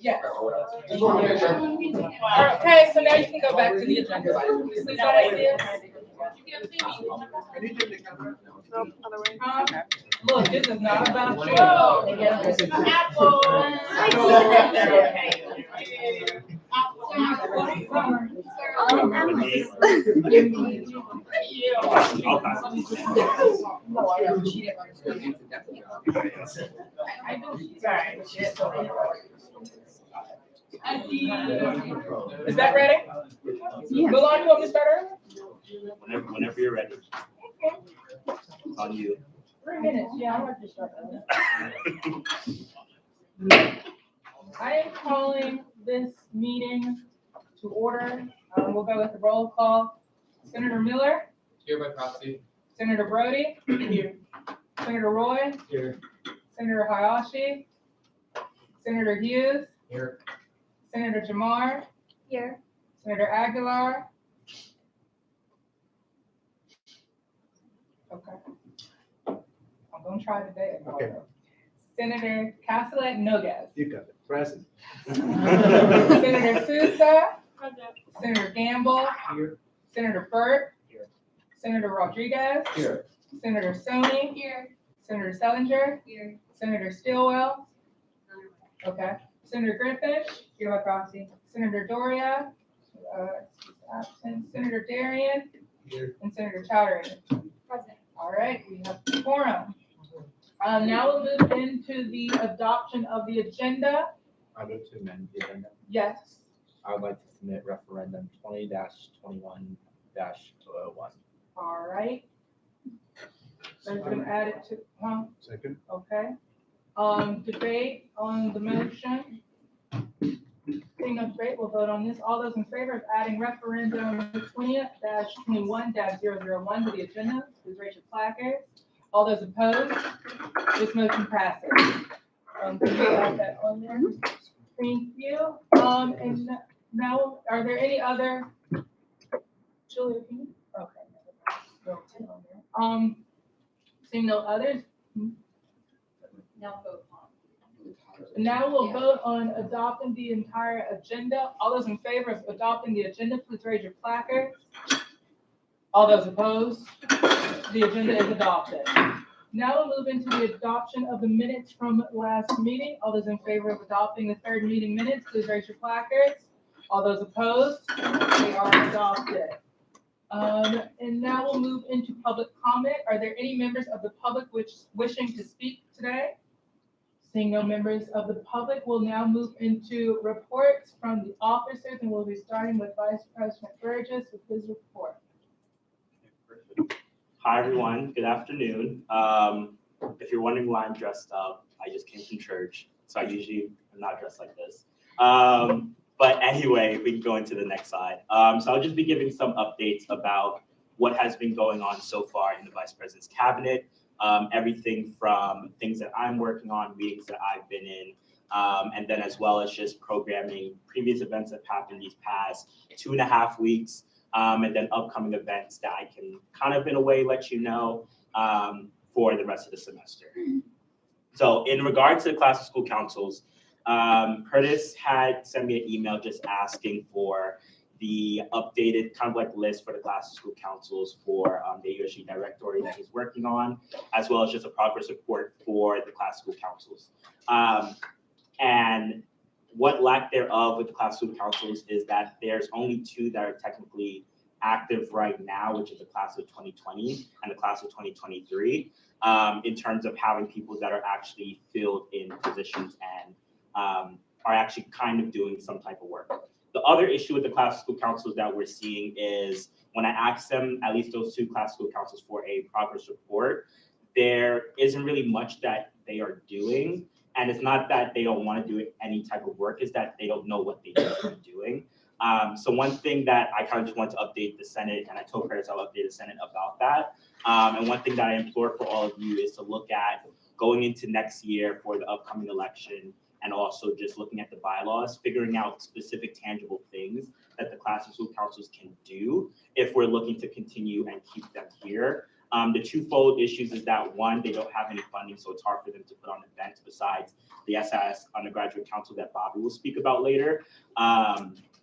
Yes. Okay, so now you can go back to the agenda. Is that idea? Look, this is not about you. Is that ready? Yeah. Milan, you want me to start early? Whenever you're ready. It's on you. 3 minutes, yeah, I'll have to start early. I am calling this meeting to order. We'll go with the roll call. Senator Miller, Here by proxy. Senator Brody, Here. Senator Roy, Here. Senator Hayashi, Senator Hughes, Here. Senator Jamar, Here. Senator Aguilar. Okay. I'm gonna try today. Okay. Senator Castellet Noguez. You got it. Present. Senator Sousa. Senator Gamble. Here. Senator Burt. Here. Senator Rodriguez. Here. Senator Sony. Here. Senator Sellinger. Here. Senator Stilwell. Okay. Senator Griffin. Here by proxy. Senator Doria. Absent. Senator Darian. Here. And Senator Chowdhury. Present. All right, we have the quorum. Now we'll move into the adoption of the agenda. I vote to amend the agenda. Yes. I would like to submit referendum 20-21-001. All right. So we're gonna add it to, Second. okay. Debate on the motion. Seeing no debate, we'll vote on this. All those in favor of adding referendum 20-21-001 to the agenda, please raise your placards. All those opposed, this motion passes. Can we add that on there? Thank you. And now, are there any other? Julia, can you? Okay. Seeing no others. Now vote on. Now we'll vote on adopting the entire agenda. All those in favor of adopting the agenda, please raise your placards. All those opposed, the agenda is adopted. Now we'll move into the adoption of the minutes from last meeting. All those in favor of adopting the third meeting minutes, please raise your placards. All those opposed, they are adopted. And now we'll move into public comment. Are there any members of the public wishing to speak today? Seeing no members of the public, we'll now move into reports from the officers, and we'll be starting with Vice President Burgess with his report. Hi, everyone. Good afternoon. If you're wondering why I'm dressed up, I just came from church, so I usually am not dressed like this. But anyway, we can go into the next slide. So I'll just be giving some updates about what has been going on so far in the Vice President's cabinet. Everything from things that I'm working on, meetings that I've been in, and then as well as just programming previous events that happened these past 2.5 weeks, and then upcoming events that I can kind of in a way let you know for the rest of the semester. So in regards to the class of school councils, Curtis had sent me an email just asking for the updated kind of like list for the class of school councils for the AUSG directory that he's working on, as well as just a progress report for the class of school councils. And what lack thereof with the class of school councils is that there's only 2 that are technically active right now, which is the class of 2020 and the class of 2023, in terms of having people that are actually filled in positions and are actually kind of doing some type of work. The other issue with the class of school councils that we're seeing is when I asked them, at least those 2 class of school councils, for a progress report, there isn't really much that they are doing. And it's not that they don't want to do any type of work, it's that they don't know what they need to be doing. So one thing that I kind of just want to update the Senate, and I told Curtis I'll update the Senate about that. And one thing that I implore for all of you is to look at going into next year for the upcoming election, and also just looking at the bylaws, figuring out specific tangible things that the class and school councils can do if we're looking to continue and keep them here. The twofold issues is that one, they don't have any funding, so it's hard for them to put on events besides the SIS Undergraduate Council that Bobby will speak about later.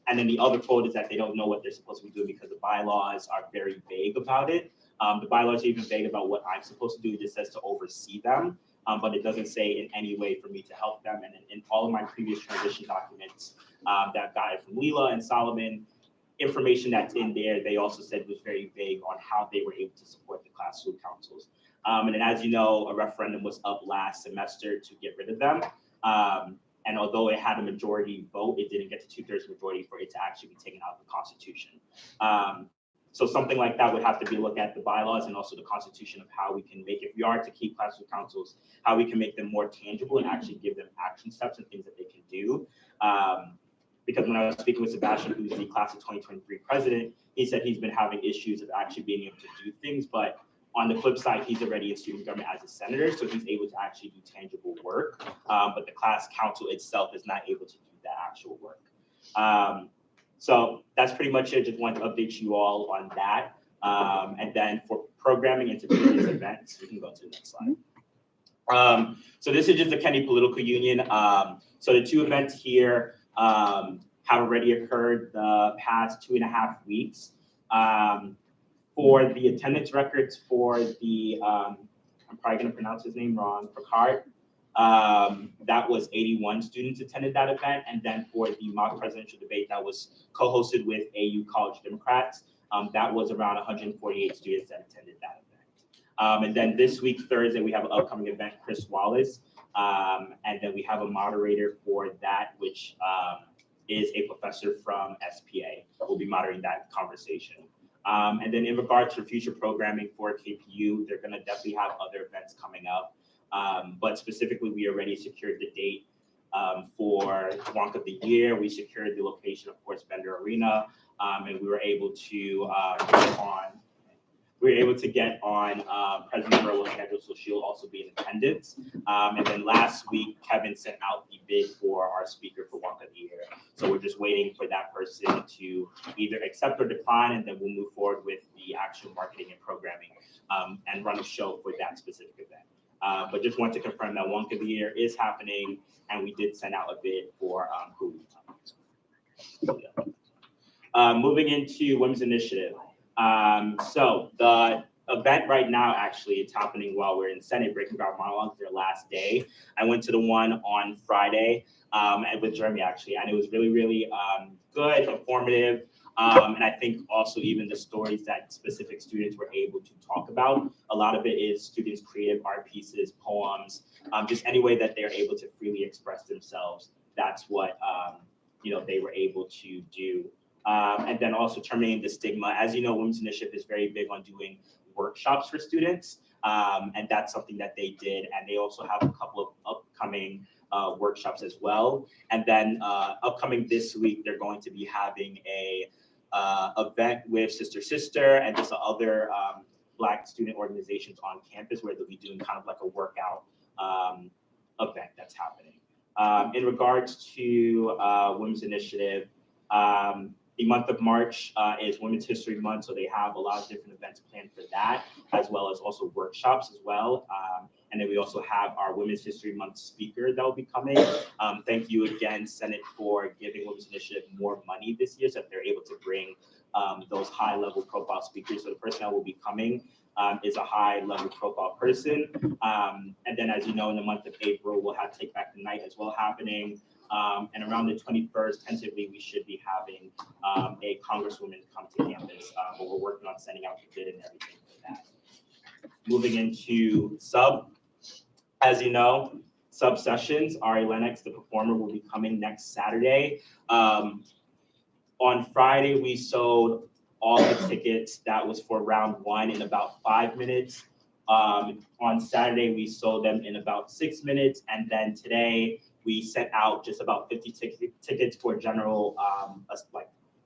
And then the other fold is that they don't know what they're supposed to be doing because the bylaws are very vague about it. The bylaws are even vague about what I'm supposed to do. It just says to oversee them, but it doesn't say in any way for me to help them. And in all of my previous transition documents that I've gotten from Leela and Solomon, information that's in there, they also said was very vague on how they were able to support the class school councils. And then as you know, a referendum was up last semester to get rid of them. And although it had a majority vote, it didn't get to 2/3 majority for it to actually be taken out of the Constitution. So something like that would have to be looked at the bylaws and also the Constitution of how we can make, if we are to keep class school councils, how we can make them more tangible and actually give them action steps and things that they can do. Because when I was speaking with Sebastian, who's the class of 2023 president, he said he's been having issues of actually being able to do things, but on the flip side, he's already in student government as a senator, so he's able to actually do tangible work. But the class council itself is not able to do that actual work. So that's pretty much it. Just wanted to update you all on that. And then for programming into previous events, we can go to the next slide. So this is just the Kennedy Political Union. So the two events here have already occurred the past 2.5 weeks. For the attendance records for the, I'm probably gonna pronounce his name wrong, Picard, that was 81 students attended that event. And then for the mock presidential debate that was co-hosted with AU College Democrats, that was around 148 students that attended that event. And then this week, Thursday, we have an upcoming event, Chris Wallace. And then we have a moderator for that, which is a professor from SPA. We'll be moderating that conversation. And then in regards to future programming for KPU, they're gonna definitely have other events coming up. But specifically, we already secured the date for Wonk of the Year. We secured the location, of course, Bender Arena, and we were able to get on President Merle's schedule, so she'll also be in attendance. And then last week, Kevin sent out the bid for our speaker for Wonk of the Year. So we're just waiting for that person to either accept or decline, and then we'll move forward with the actual marketing and programming and run a show for that specific event. But just want to confirm that Wonk of the Year is happening, and we did send out a bid for who. Moving into Women's Initiative. So the event right now, actually, it's happening while we're in Senate, Breaking Ground Monologues, their last day. I went to the one on Friday and with Jeremy, actually, and it was really, really good, informative. And I think also even the stories that specific students were able to talk about, a lot of it is students' creative art pieces, poems, just any way that they're able to freely express themselves. That's what they were able to do. And then also terminating the stigma. As you know, Women's Initiative is very big on doing workshops for students. And that's something that they did. And they also have a couple of upcoming workshops as well. And then upcoming this week, they're going to be having a event with Sister and just other Black student organizations on campus where they'll be doing kind of like a workout event that's happening. In regards to Women's Initiative, the month of March is Women's History Month, so they have a lot of different events planned for that, as well as also workshops as well. And then we also have our Women's History Month speaker that will be coming. Thank you again, Senate, for giving Women's Initiative more money this year so that they're able to bring those high-level profile speakers. So the person that will be coming is a high-level profile person. And then, as you know, in the month of April, we'll have Take Back the Night as well happening. And around the 21st, tentatively, we should be having a congresswoman come to campus, but we're working on sending out the bid and everything for that. Moving into sub, as you know, sub sessions, Ari Lennox, the performer, will be coming next Saturday. On Friday, we sold all the tickets. That was for round 1 in about 5 minutes. On Saturday, we sold them in about 6 minutes. And then today, we sent out just about 50 tickets for general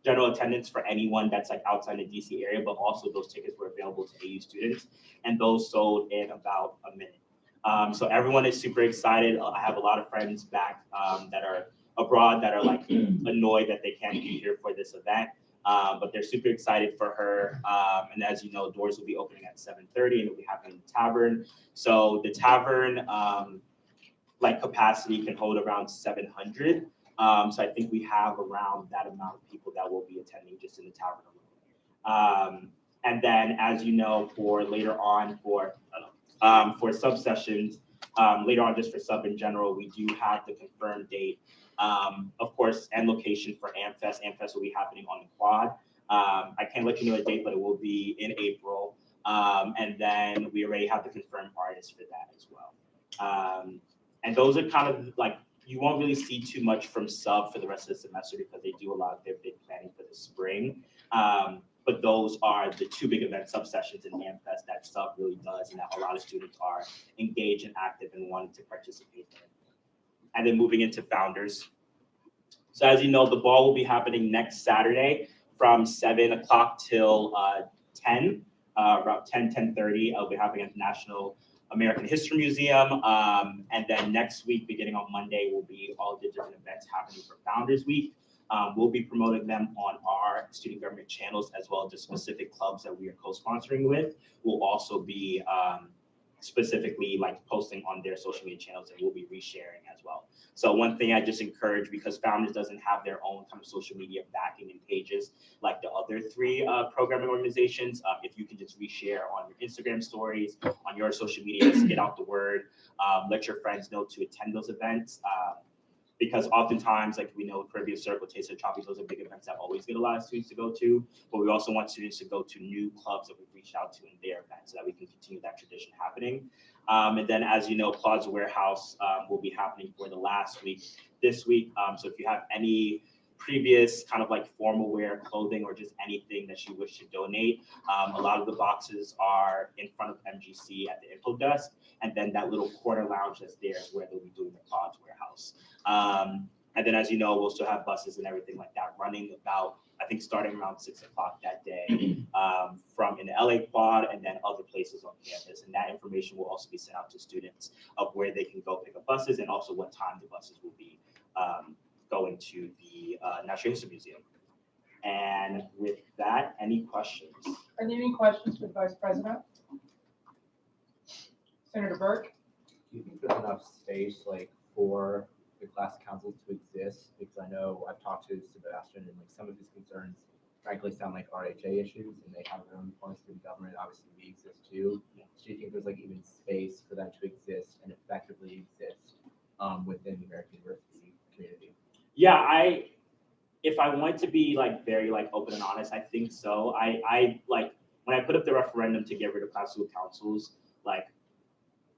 attendance for anyone that's like outside the DC area, but also those tickets were available to AU students, and those sold in about a minute. So everyone is super excited. I have a lot of friends back that are abroad that are like annoyed that they can't be here for this event. But they're super excited for her. And as you know, doors will be opening at 7:30 and it'll be happening in the tavern. So the tavern, like capacity can hold around 700. So I think we have around that amount of people that will be attending just in the tavern alone. And then, as you know, for later on for sub-sessions, later on just for sub in general, we do have the confirmed date, of course, and location for AmFest. AmFest will be happening on the quad. I can't let you know a date, but it will be in April. And then we already have the confirmed artists for that as well. And those are kind of like, you won't really see too much from sub for the rest of the semester because they do a lot of their big planning for the spring. But those are the two big event sub sessions in AmFest that sub really does and that a lot of students are engaged and active and wanting to participate in. And then moving into founders. So as you know, the ball will be happening next Saturday from 7 o'clock till 10, around 10:30. It'll be happening at the National American History Museum. And then next week, beginning on Monday, will be all the different events happening for Founders Week. We'll be promoting them on our student government channels as well as the specific clubs that we are co-sponsoring with. We'll also be specifically like posting on their social media channels and we'll be resharing as well. So one thing I just encourage, because Founders doesn't have their own kind of social media backing and pages like the other three programming organizations, if you can just reshare on your Instagram stories, on your social media, get out the word, let your friends know to attend those events. Because oftentimes, like we know, Caribbean Circle, Taste of Tropics, those are big events that always get a lot of students to go to. But we also want students to go to new clubs that we've reached out to in their events so that we can continue that tradition happening. And then, as you know, Plaza Warehouse will be happening for the last week this week. So if you have any previous kind of like formal wear clothing or just anything that you wish to donate, a lot of the boxes are in front of MGC at the info desk. And then that little corner lounge that's there is where they'll be doing the Plaza Warehouse. And then, as you know, we'll still have buses and everything like that running about, I think, starting around 6 o'clock that day from in the LA quad and then other places on campus. And that information will also be sent out to students of where they can go pick up buses and also what time the buses will be going to the Natural History Museum. And with that, any questions? Are there any questions for the Vice President? Senator Burke? Do you think there's enough space like for the class council to exist? Because I know I've talked to Sebastian and like some of his concerns frankly sound like RHA issues and they have their own form of student government. Obviously we exist too. So do you think there's like even space for them to exist and effectively exist within the American University community? Yeah, if I want to be like very like open and honest, I think so. I like when I put up the referendum to get rid of class school councils, like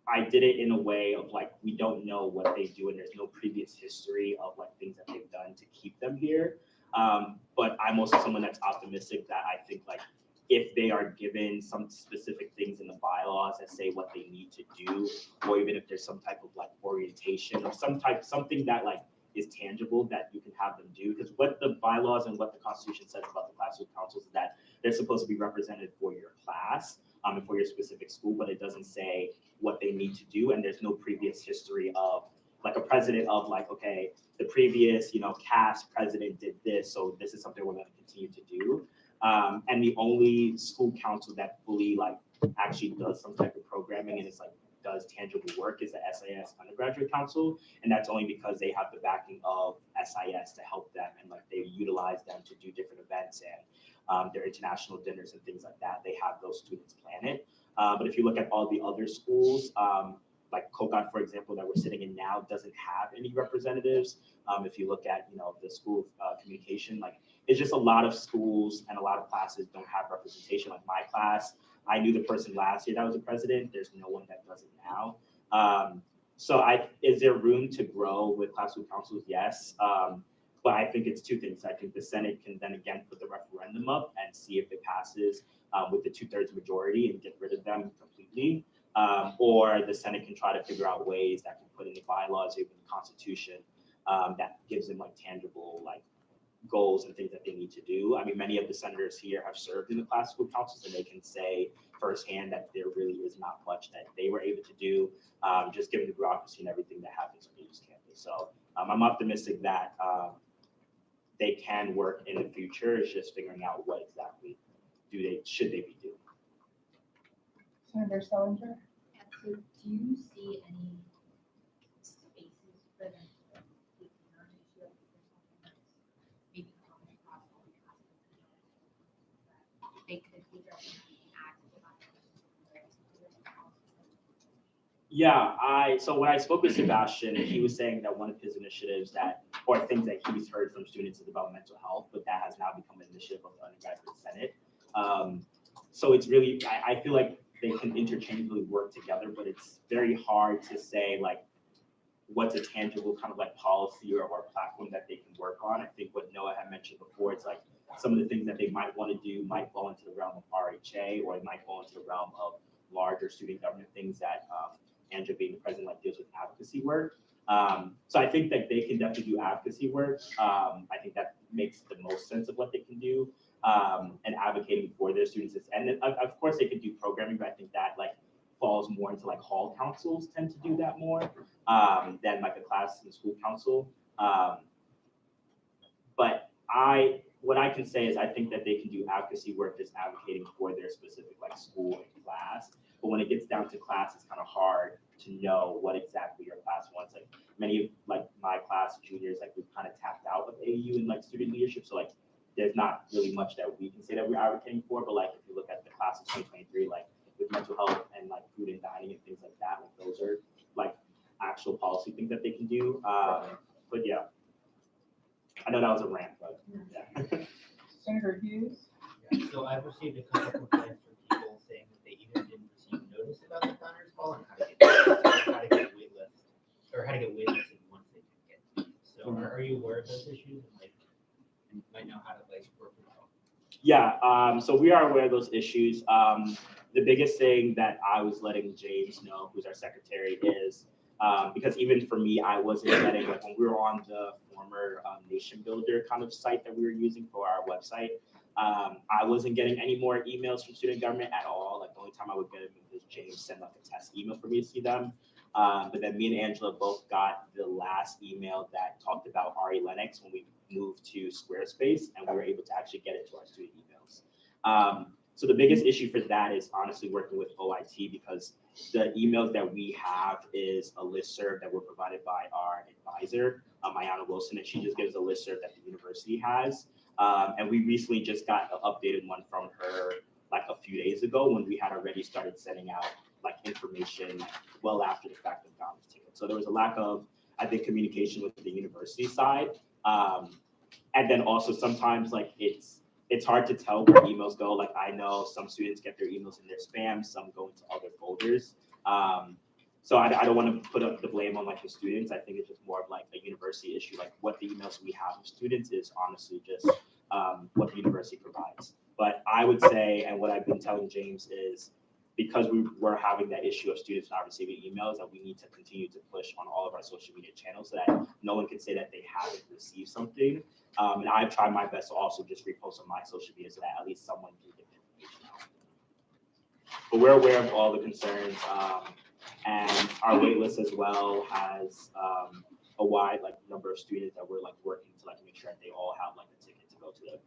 I did it in a way of like, we don't know what they do and there's no previous history of like things that they've done to keep them here. But I'm also someone that's optimistic that I think like if they are given some specific things in the bylaws that say what they need to do, or even if there's some type of like orientation or something that like is tangible that you can have them do. Because what the bylaws and what the Constitution says about the class school councils is that they're supposed to be represented for your class and for your specific school, but it doesn't say what they need to do. And there's no previous history of like a president of like, okay, the previous, CAS president did this, so this is something we're going to continue to do. And the only school council that fully like actually does some type of programming and it's like does tangible work is the SIS Undergraduate Council, and that's only because they have the backing of SIS to help them and like they utilize them to do different events and their international dinners and things like that. They have those students plan it. But if you look at all the other schools, like Kogan, for example, that we're sitting in now, doesn't have any representatives. If you look at, the School of Communication, like it's just a lot of schools and a lot of classes don't have representation. Like my class, I knew the person last year that was the president. There's no one that does it now. So is there room to grow with class school councils? Yes. But I think it's two things. I think the Senate can then again put the referendum up and see if it passes with the 2/3 majority and get rid of them completely. Or the Senate can try to figure out ways that can put in the bylaws or even the Constitution that gives them like tangible like goals and things that they need to do. I mean, many of the senators here have served in the class school councils and they can say firsthand that there really is not much that they were able to do, just given the bureaucracy and everything that happens on the East Campus. So I'm optimistic that they can work in the future. It's just figuring out what exactly should they be doing. Senator Selinger? And so do you see any spaces for them to take their own issue up or something that's maybe common across all the classes that they could be addressing and act about Yeah, so when I spoke with Sebastian, he was saying that one of his initiatives or things that he's heard from students is about mental health, but that has now become an initiative of the Undergraduate Senate. So it's really, I feel like they can interchangeably work together, but it's very hard to say like what's a tangible kind of like policy or platform that they can work on. I think what Noah had mentioned before, it's like some of the things that they might want to do might fall into the realm of RHA, or it might fall into the realm of larger student government things that Andrea being the president like deals with advocacy work. So I think that they can definitely do advocacy work. I think that makes the most sense of what they can do, and advocating for their students. And then, of course they can do programming, but I think that like falls more into like hall councils tend to do that more than like a class and school council. But what I can say is I think that they can do advocacy work just advocating for their specific like school and class. But when it gets down to class, it's kind of hard to know what exactly your class wants. Like many of like my class juniors, like we've kind of tapped out of AU and like student leadership. So like there's not really much that we can say that we're advocating for. But like if you look at the class of 2023, like with mental health and like food and dining and things like that, like those are like actual policy things that they can do. But yeah, I know that was a rant, but yeah. Senator Hughes? Yeah, so I've received a couple complaints from people saying that they either didn't receive notice about the founders call and how to get waitlisted, or how to get waitlisted once they can get to you. So are you aware of those issues and like and might know how to like work with them? Yeah, so we are aware of those issues. The biggest thing that I was letting James know, who's our secretary, is because even for me, I wasn't getting, like when we were on the former Nation Builder kind of site that we were using for our website, I wasn't getting any more emails from student government at all. Like the only time I would get them was James send like a test email for me to see them. But then me and Angela both got the last email that talked about RE Lennox when we moved to Squarespace, and we were able to actually get it to our student emails. So the biggest issue for that is honestly working with OIT, because the emails that we have is a listserv that were provided by our advisor, Ayana Wilson, and she just gives a listserv that the university has. And we recently just got an updated one from her like a few days ago when we had already started sending out like information well after the fact of founders ticket. So there was a lack of, I think, communication with the university side. And then also sometimes like it's hard to tell where emails go. Like I know some students get their emails in their spam, some go into other folders. So I don't want to put up the blame on like the students. I think it's just more of like a university issue. Like what the emails we have of students is honestly just what the university provides. But I would say, and what I've been telling James is, because we were having that issue of students not receiving emails, that we need to continue to push on all of our social media channels so that no one can say that they haven't received something. And I've tried my best to also just repost on my social media so that at least someone can get the information out. But we're aware of all the concerns, and our wait list as well has a wide like number of students that we're like working to like make sure that they all have like a ticket to go to the event.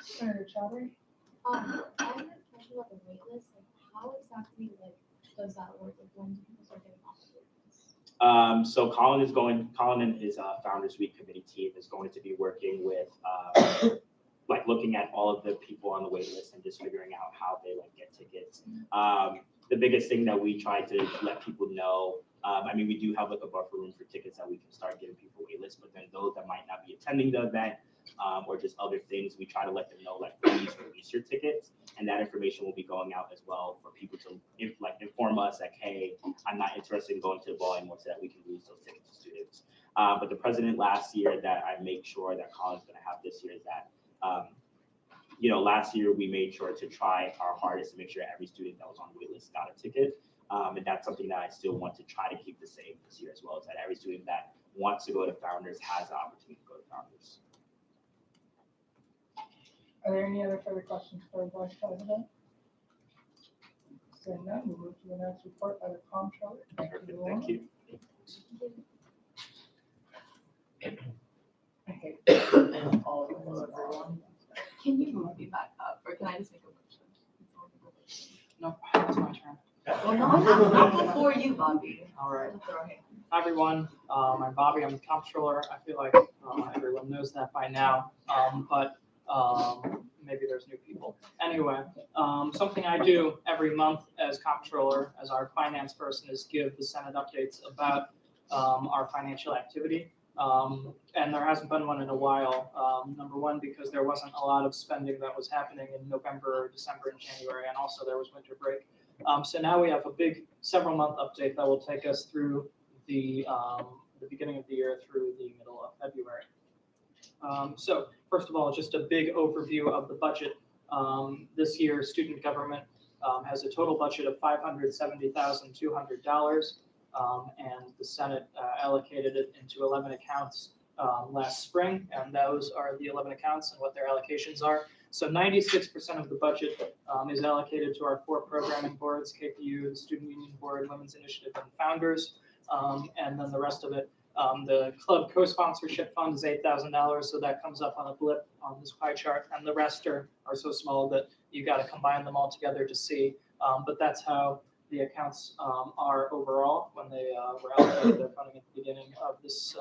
Senator Chowdhury? I have a question about the wait list. Like, how exactly like does that work? Like, when do people start getting off the wait list? So Colin and his Founders Week committee team is going to be working with like looking at all of the people on the wait list and just figuring out how they like get tickets. The biggest thing that we try to let people know, I mean, we do have like a buffer room for tickets that we can start giving people wait lists, but then those that might not be attending the event or just other things, we try to let them know like please release your tickets, and that information will be going out as well for people to inform us like, hey, I'm not interested in going to the ball anymore, so that we can release those tickets to students. But the president last year that I make sure that Colin's going to have this year is that last year we made sure to try our hardest to make sure every student that was on the wait list got a ticket. And that's something that I still want to try to keep the same this year as well, is that every student that wants to go to Founders has the opportunity to go to Founders. Are there any other further questions for the Vice President? Seeing none, we'll move to the next report by the comptroller. Thank you, Perfect, Lauren. thank you. I hate all of them. Can you move me back up, or can I just make a motion? No, it's my turn. Well, not before you, Bobby. All right. Throw a hand. Hi, everyone. I'm Bobby. I'm the comptroller. I feel like everyone knows that by now, but maybe there's new people. Anyway, something I do every month as comptroller, as our finance person, is give the Senate updates about our financial activity. And there hasn't been one in a while. Number one, because there wasn't a lot of spending that was happening in November, December, and January, and also there was winter break. So now we have a big several month update that will take us through the beginning of the year through the middle of February. So first of all, just a big overview of the budget. This year, student government has a total budget of $570,200, and the Senate allocated it into 11 accounts last spring, and those are the 11 accounts and what their allocations are. So 96% of the budget is allocated to our 4 programming boards: KPU, the Student Union Board, Women's Initiative, and Founders. And then the rest of it, the club co-sponsorship fund is $8,000, so that comes up on a blip on this pie chart. And the rest are so small that you got to combine them all together to see. But that's how the accounts are overall when they were allocated their funding at the beginning of this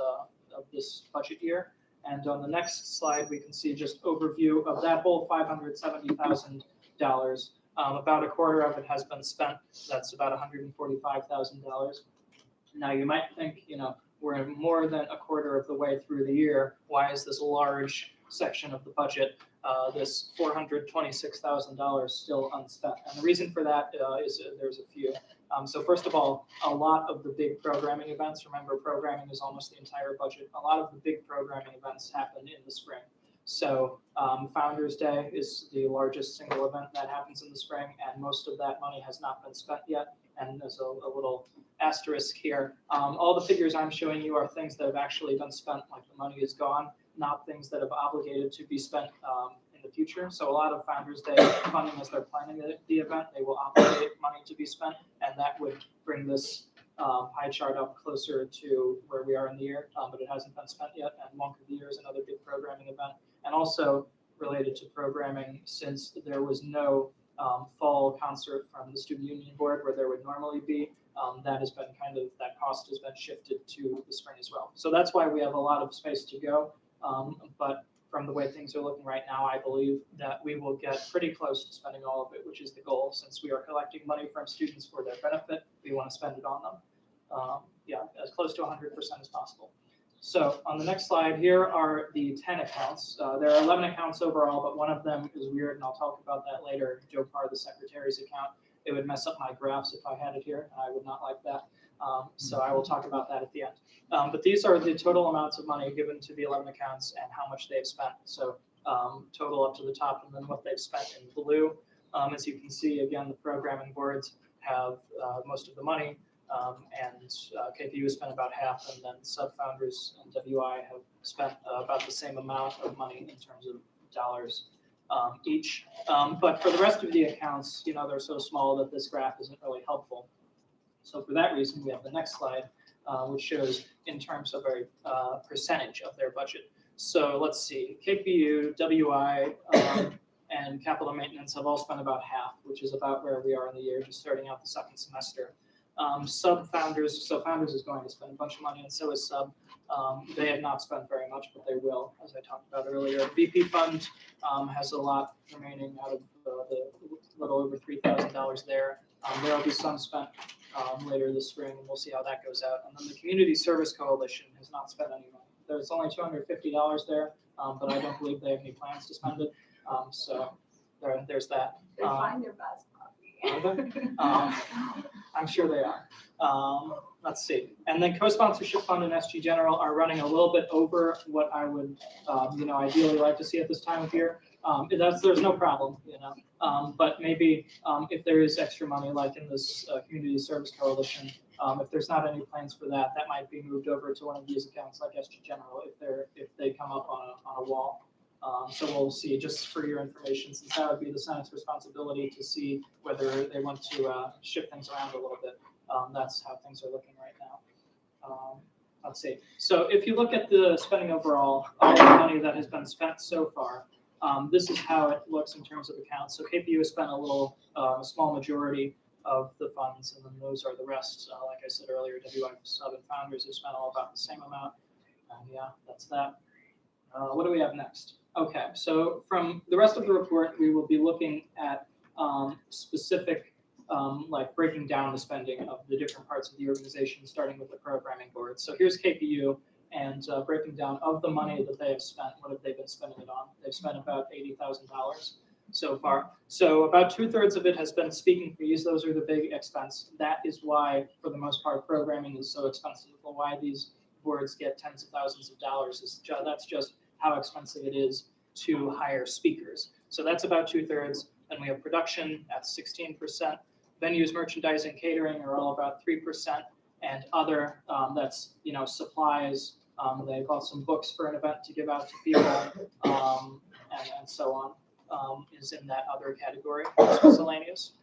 budget year. And on the next slide, we can see just overview of that whole $570,000. About a quarter of it has been spent. That's about $145,000. Now you might think, we're more than a quarter of the way through the year. Why is this large section of the budget, this $426,000 still unspent? And the reason for that is there's a few. So first of all, a lot of the big programming events, remember programming is almost the entire budget. A lot of the big programming events happen in the spring. So Founders Day is the largest single event that happens in the spring, and most of that money has not been spent yet. And there's a little asterisk here. All the figures I'm showing you are things that have actually been spent, like the money is gone, not things that have obligated to be spent in the future. So a lot of Founders Day funding, as they're planning the event, they will obligate money to be spent, and that would bring this pie chart up closer to where we are in the year, but it hasn't been spent yet. And Monk of the Year is another big programming event. And also related to programming, since there was no fall concert from the Student Union Board where there would normally be, that cost has been shifted to the spring as well. So that's why we have a lot of space to go. But from the way things are looking right now, I believe that we will get pretty close to spending all of it, which is the goal. Since we are collecting money from students for their benefit, we want to spend it on them. As close to 100% as possible. So on the next slide, here are the 10 accounts. There are 11 accounts overall, but one of them is weird, and I'll talk about that later. Joe Parr, the secretary's account. It would mess up my graphs if I had it here, and I would not like that. So I will talk about that at the end. But these are the total amounts of money given to the 11 accounts and how much they've spent. So total up to the top, and then what they've spent in blue. As you can see, again, the programming boards have most of the money. And KPU has spent about half, and then sub-founders and WI have spent about the same amount of money in terms of dollars each. But for the rest of the accounts, they're so small that this graph isn't really helpful. So for that reason, we have the next slide, which shows in terms of a percentage of their budget. So let's see, KPU, WI, and capital maintenance have all spent about half, which is about where we are in the year, just starting out the second semester. Sub-founders, so Founders is going to spend a bunch of money, and so is Sub. They have not spent very much, but they will, as I talked about earlier. VP Fund has a lot remaining out of the little over $3,000 there. There will be some spent later this spring, and we'll see how that goes out. And then the Community Service Coalition has not spent any money. There's only $250 there, but I don't believe they have any plans to spend it. So there's that. They're trying their best, Are Bobby. they? I'm sure they are. Let's see. And then co-sponsorship fund and SG General are running a little bit over what I would, ideally like to see at this time of year. There's no problem, but maybe if there is extra money, like in this Community Service Coalition, if there's not any plans for that, that might be moved over to one of these accounts like SG General if they come up on a wall. So we'll see, just for your information, since that would be the Senate's responsibility to see whether they want to shift things around a little bit. That's how things are looking right now. Let's see. So if you look at the spending overall, all the money that has been spent so far, this is how it looks in terms of accounts. So KPU has spent a small majority of the funds, and then those are the rest. Like I said earlier, WI Sub and Founders have spent all about the same amount. Yeah, that's that. What do we have next? Okay, so from the rest of the report, we will be looking at specific, like breaking down the spending of the different parts of the organization, starting with the programming board. So here's KPU, and breaking down of the money that they have spent, what have they been spending it on? They've spent about $80,000 so far. So about 2/3 of it has been speaking fees. Those are the big expense. That is why, for the most part, programming is so expensive. Well, why these boards get tens of thousands of dollars that's just how expensive it is to hire speakers. So that's about 2/3. Then we have production at 16%. Venues, merchandising, catering are all about 3%, and other, that's supplies. They bought some books for an event to give out to people, and so on. Is in that other category, miscellaneous.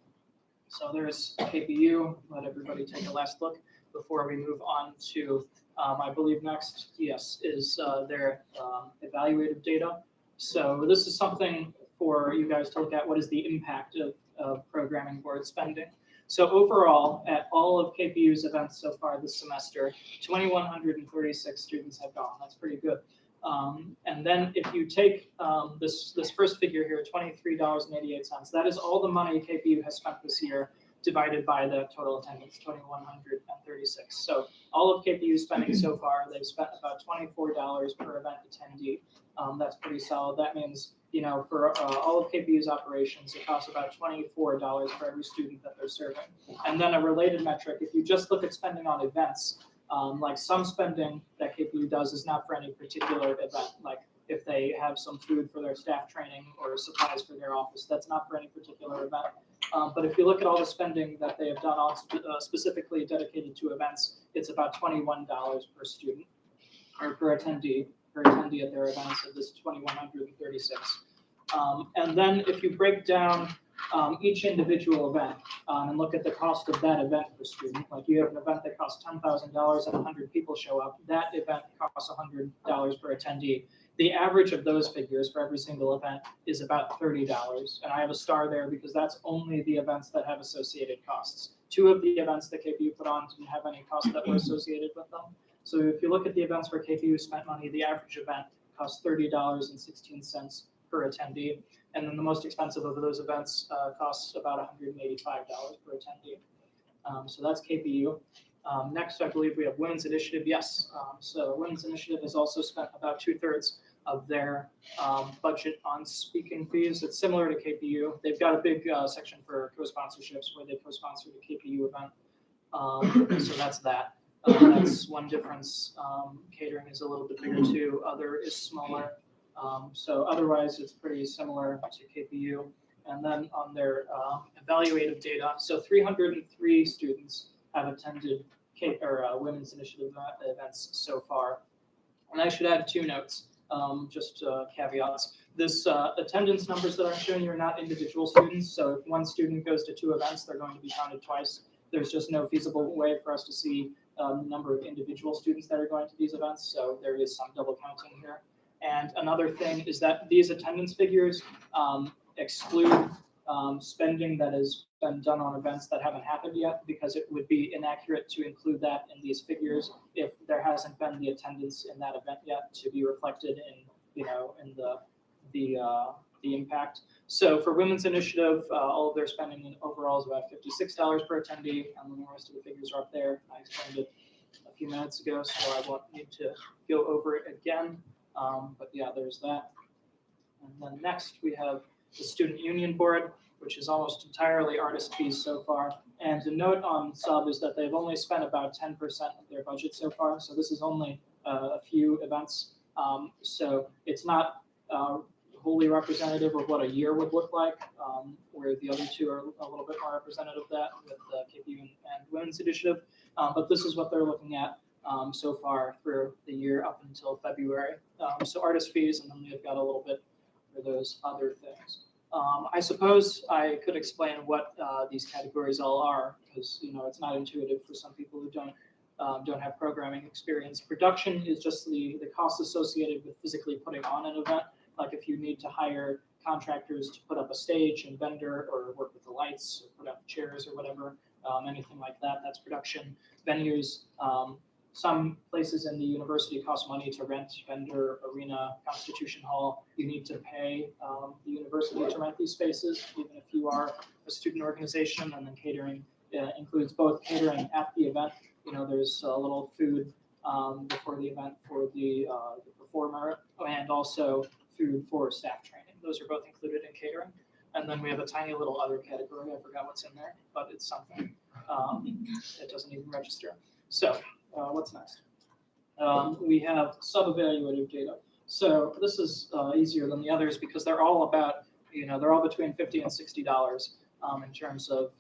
So there's KPU. Let everybody take a last look before we move on to, I believe next, yes, is their evaluative data. So this is something for you guys to look at. What is the impact of programming board spending? So overall, at all of KPU's events so far this semester, 2,136 students have gone. That's pretty good. And then if you take this first figure here, $23.88, that is all the money KPU has spent this year divided by the total attendance, 2,136. So all of KPU's spending so far, they've spent about $24 per event attendee. That's pretty solid. That means, for all of KPU's operations, it costs about $24 for every student that they're serving. And then a related metric, if you just look at spending on events, like some spending that KPU does is not for any particular event. Like if they have some food for their staff training or supplies for their office, that's not for any particular event. But if you look at all the spending that they have done specifically dedicated to events, it's about $21 per student or per attendee at their events of this 2,136. And then if you break down each individual event and look at the cost of that event per student, like you have an event that costs $10,000 and 100 people show up, that event costs $100 per attendee. The average of those figures for every single event is about $30. And I have a star there because that's only the events that have associated costs. 2 of the events that KPU put on didn't have any costs that were associated with them. So if you look at the events where KPU spent money, the average event costs $30.16 per attendee. And then the most expensive of those events costs about $185 per attendee. So that's KPU. Next, I believe we have Women's Initiative. Yes. So Women's Initiative has also spent about 2/3 of their budget on speaking fees. It's similar to KPU. They've got a big section for co-sponsorships where they co-sponsor the KPU event. So that's that. That's one difference. Catering is a little bit bigger too. Other is smaller. So otherwise, it's pretty similar to KPU. And then on their evaluative data, so 303 students have attended Women's Initiative events so far. And I should add 2 notes, just caveats. This attendance numbers that I'm showing you are not individual students. So if one student goes to 2 events, they're going to be counted twice. There's just no feasible way for us to see the number of individual students that are going to these events. So there is some double counting here. And another thing is that these attendance figures exclude spending that has been done on events that haven't happened yet, because it would be inaccurate to include that in these figures if there hasn't been the attendance in that event yet to be reflected in, in the impact. So for Women's Initiative, all of their spending overall is about $56 per attendee, and then the rest of the figures are up there. I explained it a few minutes ago, so I won't need to go over it again. But yeah, there's that. And then next we have the Student Union Board, which is almost entirely artist fees so far. And the note on sub is that they've only spent about 10% of their budget so far. So this is only a few events. So it's not wholly representative of what a year would look like, where the other 2 are a little bit more representative of that with the KPU and Women's Initiative. But this is what they're looking at so far for the year up until February. So artist fees, and then they've got a little bit for those other things. I suppose I could explain what these categories all are, because it's not intuitive for some people who don't have programming experience. Production is just the costs associated with physically putting on an event. Like if you need to hire contractors to put up a stage and vendor, or work with the lights, or put up chairs or whatever, anything like that, that's production. Venues, some places in the university cost money to rent, vendor, arena, Constitution Hall. You need to pay the university to rent these spaces, even if you are a student organization. And then catering includes both catering at the event. There's a little food before the event for the performer, and also food for staff training. Those are both included in catering. And then we have a tiny little other category. I forgot what's in there, but it's something. It doesn't even register. So what's next? We have sub-evaluative data. So this is easier than the others because they're all about, they're all between $50 and $60 in terms of,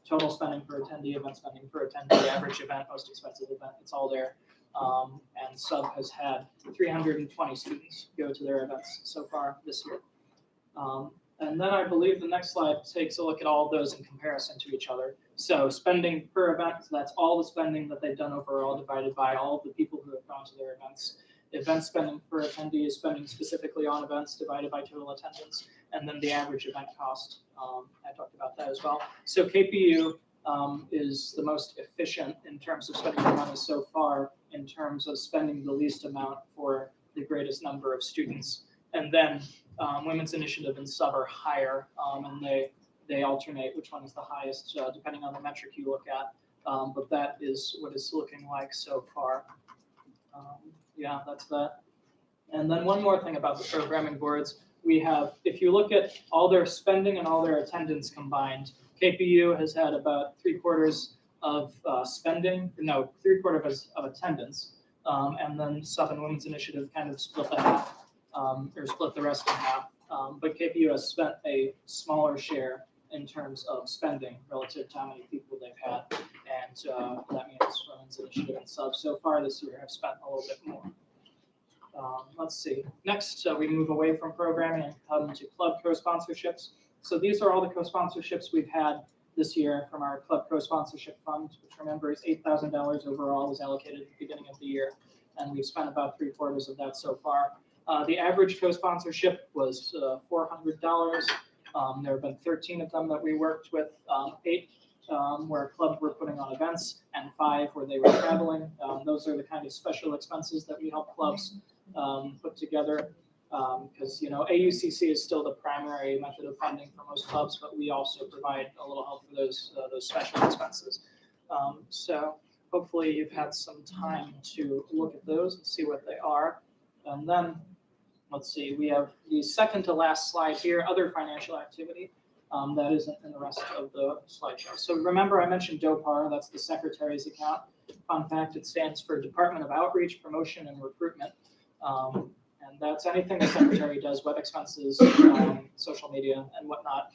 total spending per attendee, event spending per attendee, average event, most expensive event. It's all there. And Sub has had 320 students go to their events so far this year. And then I believe the next slide takes a look at all of those in comparison to each other. So spending per event, so that's all the spending that they've done overall divided by all of the people who have gone to their events. Event spending per attendee is spending specifically on events divided by total attendance. And then the average event cost, I talked about that as well. So KPU is the most efficient in terms of spending the money so far, in terms of spending the least amount for the greatest number of students. And then Women's Initiative and Sub are higher, and they alternate which one is the highest, depending on the metric you look at. But that is what it's looking like so far. Yeah, that's that. And then one more thing about the programming boards. We have, if you look at all their spending and all their attendance combined, KPU has had about 3/4 of spending, no, 3/4 of attendance. And then Sub and Women's Initiative kind of split the half, or split the rest in half. But KPU has spent a smaller share in terms of spending relative to how many people they've had. And that means Women's Initiative and Sub so far this year have spent a little bit more. Let's see. Next, we move away from programming and come to club co-sponsorships. So these are all the co-sponsorships we've had this year from our club co-sponsorship fund, which remember is $8,000 overall was allocated at the beginning of the year. And we've spent about 3/4 of that so far. The average co-sponsorship was $400. There have been 13 of them that we worked with, 8 where clubs were putting on events, and 5 where they were traveling. Those are the kind of special expenses that we help clubs put together, because AUCC is still the primary method of funding for most clubs, but we also provide a little help for those special expenses. So hopefully you've had some time to look at those and see what they are. And then let's see, we have the second to last slide here, other financial activity. That isn't in the rest of the slideshow. So remember I mentioned DOPAR, that's the secretary's account. Fun fact, it stands for Department of Outreach, Promotion, and Recruitment. And that's anything the secretary does, web expenses, social media, and whatnot.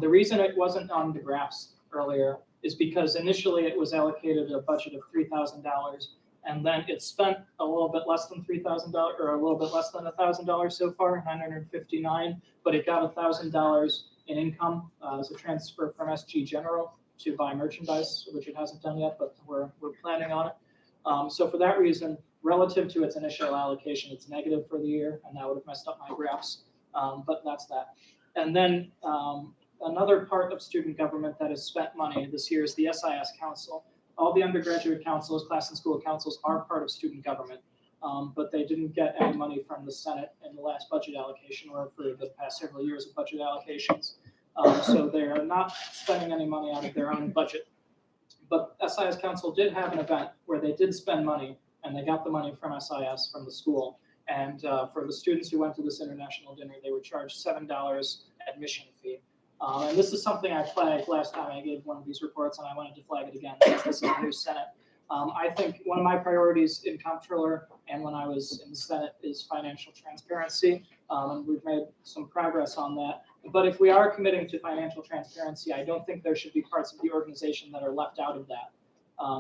The reason it wasn't on the graphs earlier is because initially it was allocated a budget of $3,000, and then it spent a little bit less than $3,000, or a little bit less than $1,000 so far, $959, but it got $1,000 in income as a transfer from SG General to buy merchandise, which it hasn't done yet, but we're planning on it. So for that reason, relative to its initial allocation, it's negative for the year, and that would have messed up my graphs, but that's that. And then another part of student government that has spent money this year is the SIS Council. All the undergraduate councils, class and school councils are part of student government, but they didn't get any money from the Senate in the last budget allocation or for the past several years of budget allocations. So they are not spending any money out of their own budget. But SIS Council did have an event where they did spend money, and they got the money from SIS, from the school. And for the students who went to this international dinner, they were charged $7 admission fee. And this is something I flagged last time I gave one of these reports, and I wanted to flag it again since this is a new Senate. I think one of my priorities in comptroller and when I was in the Senate is financial transparency, and we've made some progress on that. But if we are committing to financial transparency, I don't think there should be parts of the organization that are left out of that.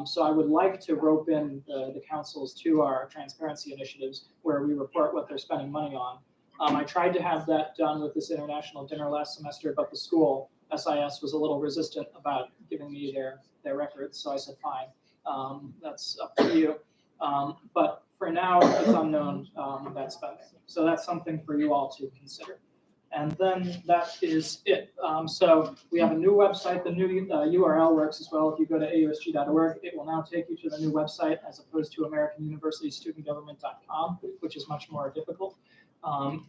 So I would like to rope in the councils to our transparency initiatives where we report what they're spending money on. I tried to have that done with this international dinner last semester, but the school, SIS, was a little resistant about giving me their records, so I said, fine, that's up to you. But for now, it's unknown, that spending. So that's something for you all to consider. And then that is it. So we have a new website. The new URL works as well. If you go to AUSG.org, it will now take you to the new website as opposed to AmericanUniversityStudentGovernment.com, which is much more difficult.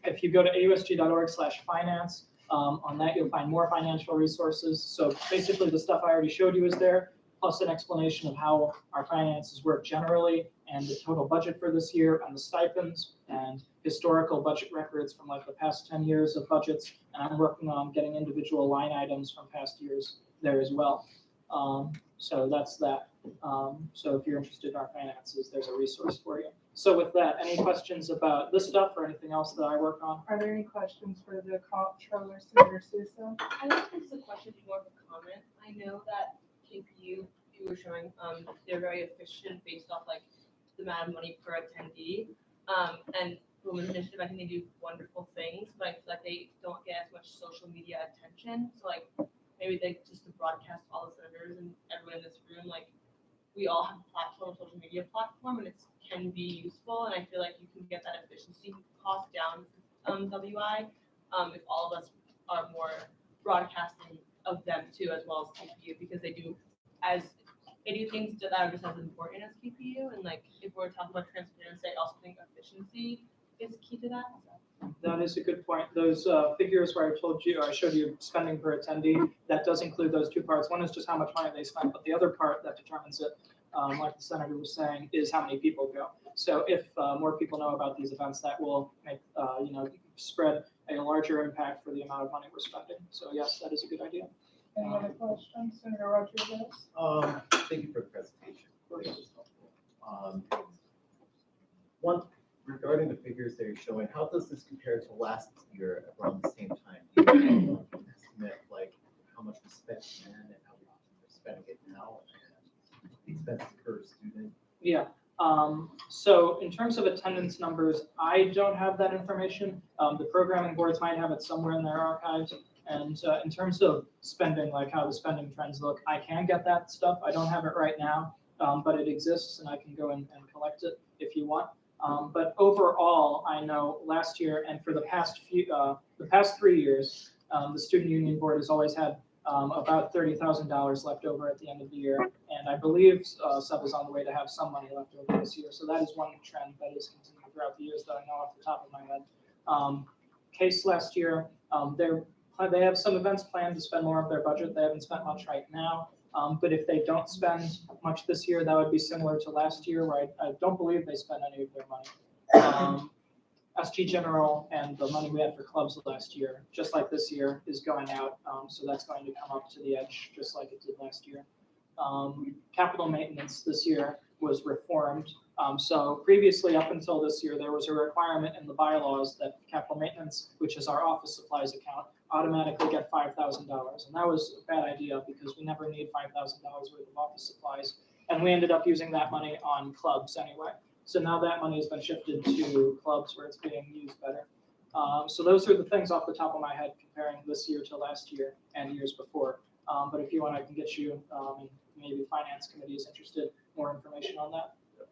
If you go to AUSG.org/finance, on that you'll find more financial resources. So basically the stuff I already showed you is there, plus an explanation of how our finances work generally and the total budget for this year and the stipends and historical budget records from like the past 10 years of budgets. And I'm working on getting individual line items from past years there as well. So that's that. So if you're interested in our finances, there's a resource for you. So with that, any questions about this stuff or anything else that I work on? Are there any questions for the comptroller, Senator Sousa? I don't think it's a question, it's more of a comment. I know that KPU, you were showing, they're very efficient based off like the amount of money per attendee. And Women's Initiative, I think they do wonderful things, but I feel like they don't get as much social media attention. So like maybe they just to broadcast all the senators and everyone in this room, like we all have a platform, a social media platform, and it can be useful. And I feel like you can get that efficiency cost down, WI, if all of us are more broadcasting of them too, as well as KPU, because they do things that are just as important as KPU. And like if we're talking about transparency, I also think efficiency is key to that. That is a good point. Those figures where I showed you spending per attendee, that does include those two parts. One is just how much money they spend, but the other part that determines it, like the senator was saying, is how many people go. So if more people know about these events, that will make spread a larger impact for the amount of money we're spending. So yes, that is a good idea. Any other questions, Senator Rodriguez? Thank you for the presentation. This was helpful. One, regarding the figures that you're showing, how does this compare to last year around the same time? Do you have an estimate like how much we spent then and how we're spending it now, and the expenses per student? Yeah. So in terms of attendance numbers, I don't have that information. The programming boards might have it somewhere in their archives. And in terms of spending, like how the spending trends look, I can get that stuff. I don't have it right now, but it exists and I can go and collect it if you want. But overall, I know last year and for the past 3 years, the student union board has always had about $30,000 left over at the end of the year. And I believe SUB is on the way to have some money left over this year. So that is one trend that is continuing throughout the years that I know off the top of my head. Case last year, they have some events planned to spend more of their budget. They haven't spent much right now. But if they don't spend much this year, that would be similar to last year, where I don't believe they spent any of their money. SG General and the money we had for clubs last year, just like this year, is going out. So that's going to come up to the edge, just like it did last year. Capital maintenance this year was reformed. So previously, up until this year, there was a requirement in the bylaws that capital maintenance, which is our office supplies account, automatically get $5,000. And that was a bad idea because we never need $5,000 worth of office supplies. And we ended up using that money on clubs anyway. So now that money has been shifted to clubs where it's being used better. So those are the things off the top of my head comparing this year to last year and years before. But if you want, I can get you, and maybe finance committee is interested, more information on that. Are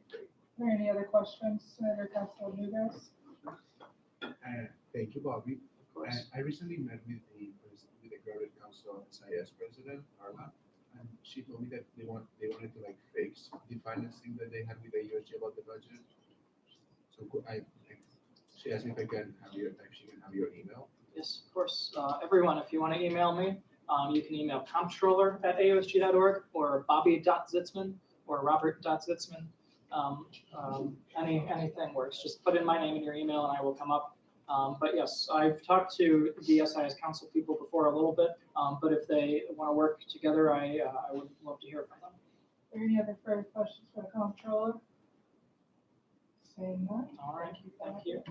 there any other questions, Senator Castro-Nunez? Thank you, Bobby. Of course. I recently met with the Graduate Council SIS president, Arla, and she told me that they wanted to like fix the financing that they had with the AUSG about the budget. So she asked me if she can have your email. Yes, of course. Everyone, if you want to email me, you can email comptroller@ausg.org or bobby.zitzman or robert.zitzman. Anything works. Just put in my name in your email and I will come up. But yes, I've talked to the SIS council people before a little bit, but if they want to work together, I would love to hear from them. Are there any other further questions for the comptroller? Saying none. All right, thank you.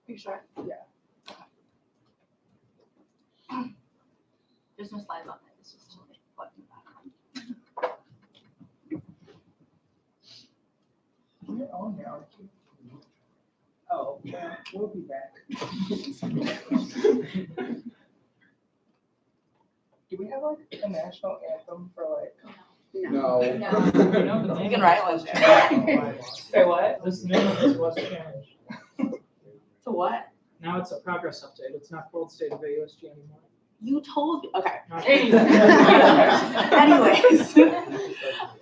You sure? Yeah. There's no slides on it, it's just a button back. on here, aren't you? Oh, well, we'll be back. Do we have like a national anthem for like? No. You can write one, Sharon. Say what? This name of this was changed. To what? Now it's a progress update. It's not World State of AUSG anymore. You told me, okay. Not- Anyways,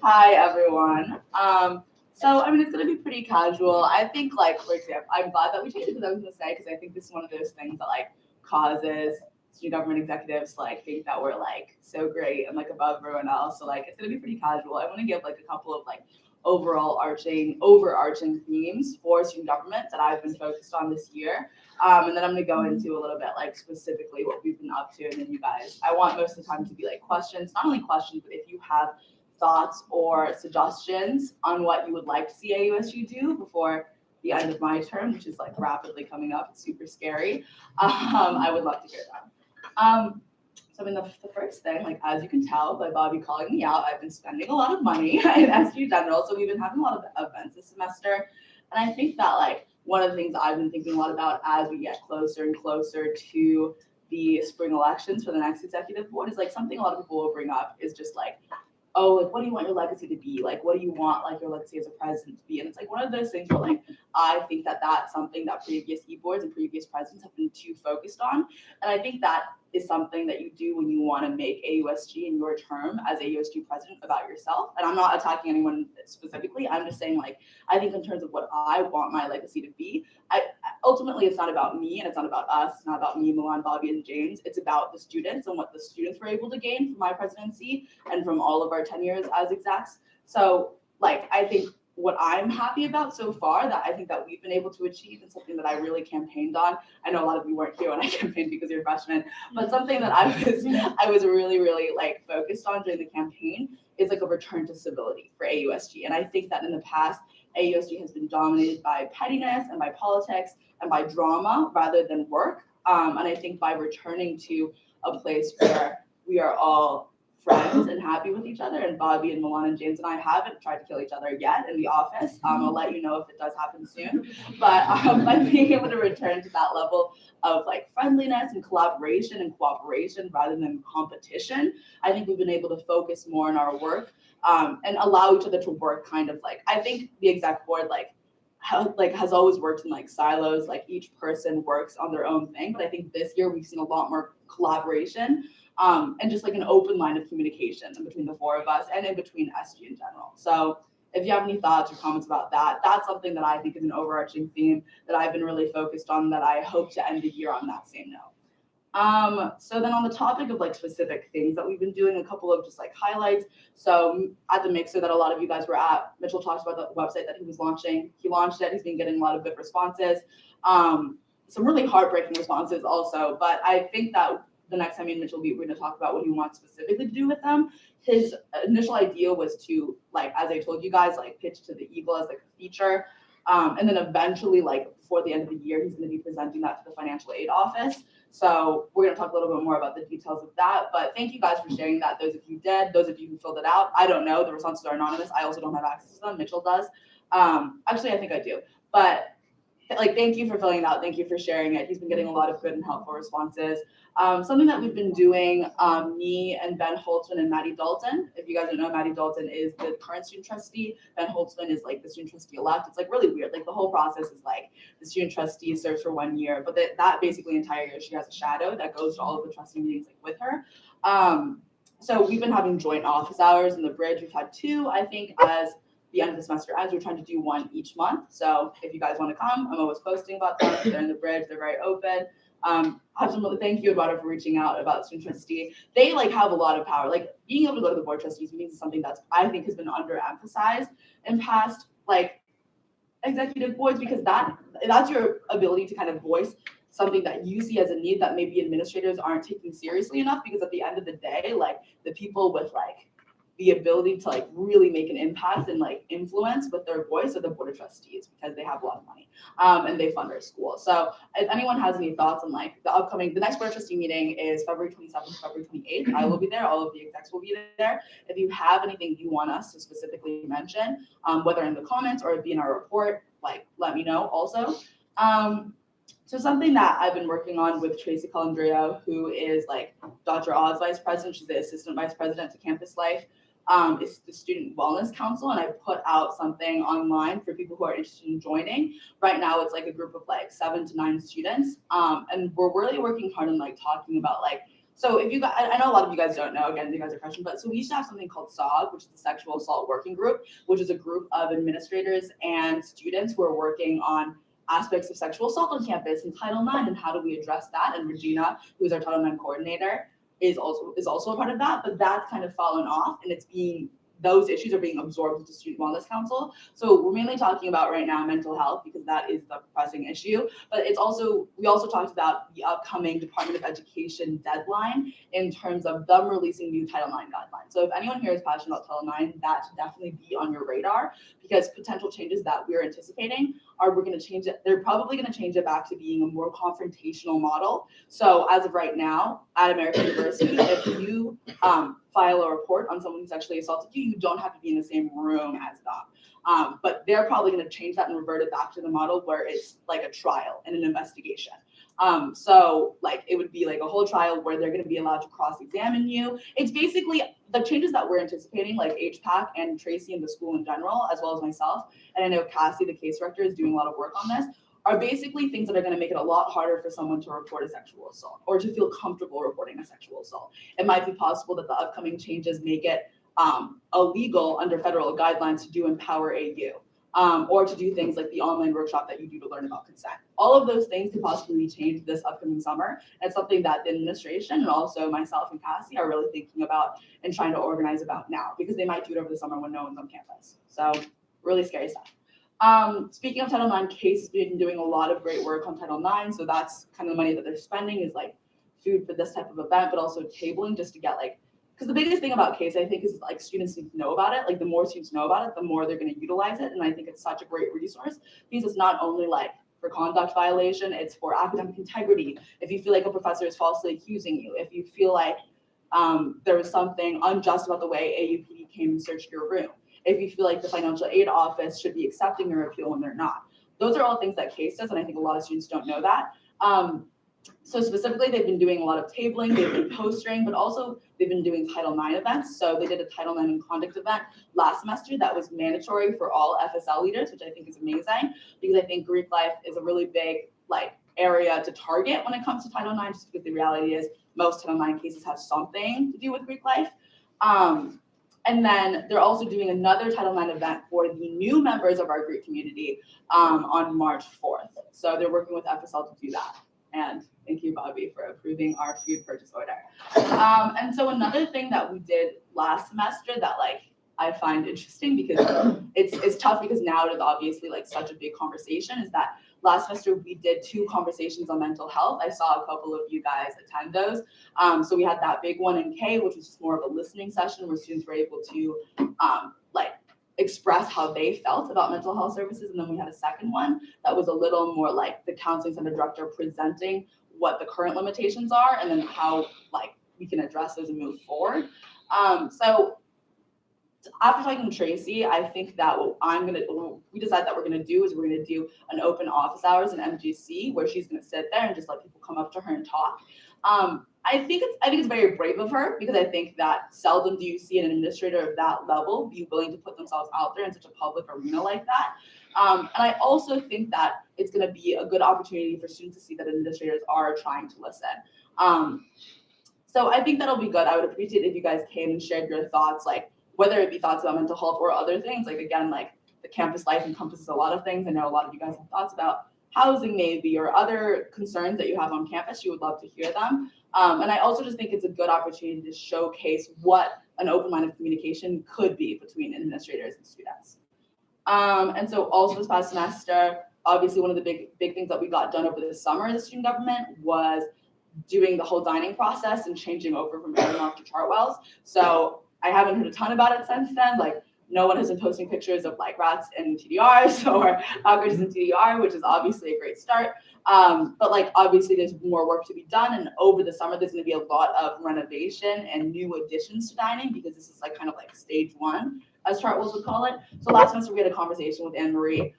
hi everyone. So I mean, it's gonna be pretty casual. I think, like, for example, I'm glad that we changed it because I was gonna say, because I think this is one of those things that like causes student government executives to like think that we're like so great and like above everyone else. So like, it's gonna be pretty casual. I want to give like a couple of like overarching themes for student government that I've been focused on this year. And then I'm gonna go into a little bit like specifically what we've been up to, and then you guys, I want most of the time to be like questions, not only questions, but if you have thoughts or suggestions on what you would like to see AUSG do before the end of my term, which is like rapidly coming up, it's super scary. I would love to hear that. So I mean, the first thing, like as you can tell by Bobby calling me out, I've been spending a lot of money in SG General, so we've been having a lot of events this semester, and I think that like one of the things I've been thinking a lot about as we get closer and closer to the spring elections for the next executive board is like something a lot of people will bring up is just like, oh, like what do you want your legacy to be? Like what do you want like your legacy as a president to be? And it's like one of those things where like I think that that's something that previous e-boards and previous presidents have been too focused on, and I think that is something that you do when you want to make AUSG in your term as AUSG president about yourself. And I'm not attacking anyone specifically. I'm just saying, like, I think in terms of what I want my legacy to be, ultimately it's not about me and it's not about us. It's not about me, Milan, Bobby, and James. It's about the students and what the students were able to gain from my presidency and from all of our tenures as execs. So, like, I think what I'm happy about so far that I think that we've been able to achieve and something that I really campaigned on. I know a lot of you weren't here when I campaigned because you're freshmen, but something that I was really, really like focused on during the campaign is like a return to civility for AUSG. And I think that in the past, AUSG has been dominated by pettiness and by politics and by drama rather than work. And I think by returning to a place where we are all friends and happy with each other, and Bobby and Milan and James and I haven't tried to kill each other yet in the office. I'll let you know if it does happen soon. But by being able to return to that level of like friendliness and collaboration and cooperation rather than competition, I think we've been able to focus more on our work and allow each other to work kind of like, I think the exec board has always worked in like silos, like each person works on their own thing. But I think this year we've seen a lot more collaboration and just like an open line of communication in between the four of us and in between SG in general. So if you have any thoughts or comments about that, that's something that I think is an overarching theme that I've been really focused on that I hope to end the year on that same note. So then on the topic of like specific things that we've been doing, a couple of just like highlights. So at the mixer that a lot of you guys were at, Mitchell talked about the website that he was launching. He launched it, he's been getting a lot of good responses. Some really heartbreaking responses also, but I think that the next time me and Mitchell we're going to talk about what he wants specifically to do with them. His initial idea was to, like, as I told you guys, like pitch to the Eagle as like a feature. And then eventually, like before the end of the year, he's going to be presenting that to the financial aid office. So we're going to talk a little bit more about the details of that. But thank you guys for sharing that. Those of you did, those of you who filled it out. I don't know. The responses are anonymous. I also don't have access to them. Mitchell does. Actually, I think I do. But like, thank you for filling it out. Thank you for sharing it. He's been getting a lot of good and helpful responses. Something that we've been doing, me and Ben Holtzman and Maddie Dalton. If you guys don't know, Maddie Dalton is the current student trustee. Ben Holtzman is like the student trustee elect. It's like really weird. Like the whole process is like the student trustee serves for 1 year, but that basically entire year she has a shadow that goes to all of the trustee meetings like with her. So we've been having joint office hours in the bridge. We've had 2, I think, as the end of the semester as we're trying to do 1 each month. So if you guys want to come, I'm always posting about them. They're in the bridge, they're very open. Have some thank you about for reaching out about student trustee. They like have a lot of power. Like being able to go to the board trustees meetings is something that's I think has been underemphasized in past like executive boards, because that's your ability to kind of voice something that you see as a need that maybe administrators aren't taking seriously enough, because at the end of the day, like the people with like the ability to like really make an impact and like influence with their voice are the board of trustees, because they have a lot of money and they fund our school. So if anyone has any thoughts on like the next board of trustee meeting is February 27th, February 28th. I will be there. All of the execs will be there. If you have anything you want us to specifically mention, whether in the comments or it be in our report, like let me know also. So something that I've been working on with Tracy Calandrio, who is like Dr. Oz vice president, she's the assistant vice president to Campus Life, is the Student Wellness Council, and I put out something online for people who are interested in joining. Right now, it's like a group of like 7 to 9 students, and we're really working hard on like talking about like, so if you guys, I know a lot of you guys don't know, again, you guys are freshmen, but so we used to have something called SOG, which is the Sexual Assault Working Group, which is a group of administrators and students who are working on aspects of sexual assault on campus and Title IX and how do we address that. And Regina, who is our Title IX coordinator, is also a part of that, but that's kind of fallen off, and those issues are being absorbed into Student Wellness Council. So we're mainly talking about right now mental health because that is the pressing issue. But we also talked about the upcoming Department of Education deadline in terms of them releasing new Title IX guidelines. So if anyone here is passionate about Title IX, that should definitely be on your radar, because potential changes that we're anticipating we're going to change it. They're probably going to change it back to being a more confrontational model. So as of right now, at American University, if you file a report on someone who sexually assaulted you, you don't have to be in the same room as them. But they're probably going to change that and revert it back to the model where it's like a trial and an investigation. So like it would be like a whole trial where they're going to be allowed to cross-examine you. It's basically the changes that we're anticipating, like HPAC and Tracy and the school in general, as well as myself. And I know Cassie, the case director, is doing a lot of work on this, are basically things that are going to make it a lot harder for someone to report a sexual assault or to feel comfortable reporting a sexual assault. It might be possible that the upcoming changes make it illegal under federal guidelines to do Empower AU. Or to do things like the online workshop that you do to learn about consent. All of those things could possibly be changed this upcoming summer. It's something that the administration and also myself and Cassie are really thinking about and trying to organize about now, because they might do it over the summer when no one's on campus. So really scary stuff. Speaking of Title IX cases, we've been doing a lot of great work on Title IX. So that's kind of the money that they're spending is like food for this type of event, but also tabling just to get like, because the biggest thing about case, I think, is like students need to know about it. Like the more students know about it, the more they're going to utilize it. And I think it's such a great resource because it's not only like for conduct violation, it's for academic integrity. If you feel like a professor is falsely accusing you, if you feel like there was something unjust about the way AUPD came and searched your room, if you feel like the financial aid office should be accepting your appeal when they're not. Those are all things that case does, and I think a lot of students don't know that. So specifically, they've been doing a lot of tabling, they've been postering, but also they've been doing Title IX events. So they did a Title IX and conduct event last semester that was mandatory for all FSL leaders, which I think is amazing, because I think Greek life is a really big like area to target when it comes to Title IX, just because the reality is most Title IX cases have something to do with Greek life. And then they're also doing another Title IX event for the new members of our Greek community on March 4th. So they're working with FSL to do that. And thank you, Bobby, for approving our food purchase order. And so another thing that we did last semester that like I find interesting, because it's tough because now it is obviously like such a big conversation, is that last semester we did 2 conversations on mental health. I saw a couple of you guys attend those. So we had that big one in K, which was just more of a listening session where students were able to like express how they felt about mental health services. And then we had a second one that was a little more like the counseling center director presenting what the current limitations are and then how like we can address those and move forward. So after talking to Tracy, I think that what we decided that we're gonna do is we're gonna do an open office hours in MGC where she's gonna sit there and just let people come up to her and talk. I think it's very brave of her, because I think that seldom do you see an administrator of that level be willing to put themselves out there in such a public arena like that. And I also think that it's going to be a good opportunity for students to see that administrators are trying to listen. So I think that'll be good. I would appreciate if you guys came and shared your thoughts, like whether it be thoughts about mental health or other things. Like again, like the campus life encompasses a lot of things. I know a lot of you guys have thoughts about housing maybe or other concerns that you have on campus. You would love to hear them. And I also just think it's a good opportunity to showcase what an open line of communication could be between administrators and students. And so also this past semester, obviously one of the big things that we got done over the summer as a student government was doing the whole dining process and changing over from Airmark to Chartwells. So I haven't heard a ton about it since then. Like, no one has been posting pictures of like rats and TDRs or cockroaches and TDR, which is obviously a great start. But like obviously there's more work to be done, and over the summer there's going to be a lot of renovation and new additions to dining, because this is like kind of like stage one, as Chartwells would call it. So last semester we had a conversation with Anne Marie.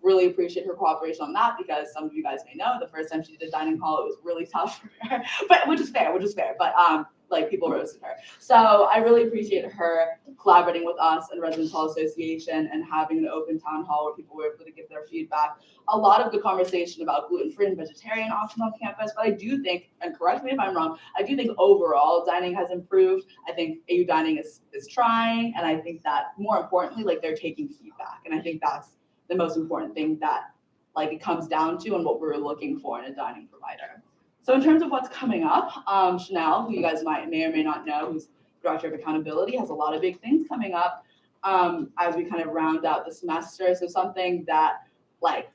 Really appreciate her cooperation on that, because some of you guys may know the first time she did a dining hall, it was really tough for her, but which is fair. But like people roasted her. So I really appreciate her collaborating with us and Residence Hall Association and having an open town hall where people were able to give their feedback. A lot of good conversation about gluten-free and vegetarian options on campus, but I do think, and correct me if I'm wrong, I do think overall dining has improved. I think AU Dining is trying, and I think that more importantly, like they're taking feedback, and I think that's the most important thing that like it comes down to and what we're looking for in a dining provider. So in terms of what's coming up, Chanel, who you guys may or may not know, who's Director of Accountability, has a lot of big things coming up as we kind of round out the semester. So something that like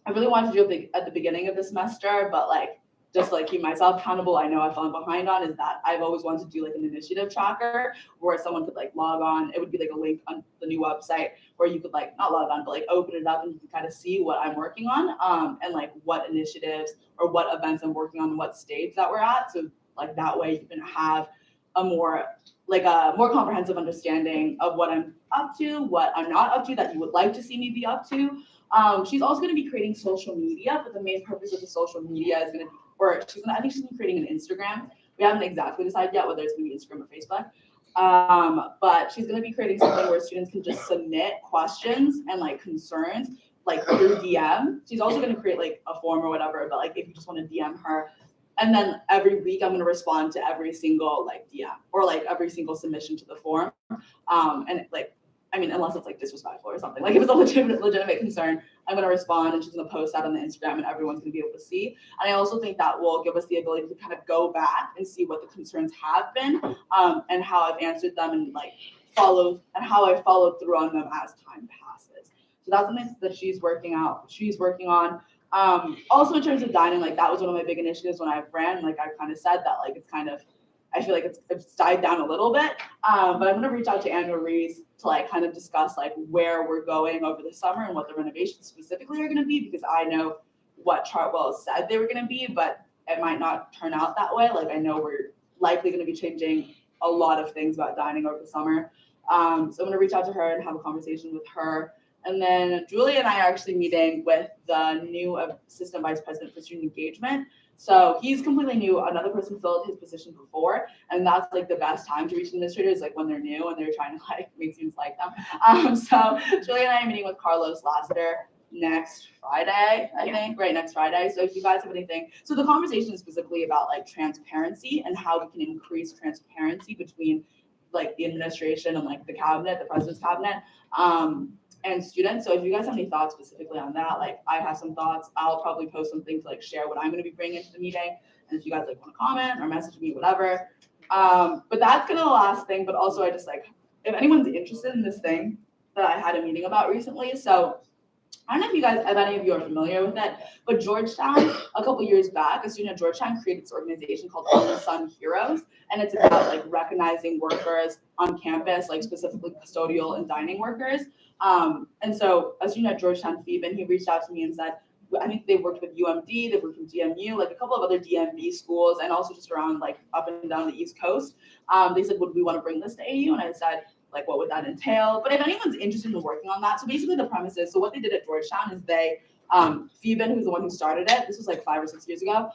I really wanted to do at the beginning of the semester, but like just like keep myself accountable, I know I've fallen behind on, is that I've always wanted to do like an initiative tracker where someone could like log on. It would be like a link on the new website where you could like not log on, but like open it up and you can kind of see what I'm working on, and like what initiatives or what events I'm working on and what stage that we're at. So like that way you can have a more comprehensive understanding of what I'm up to, what I'm not up to, that you would like to see me be up to. She's also going to be creating social media, but the main purpose of the social media is going to be, I think she's going to be creating an Instagram. We haven't exactly decided yet whether it's going to be Instagram or Facebook. But she's going to be creating something where students can just submit questions and like concerns like through DM. She's also going to create like a form or whatever, but like if you just want to DM her, and then every week I'm going to respond to every single like DM or like every single submission to the form. And like, I mean, unless it's like disrespectful or something, like if it's a legitimate concern, I'm going to respond, and she's going to post that on the Instagram and everyone's going to be able to see. And I also think that will give us the ability to kind of go back and see what the concerns have been, and how I've answered them, and like how I followed through on them as time passes. So that's something that she's working on. Also in terms of dining, like that was one of my big initiatives when I ran. Like I kind of said that like it's kind of, I feel like it's died down a little bit, but I'm going to reach out to Anne Marie to like kind of discuss like where we're going over the summer and what the renovations specifically are going to be, because I know what Chartwell said they were going to be, but it might not turn out that way. Like I know we're likely going to be changing a lot of things about dining over the summer. So I'm going to reach out to her and have a conversation with her. And then Julie and I are actually meeting with the new Assistant Vice President for Student Engagement. So he's completely new. Another person filled his position before, and that's like the best time to reach administrators, like when they're new and they're trying to like make students like them. So Julie and I are meeting with Carlos Lassiter next Friday, I think, right, next Friday. So if you guys have anything, so the conversation is specifically about like transparency and how we can increase transparency between like the administration and like the cabinet, the president's cabinet, and students. So if you guys have any thoughts specifically on that, like I have some thoughts. I'll probably post some things to like share what I'm going to be bringing into the meeting. And if you guys like want to comment or message me, whatever. But that's kind of the last thing. But also I just like, if anyone's interested in this thing that I had a meeting about recently. So I don't know if any of you are familiar with it, but Georgetown, a couple years back, a student at Georgetown created this organization called Unsung Heroes. And it's about like recognizing workers on campus, like specifically custodial and dining workers. And so a student at Georgetown, Phoeben, he reached out to me and said, I think they worked with UMD, they worked with DMU, like a couple of other DMV schools, and also just around like up and down the East Coast. They said, would we want to bring this to AU? And I said, like, what would that entail? But if anyone's interested in working on that, so basically the premise is, so what they did at Georgetown is they, Phoeben, who's the one who started it, this was like 5 or 6 years ago,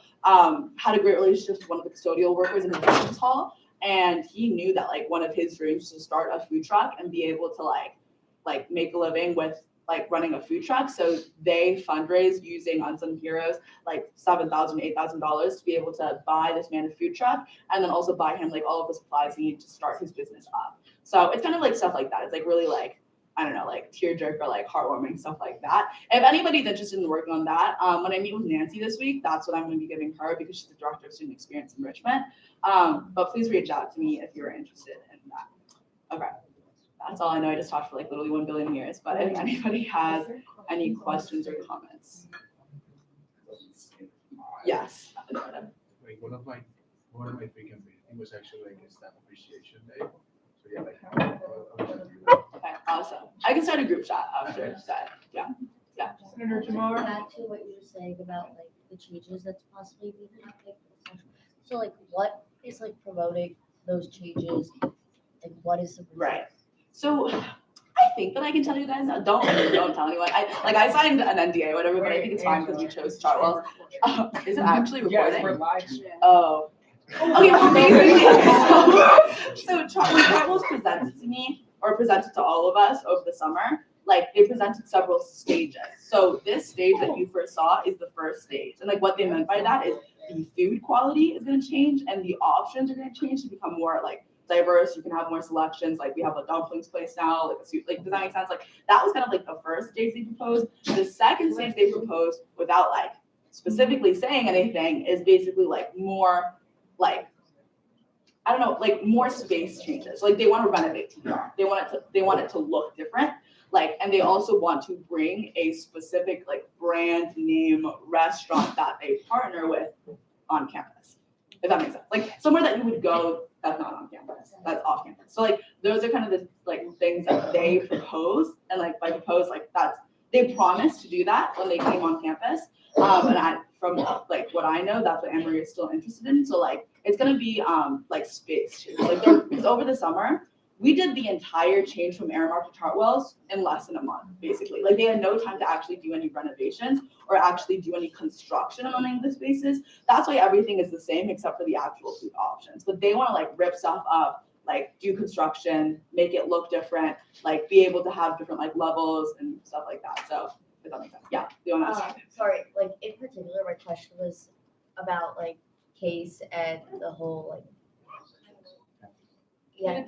had a great relationship with one of the custodial workers in the residence hall. And he knew that like one of his dreams was to start a food truck and be able to like make a living with like running a food truck. So they fundraised using Unsung Heroes, like $7,000, $8,000 to be able to buy this man a food truck, and then also buy him like all of the supplies he needed to start his business up. So it's kind of like stuff like that. It's like really like, I don't know, like tearjerker, like heartwarming, stuff like that. If anybody's interested in working on that, when I meet with Nancy this week, that's what I'm going to be giving her, because she's the Director of Student Experience Enrichment. But please reach out to me if you're interested in that. Okay. That's all I know. I just talked for like literally 1 billion years, but if anybody has any questions or comments. Yes. Like one of my frequent meetings was actually like a staff appreciation day. So yeah, like, I'll just do that. Okay, awesome. I can start a group chat after that. Yeah. Senator Jamar? Add to what you were saying about like the changes that's possibly needed. So like what is like promoting those changes? Like what is the reason? Right. So I think that I can tell you guys now. Don't tell anyone. I signed an NDA, whatever, but I think it's fine because we chose Chartwell's. Is it actually recording? Yes, we're live. Oh. Okay, well, basically, so when Chartwell's presented to me, or presented to all of us over the summer, like, they presented several stages. So this stage that you first saw is the first stage. And like, what they meant by that is the food quality is gonna change and the options are gonna change to become more like diverse. You can have more selections, like we have a dumplings place now, like a soup, like, does that make sense? Like, that was kind of like the first stage they proposed. The second stage they proposed, without like specifically saying anything, is basically like more like, I don't know, like more space changes. Like, they want to renovate TDR. They want it to look different. Like, and they also want to bring a specific like brand name restaurant that they partner with on campus, if that makes sense. Like, somewhere that you would go that's not on campus, that's off campus. So like, those are kind of the like things that they propose, and like by propose, like that's, they promised to do that when they came on campus. And from like what I know, that's what Anne-Marie is still interested in. So like, it's gonna be like space change. Like, because over the summer, we did the entire change from Aramark to Chartwell's in less than a month, basically. Like, they had no time to actually do any renovations or actually do any construction on any of the spaces. That's why everything is the same except for the actual food options. But they want to like rip stuff up, like do construction, make it look different, like be able to have different like levels and stuff like that. So if that makes sense. Yeah. Do you want to ask? Sorry, like in particular, my question was about like case and the whole like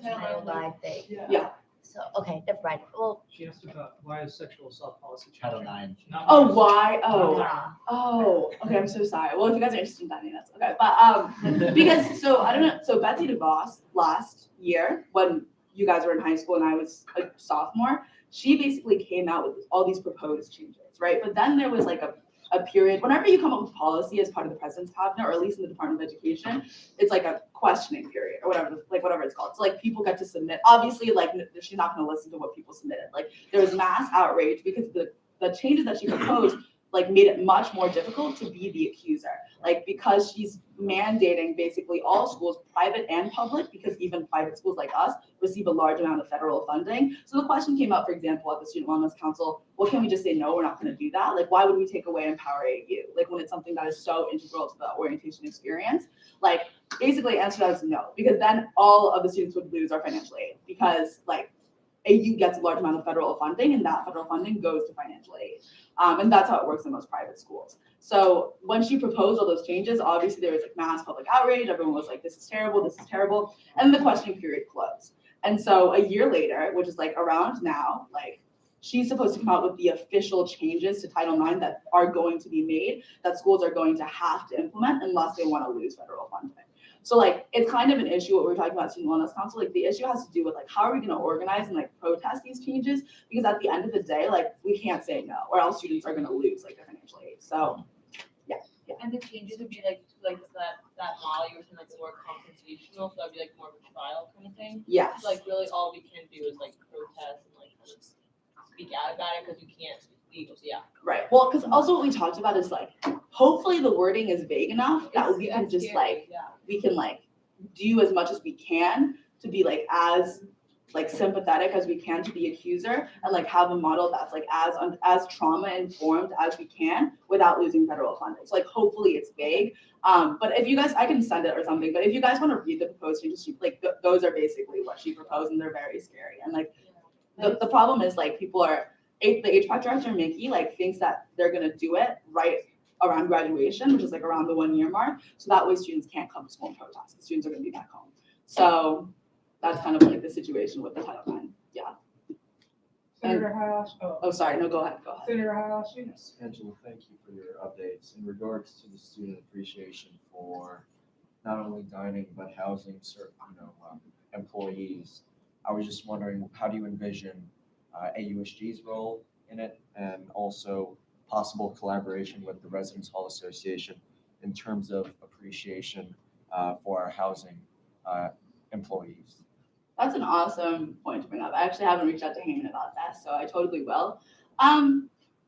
Title IX thing. Yeah. So okay, never mind. Well, She asked about why is sexual assault policy Title changing? IX. Not Oh, why. why? Oh. yeah. Oh, okay, I'm so sorry. Well, if you guys are interested in that, that's okay. But because, so I don't know, so Betsy DeVos last year, when you guys were in high school and I was a sophomore, she basically came out with all these proposed changes, right? But then there was like a period, whenever you come up with policy as part of the president's cabinet, or at least in the Department of Education, it's like a questioning period or whatever it's called. So like, people get to submit, obviously, like she's not gonna listen to what people submitted. Like, there was mass outrage because the changes that she proposed like made it much more difficult to be the accuser. Like, because she's mandating basically all schools, private and public, because even private schools like us receive a large amount of federal funding. So the question came up, for example, at the Student Wellness Council, well, can we just say, no, we're not gonna do that? Like, why would we take away Empower AU? Like, when it's something that is so integral to the orientation experience? Like, basically answer that is no, because then all of the students would lose our financial aid, because like, AU gets a large amount of federal funding, and that federal funding goes to financial aid. And that's how it works in most private schools. So when she proposed all those changes, obviously there was like mass public outrage. Everyone was like, this is terrible, this is terrible. And the questioning period closed. And so a year later, which is like around now, like, she's supposed to come out with the official changes to Title IX that are going to be made, that schools are going to have to implement unless they want to lose federal funding. So like, it's kind of an issue what we're talking about Student Wellness Council. Like, the issue has to do with like, how are we going to organize and like protest these changes? Because at the end of the day, like, we can't say no, or else students are going to lose like their financial aid. So yeah. And the changes would be like that model you were saying, like more confrontational, so that'd be like more of a trial kind of thing. Yes. So like really all we can do is like protest and like kind of speak out about it because you can't legal, yeah. Right. Well, because also what we talked about is like, hopefully the wording is vague enough that we can just like, we can like do as much as we can to be like as like sympathetic as we can to the accuser, and like have a model that's like as trauma informed as we can without losing federal funding. So like, hopefully it's vague. But if you guys, I can send it or something, but if you guys want to read the proposed changes, like those are basically what she proposed, and they're very scary. And like, the problem is like, people are, the HVAC director, Mickey, like thinks that they're gonna do it right around graduation, which is like around the 1 year mark. So that way students can't come to school and protest. The students are gonna be back home. So that's kind of like the situation with the Title IX. Yeah. Senator Hayashi. Oh, sorry. No, go ahead. Senator Hayashi. Yes, Angela, thank you for your updates. In regards to the student appreciation for not only dining, but housing certain, employees, I was just wondering, how do you envision AUSG's role in it, and also possible collaboration with the Residence Hall Association in terms of appreciation for our housing employees? That's an awesome point to bring up. I actually haven't reached out to Heyman about that, so I totally will.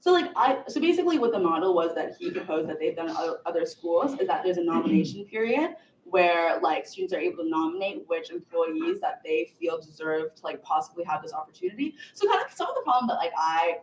So basically what the model was that he proposed that they've done in other schools is that there's a nomination period where like students are able to nominate which employees that they feel deserve to like possibly have this opportunity. So kind of some of the problem that like I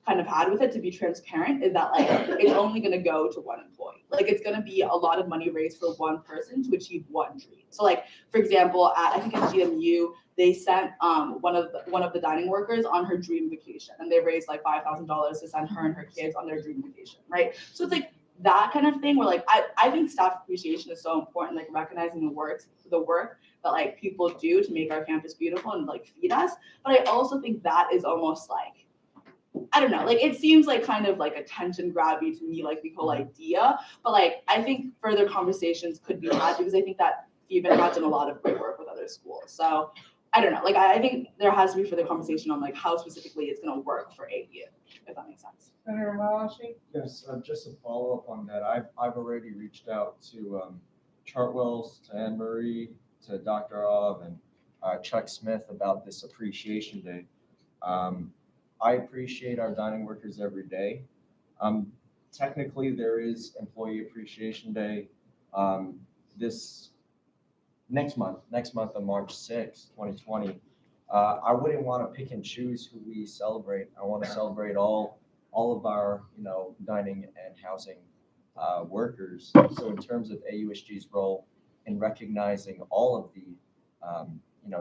kind of had with it, to be transparent, is that like it's only going to go to one employee. Like it's going to be a lot of money raised for one person to achieve one dream. So like for example, I think at GMU they sent one of the dining workers on her dream vacation, and they raised like $5,000 to send her and her kids on their dream vacation, right? So it's like that kind of thing where like I think staff appreciation is so important, like recognizing the work that like people do to make our campus beautiful and like feed us. But I also think that is almost like, I don't know, like it seems like kind of like attention grabby to me, like the whole idea. But like I think further conversations could be had because I think that FEBA has done a lot of great work with other schools. So I don't know, like I think there has to be further conversation on like how specifically it's gonna work for AU, if that makes sense. Senator Malachi? Yes, just a follow-up on that. I've already reached out to Chartwell's, to Anne Marie, to Dr. Ov, and Chuck Smith about this appreciation day. I appreciate our dining workers every day. Technically, there is Employee Appreciation Day this next month on March 6th, 2020. I wouldn't want to pick and choose who we celebrate. I want to celebrate all of our, dining and housing workers. So in terms of AUSG's role in recognizing all of the,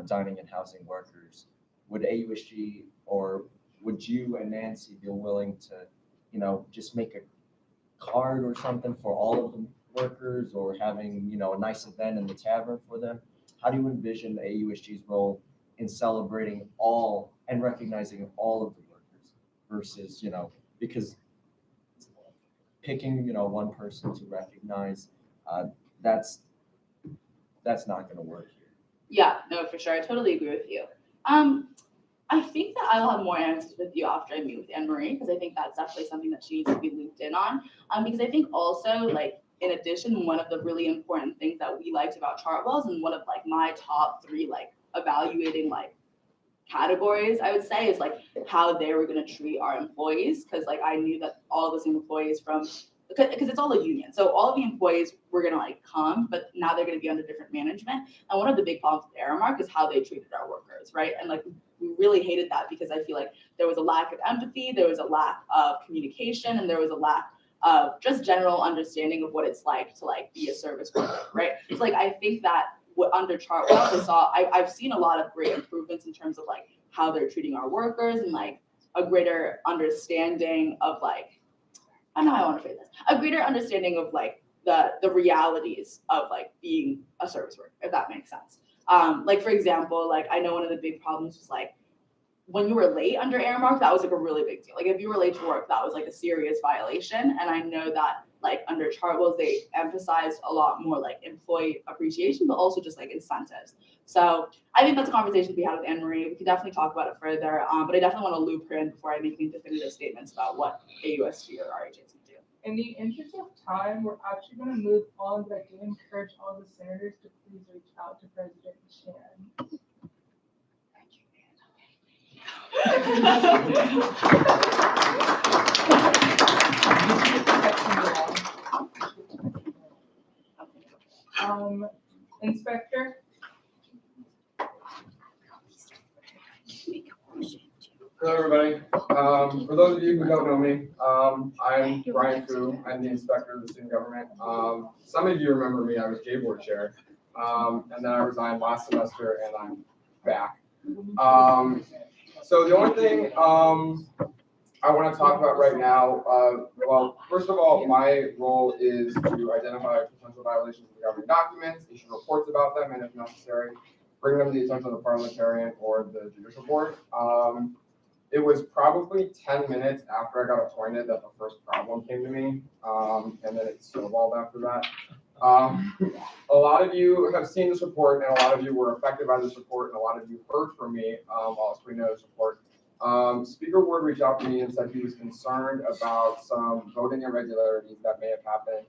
dining and housing workers, would AUSG or would you and Nancy be willing to, just make a card or something for all of the workers, or having, a nice event in the tavern for them? How do you envision AUSG's role in celebrating all and recognizing all of the workers versus, because picking, one person to recognize, that's not going to work here. Yeah, no, for sure. I totally agree with you. I think that I'll have more answers with you after I meet with Anne Marie, because I think that's definitely something that she needs to be looped in on. Because I think also, like, in addition, one of the really important things that we liked about Chartwell's, and one of like my top 3 like evaluating like categories, I would say, is like how they were going to treat our employees, because like I knew that all the same employees from, because it's all a union, so all of the employees were going to like come, but now they're going to be under different management. And one of the big problems with Aramark is how they treated our workers, right? And like we really hated that, because I feel like there was a lack of empathy, there was a lack of communication, and there was a lack of just general understanding of what it's like to like be a service worker, right? So like I think that under Chartwell, I've seen a lot of great improvements in terms of like how they're treating our workers, and like a greater understanding of like, I don't know how I want to phrase this, a greater understanding of like the realities of like being a service worker, if that makes sense. Like for example, like I know one of the big problems was like when you were late under Aramark, that was like a really big deal. Like if you were late to work, that was like a serious violation. And I know that like under Chartwell's, they emphasized a lot more like employee appreciation, but also just like incentives. So I think that's a conversation to be had with Anne Marie. We can definitely talk about it further, but I definitely want to loop her in before I make any definitive statements about what AUSG or RHA is going to do. In the interest of time, we're actually going to move on, but I do encourage all the senators to please reach out to President Chan. Inspector? Hello, everybody. For those of you who don't know me, I'm Brian Fu. I'm the inspector of the student government. Some of you remember me. I was J board chair, and then I resigned last semester, and I'm back. So the only thing I want to talk about right now, well, first of all, my role is to identify potential violations of the governing documents, issue reports about them, and if necessary, bring them to the attention of the parliamentarian or the judicial board. It was probably 10 minutes after I got appointed that the first problem came to me, and then it snowballed after that. A lot of you have seen this report, and a lot of you were affected by this report, and a lot of you heard from me while screening this report. Speaker Ward reached out to me and said he was concerned about some voting irregularities that may have happened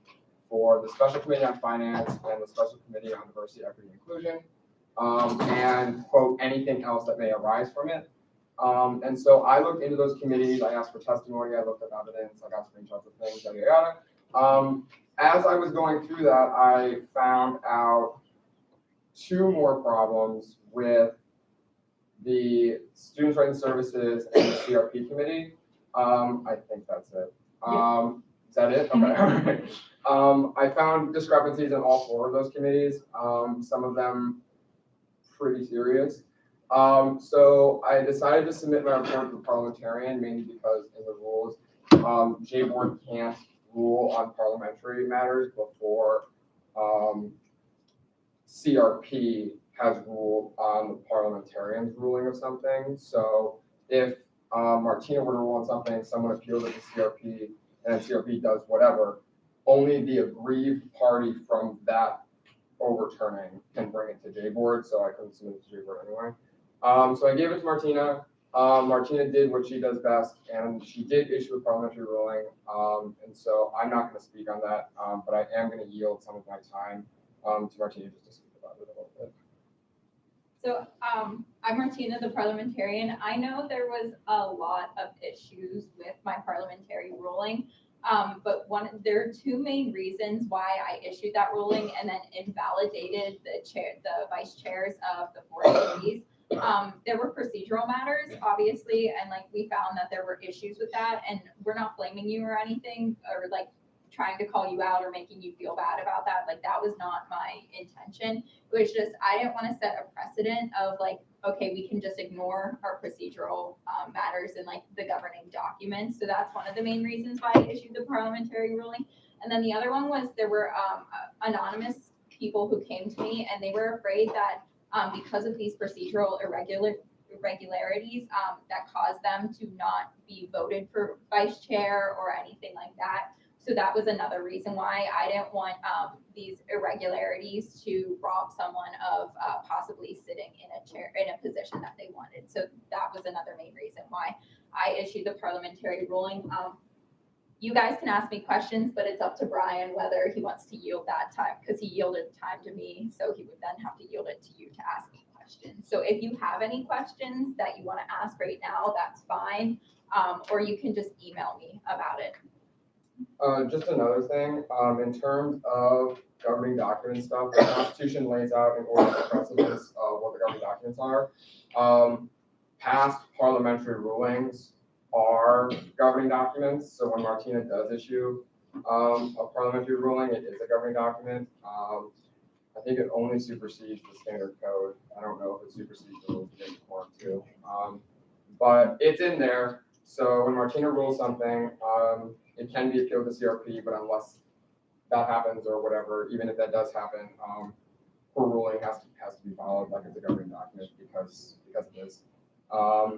for the Special Committee on Finance and the Special Committee on Diversity, Equity, and Inclusion. and quote, anything else that may arise from it. And so I looked into those committees, I asked for testimony, I looked up evidence, I got screenshots of things, yada, yada. As I was going through that, I found out two more problems with the Students' Rights and Services and the CRP committee. I think that's it. Is that it? Okay. I found discrepancies in all four of those committees, some of them pretty serious. So I decided to submit my report to the parliamentarian, mainly because in the rules, J-Board can't rule on parliamentary matters before CRP has ruled on the parliamentarian's ruling of something. So if Martina were to rule on something, someone appealed it to CRP, and CRP does whatever, only the aggrieved party from that overturning can bring it to J-Board, so I couldn't submit it to J-Board anyway. So I gave it to Martina. Martina did what she does best, and she did issue a parliamentary ruling. And so I'm not going to speak on that, but I am going to yield some of my time to Martina just to speak about it a little bit. So I'm Martina, the parliamentarian. I know there was a lot of issues with my parliamentary ruling, but there are two main reasons why I issued that ruling and then invalidated the vice chairs of the four committees. There were procedural matters, obviously, and like we found that there were issues with that, and we're not blaming you or anything, or like trying to call you out or making you feel bad about that. Like that was not my intention. It was just, I didn't want to set a precedent of like, okay, we can just ignore our procedural matters and like the governing documents. So that's one of the main reasons why I issued the parliamentary ruling. And then the other one was there were anonymous people who came to me and they were afraid that because of these procedural irregularities that caused them to not be voted for vice chair or anything like that. So that was another reason why I didn't want these irregularities to rob someone of possibly sitting in a chair, in a position that they wanted. So that was another main reason why I issued the parliamentary ruling. You guys can ask me questions, but it's up to Brian whether he wants to yield that time, because he yielded time to me, so he would then have to yield it to you to ask me questions. So if you have any questions that you want to ask right now, that's fine, or you can just email me about it. Just another thing, in terms of governing document stuff, the Constitution lays out in order of precedence what the governing documents are. Past parliamentary rulings are governing documents, so when Martina does issue a parliamentary ruling, it is a governing document. I think it only supersedes the standard code. I don't know if it supersedes the rules of quorum too. But it's in there, so when Martina rules something, it can be appealed to CRP, but unless that happens or whatever, even if that does happen, her ruling has to be followed like it's a governing document because it is. I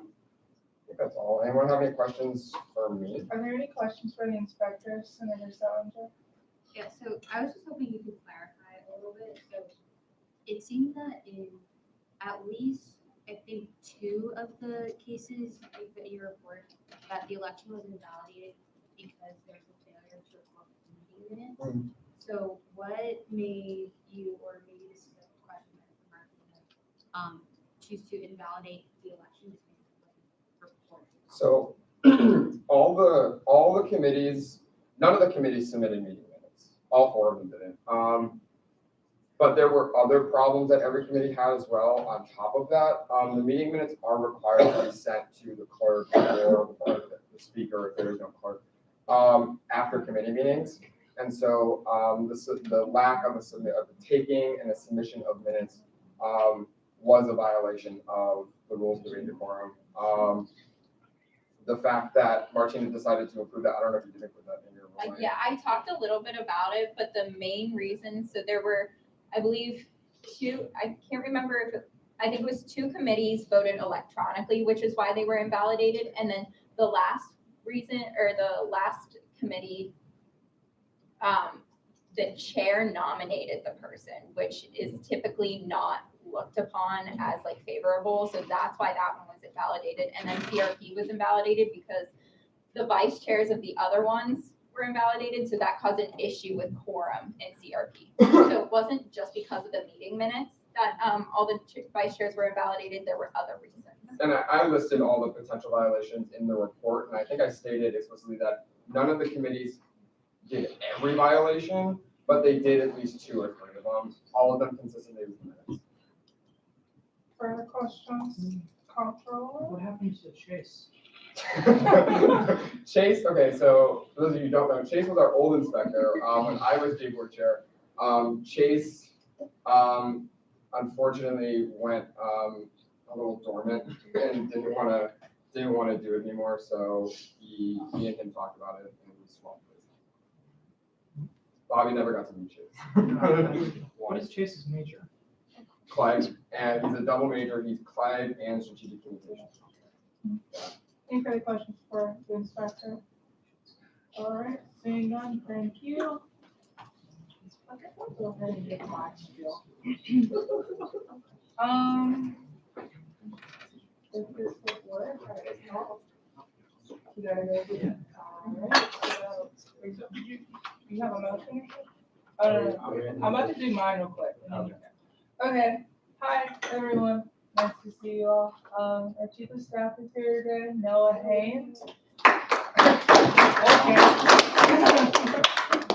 think that's all. Anyone have any questions for me? Are there any questions for the inspector, Senator Salinger? Yeah, so I was just hoping you could clarify a little bit. So it seemed that in at least, I think, 2 of the cases that you report that the election was invalidated because there's a failure to report the meeting minutes. So what made you, or maybe this is a question for Martina, choose to invalidate the election just because it wasn't reported? So all the committees, none of the committees submitted meeting minutes. All 4 of them didn't. But there were other problems that every committee had as well on top of that. The meeting minutes are required to be sent to the clerk or the speaker if there is no clerk after committee meetings. And so the lack of the taking and the submission of minutes was a violation of the rules of debate and decorum. The fact that Martina decided to approve that, I don't know if you did include that in your ruling. Yeah, I talked a little bit about it, but the main reason, so there were, I believe, 2, I can't remember if I think it was 2 committees voted electronically, which is why they were invalidated. And then the last reason, or the last committee, the chair nominated the person, which is typically not looked upon as like favorable. So that's why that one was invalidated. And then CRP was invalidated because the vice chairs of the other ones were invalidated. So that caused an issue with quorum in CRP. So it wasn't just because of the meeting minutes. that all the vice chairs were invalidated, there were other reasons. And I listed all the potential violations in the report, and I think I stated explicitly that none of the committees did every violation, but they did at least 2 or 3 of them, all of them consistently with minutes. Further questions? Comptroller? What happened to Chase? Chase, okay, so for those of you who don't know, Chase was our old inspector when I was day board chair. Chase unfortunately went a little dormant and didn't want to do it anymore. So me and him talked about it and we swapped it. Bobby never got to meet Chase. What is Chase's major? Clyde, and he's a double major. He's Clyde and strategic communications. Any further questions for the inspector? All right, seeing none, thank you. Okay, I'll go ahead and get my spiel. If this would work, you gotta go do it. All right, so, you have a motion? Oh, no, I'm about to do mine real quick. Okay, hi, everyone. Nice to see you all. Our chief of staff is here today, Noah Haynes. Okay.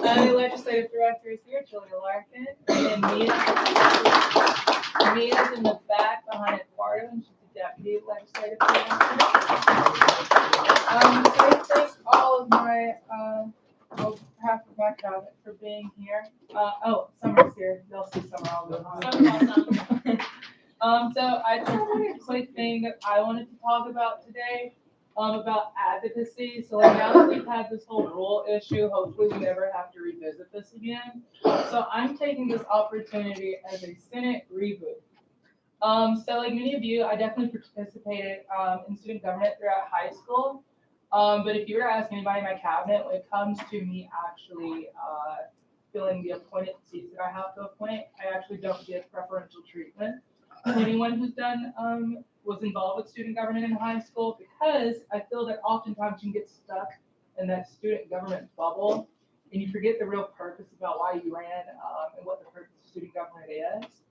The legislative director is here, Julia Larkin, and Mia's in the back behind Eduardo, and she's the deputy legislative director. So I thank all of my, on behalf of my cabinet for being here. Summer's here. They'll see Summer all the time. So I just have a quick thing that I wanted to talk about today, about advocacy. So like now that we've had this whole rule issue, hopefully we never have to revisit this again. So I'm taking this opportunity as a Senate reboot. So like many of you, I definitely participated in student government throughout high school. But if you were to ask anybody in my cabinet, when it comes to me actually filling the appointed seats that I have to appoint, I actually don't get preferential treatment. Anyone who's was involved with student government in high school, because I feel that oftentimes you can get stuck in that student government bubble and you forget the real purpose about why you ran and what the purpose of student government is.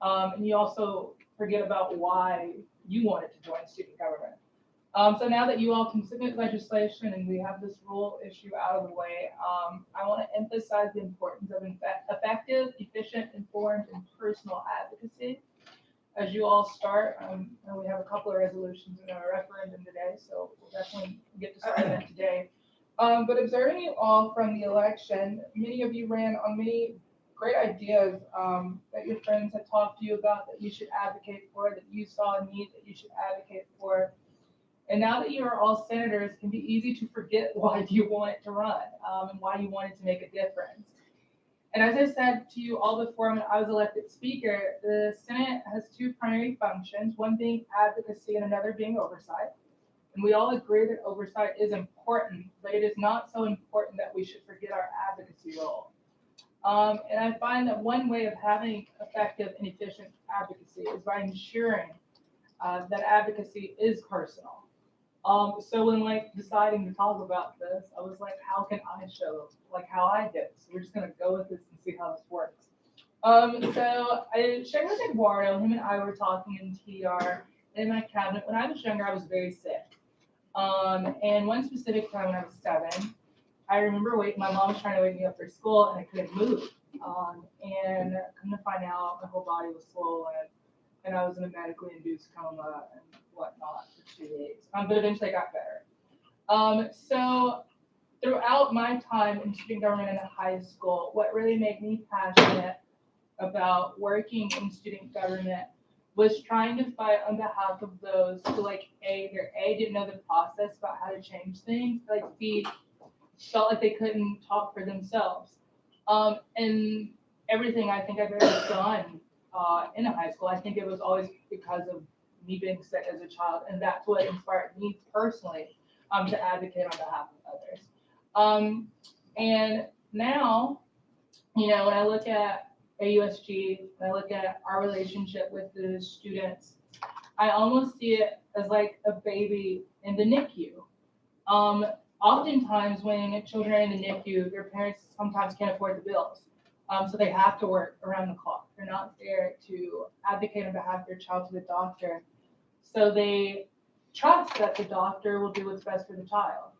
And you also forget about why you wanted to join student government. So now that you all can submit legislation and we have this rule issue out of the way, I want to emphasize the importance of effective, efficient, informed, and personal advocacy. As you all start, and we have a couple of resolutions in our referendum today, so we'll definitely get to start that today. But observing you all from the election, many of you ran on many great ideas that your friends had talked to you about that you should advocate for, that you saw a need that you should advocate for. And now that you are all senators, it can be easy to forget why you wanted to run and why you wanted to make a difference. And as I said to you all before when I was elected speaker, the Senate has 2 primary functions, one being advocacy and another being oversight. And we all agree that oversight is important, but it is not so important that we should forget our advocacy role. And I find that one way of having effective and efficient advocacy is by ensuring that advocacy is personal. So when deciding to talk about this, I was like, how can I show how I did? So we're just gonna go with this and see how this works. So I shared with Eduardo, him and I were talking in TR in my cabinet. When I was younger, I was very sick. And one specific time when I was 7, I remember my mom was trying to wake me up for school and I couldn't move. And come to find out, my whole body was swollen and I was in a medically induced coma and whatnot for 2 days. But eventually I got better. So throughout my time in student government in high school, what really made me passionate about working in student government was trying to fight on behalf of those who either A, didn't know the process about how to change things, B, felt like they couldn't talk for themselves. And everything I think I've ever done in high school, I think it was always because of me being sick as a child, and that's what inspired me personally to advocate on behalf of others. And now, when I look at AUSG, when I look at our relationship with the students, I almost see it as like a baby in the NICU. Oftentimes when children are in the NICU, their parents sometimes can't afford the bills. So they have to work around the clock. They're not there to advocate on behalf of their child to the doctor. So they trust that the doctor will do what's best for the child.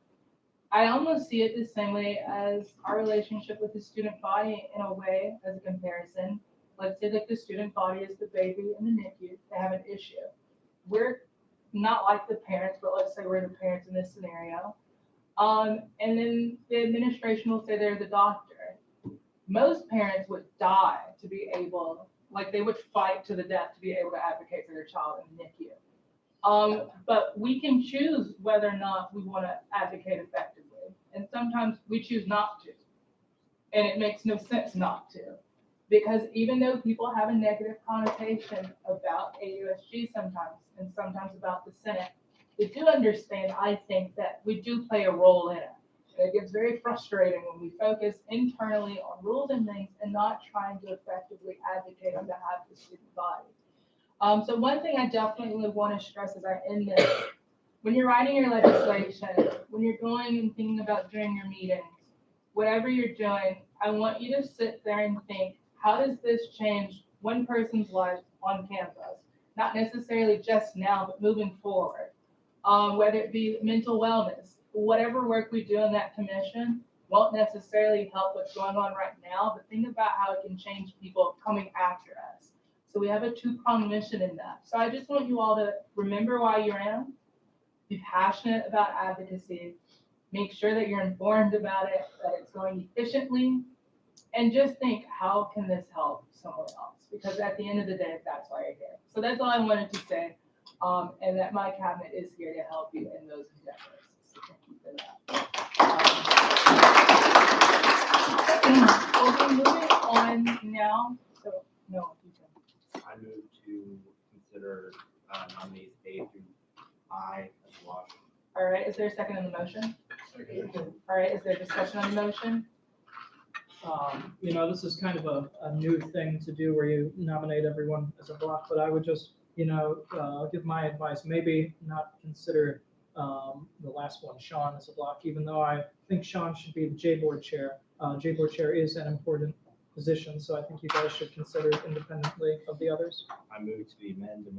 I almost see it the same way as our relationship with the student body in a way as a comparison. Let's say that the student body is the baby in the NICU, they have an issue. We're not like the parents, but let's say we're the parents in this scenario. And then the administration will say they're the doctor. Most parents would die to be able, like they would fight to the death to be able to advocate for their child in the NICU. But we can choose whether or not we want to advocate effectively. And sometimes we choose not to. And it makes no sense not to. Because even though people have a negative connotation about AUSG sometimes, and sometimes about the Senate, they do understand, I think, that we do play a role in it. It gets very frustrating when we focus internally on rules and things and not trying to effectively advocate on behalf of the student body. So one thing I definitely want to stress as I end this, when you're writing your legislation, when you're going and thinking about during your meetings, whatever you're doing, I want you to sit there and think, how does this change one person's life on campus? Not necessarily just now, but moving forward. Whether it be mental wellness, whatever work we do in that commission won't necessarily help what's going on right now, but think about how it can change people coming after us. So we have a two-pronged mission in that. So I just want you all to remember why you're in, be passionate about advocacy, make sure that you're informed about it, that it's going efficiently, and just think, how can this help someone else? Because at the end of the day, that's why you're here. So that's all I wanted to say, and that my cabinet is here to help you in those endeavors. So thank you for that. We'll be moving on now. So, no, you can. I move to consider nominees A through I as a wash. All right, is there a second on the motion? All right, is there discussion on the motion? This is kind of a new thing to do where you nominate everyone as a block, but I would just, give my advice, maybe not consider the last one, Sean, as a block, even though I think Sean should be the J-Board chair. J-Board chair is an important position, so I think you guys should consider it independently of the others. I move to amend the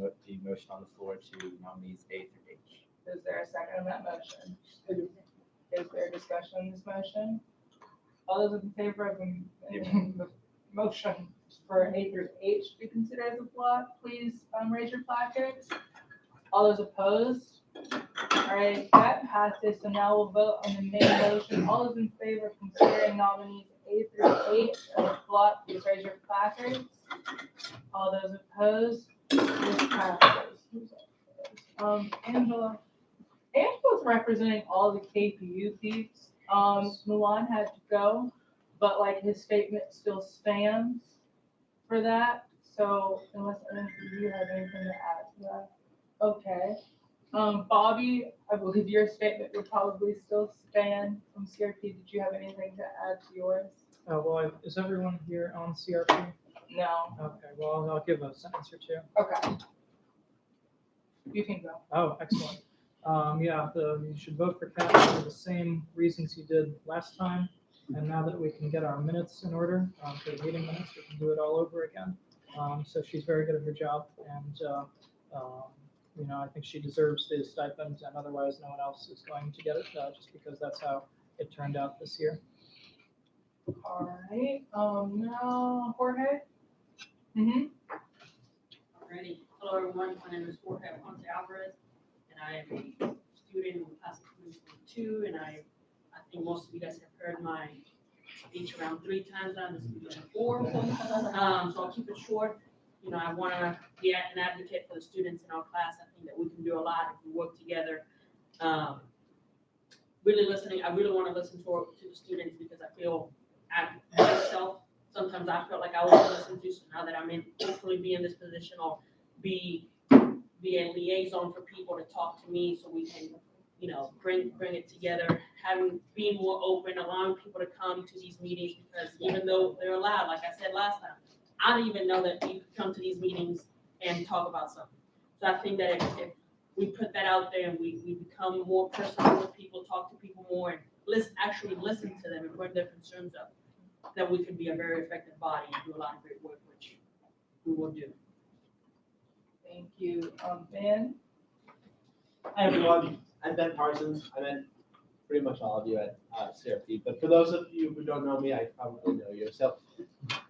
motion on the floor to nominees A through H. Is there a second on that motion? Is there a discussion on this motion? All those in favor of the motion for A through H to be considered as a block, please raise your placards. All those opposed? All right, that passes. So now we'll vote on the main motion. All those in favor of considering nominees A through H as a block, please raise your placards. All those opposed? This passes. Angela's representing all the KPU peeps. Milan had to go, but like his statement still stands for that. So unless any of you have anything to add to that. Okay. Bobby, I believe your statement would probably still stand from CRP. Did you have anything to add to yours? Is everyone here on CRP? No. Okay, well, I'll give a sentence or two. Okay. You can go. Oh, excellent. You should vote for Kat for the same reasons you did last time. And now that we can get our minutes in order, for the meeting minutes, we can do it all over again. So she's very good at her job, and I think she deserves the stipend, and otherwise no one else is going to get it, just because that's how it turned out this year. All right. Now Jorge. Mm-hmm. Alrighty. Hello, everyone. My name is Jorge Ponce Alvarez, and I am a student in class of 2022, and I think most of you guys have heard my speech around 3 times now. This will be number 4. So I'll keep it short. I want to be an advocate for the students in our class. I think that we can do a lot if we work together. Really listening. I really want to listen to the students, because I feel myself, sometimes I felt like I wasn't listened to. So now that I'm hopefully be in this position, or be a liaison for people to talk to me, so we can, bring it together, being more open, allowing people to come to these meetings, because even though they're allowed, like I said last time, I don't even know that you could come to these meetings and talk about something. So I think that if we put that out there and we become more personal with people, talk to people more, and actually listen to them and bring their concerns up, then we can be a very effective body and do a lot of great work, which we will do. Thank you. Ben? Hi, everyone. I'm Ben Parsons. I met pretty much all of you at CRP, but for those of you who don't know me, I probably know you. So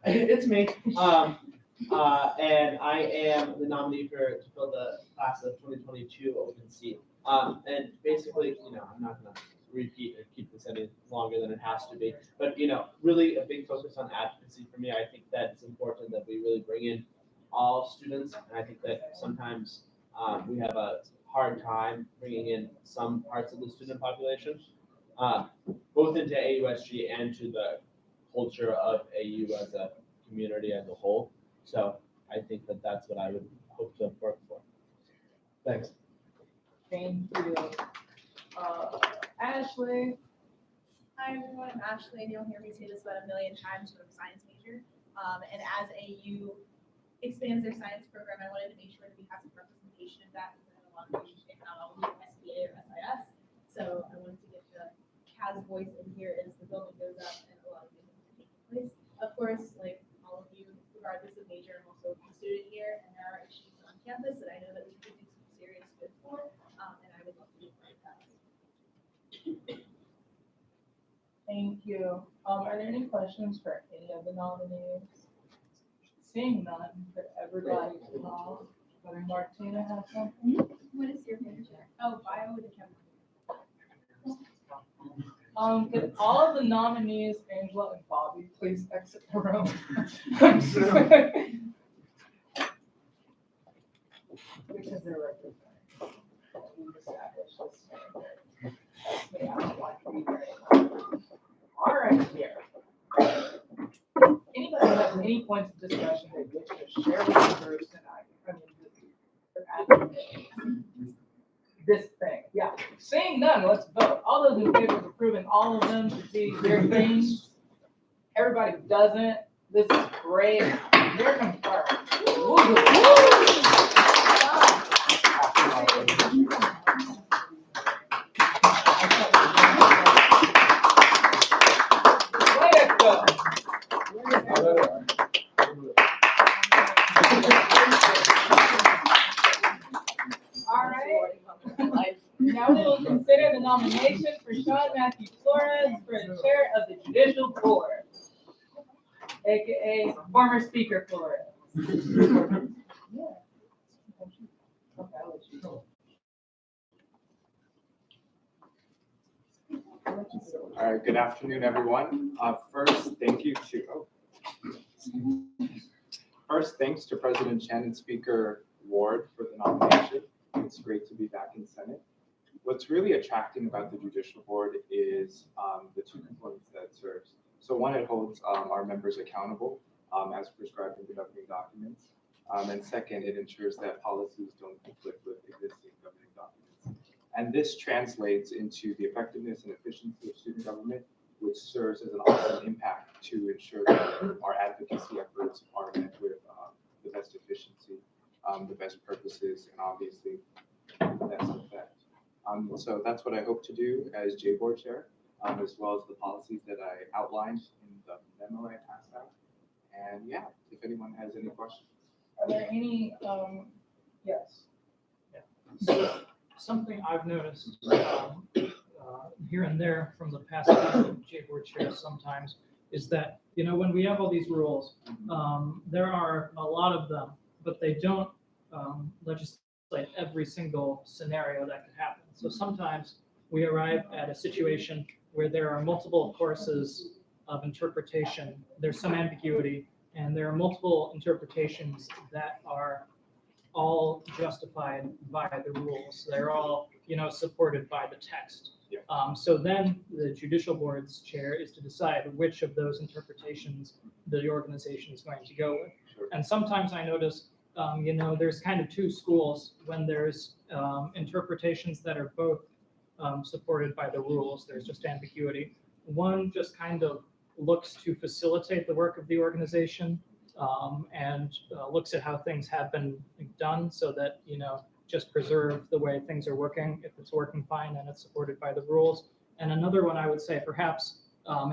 it's me. And I am the nominee to fill the class of 2022 open seat. And basically, I'm not going to repeat or keep this any longer than it has to be, but really a big focus on advocacy for me. I think that it's important that we really bring in all students, and I think that sometimes we have a hard time bringing in some parts of the student population, both into AUSG and to the culture of AU as a community as a whole. So I think that that's what I would hope to work for. Thanks. Thank you. Ashley? Hi everyone, I'm Ashley, and you'll hear me say this about a million times, but I'm a science major. And as AU expands their science program, I wanted to make sure that we have some representation of that, because a lot of patients not all do SBA or SIS. So I wanted to get the CAS voice in here as the building goes up and a lot of things are taking place. Of course, like all of you, regardless of major, I'm also a student here, and there are issues on campus that I know that we could do some serious good for, and I would love to be part of that. Thank you. Are there any questions for any of the nominees? Seeing none, for everybody to know, whether Martina has something? What is your major? Oh, bio with a chemical. Could all of the nominees, Angela and Bobby, please exit the room? I'm sorry. Because they're representing. We've established this. Yeah, I don't want to be very much. All right, here. Anybody have any points of discussion they wish to share with the group tonight? This thing, yeah. Seeing none, let's vote. All those in favor of approving all of them to be their things. Everybody who doesn't, this is great. They're confirmed. Way to go. All right. Now we will consider the nomination for Sean Matthew Flores for the chair of the Judicial Board, aka former Speaker Flores. All right, good afternoon, everyone. First, thanks to President Chen and Speaker Ward for the nomination. It's great to be back in Senate. What's really attracting about the Judicial Board is the two components that it serves. So one, it holds our members accountable as prescribed in the governing documents. And second, it ensures that policies don't conflict with existing governing documents. And this translates into the effectiveness and efficiency of student government, which serves as an awesome impact to ensure that our advocacy efforts are met with the best efficiency, the best purposes, and obviously the best effect. So that's what I hope to do as J-Board Chair, as well as the policies that I outlined in the memo I passed out. And yeah, if anyone has any questions. Are there any, yes? So something I've noticed here and there from the past J-Board chairs sometimes is that, when we have all these rules, there are a lot of them, but they don't legislate every single scenario that could happen. So sometimes we arrive at a situation where there are multiple courses of interpretation, there's some ambiguity, and there are multiple interpretations that are all justified by the rules. They're all, supported by the text. Yeah. So then the Judicial Board's chair is to decide which of those interpretations the organization is going to go with. Sure. And sometimes I notice, there's kind of two schools when there's interpretations that are both supported by the rules. There's just ambiguity. One just kind of looks to facilitate the work of the organization and looks at how things have been done so that, just preserve the way things are working if it's working fine and it's supported by the rules. And another one I would say perhaps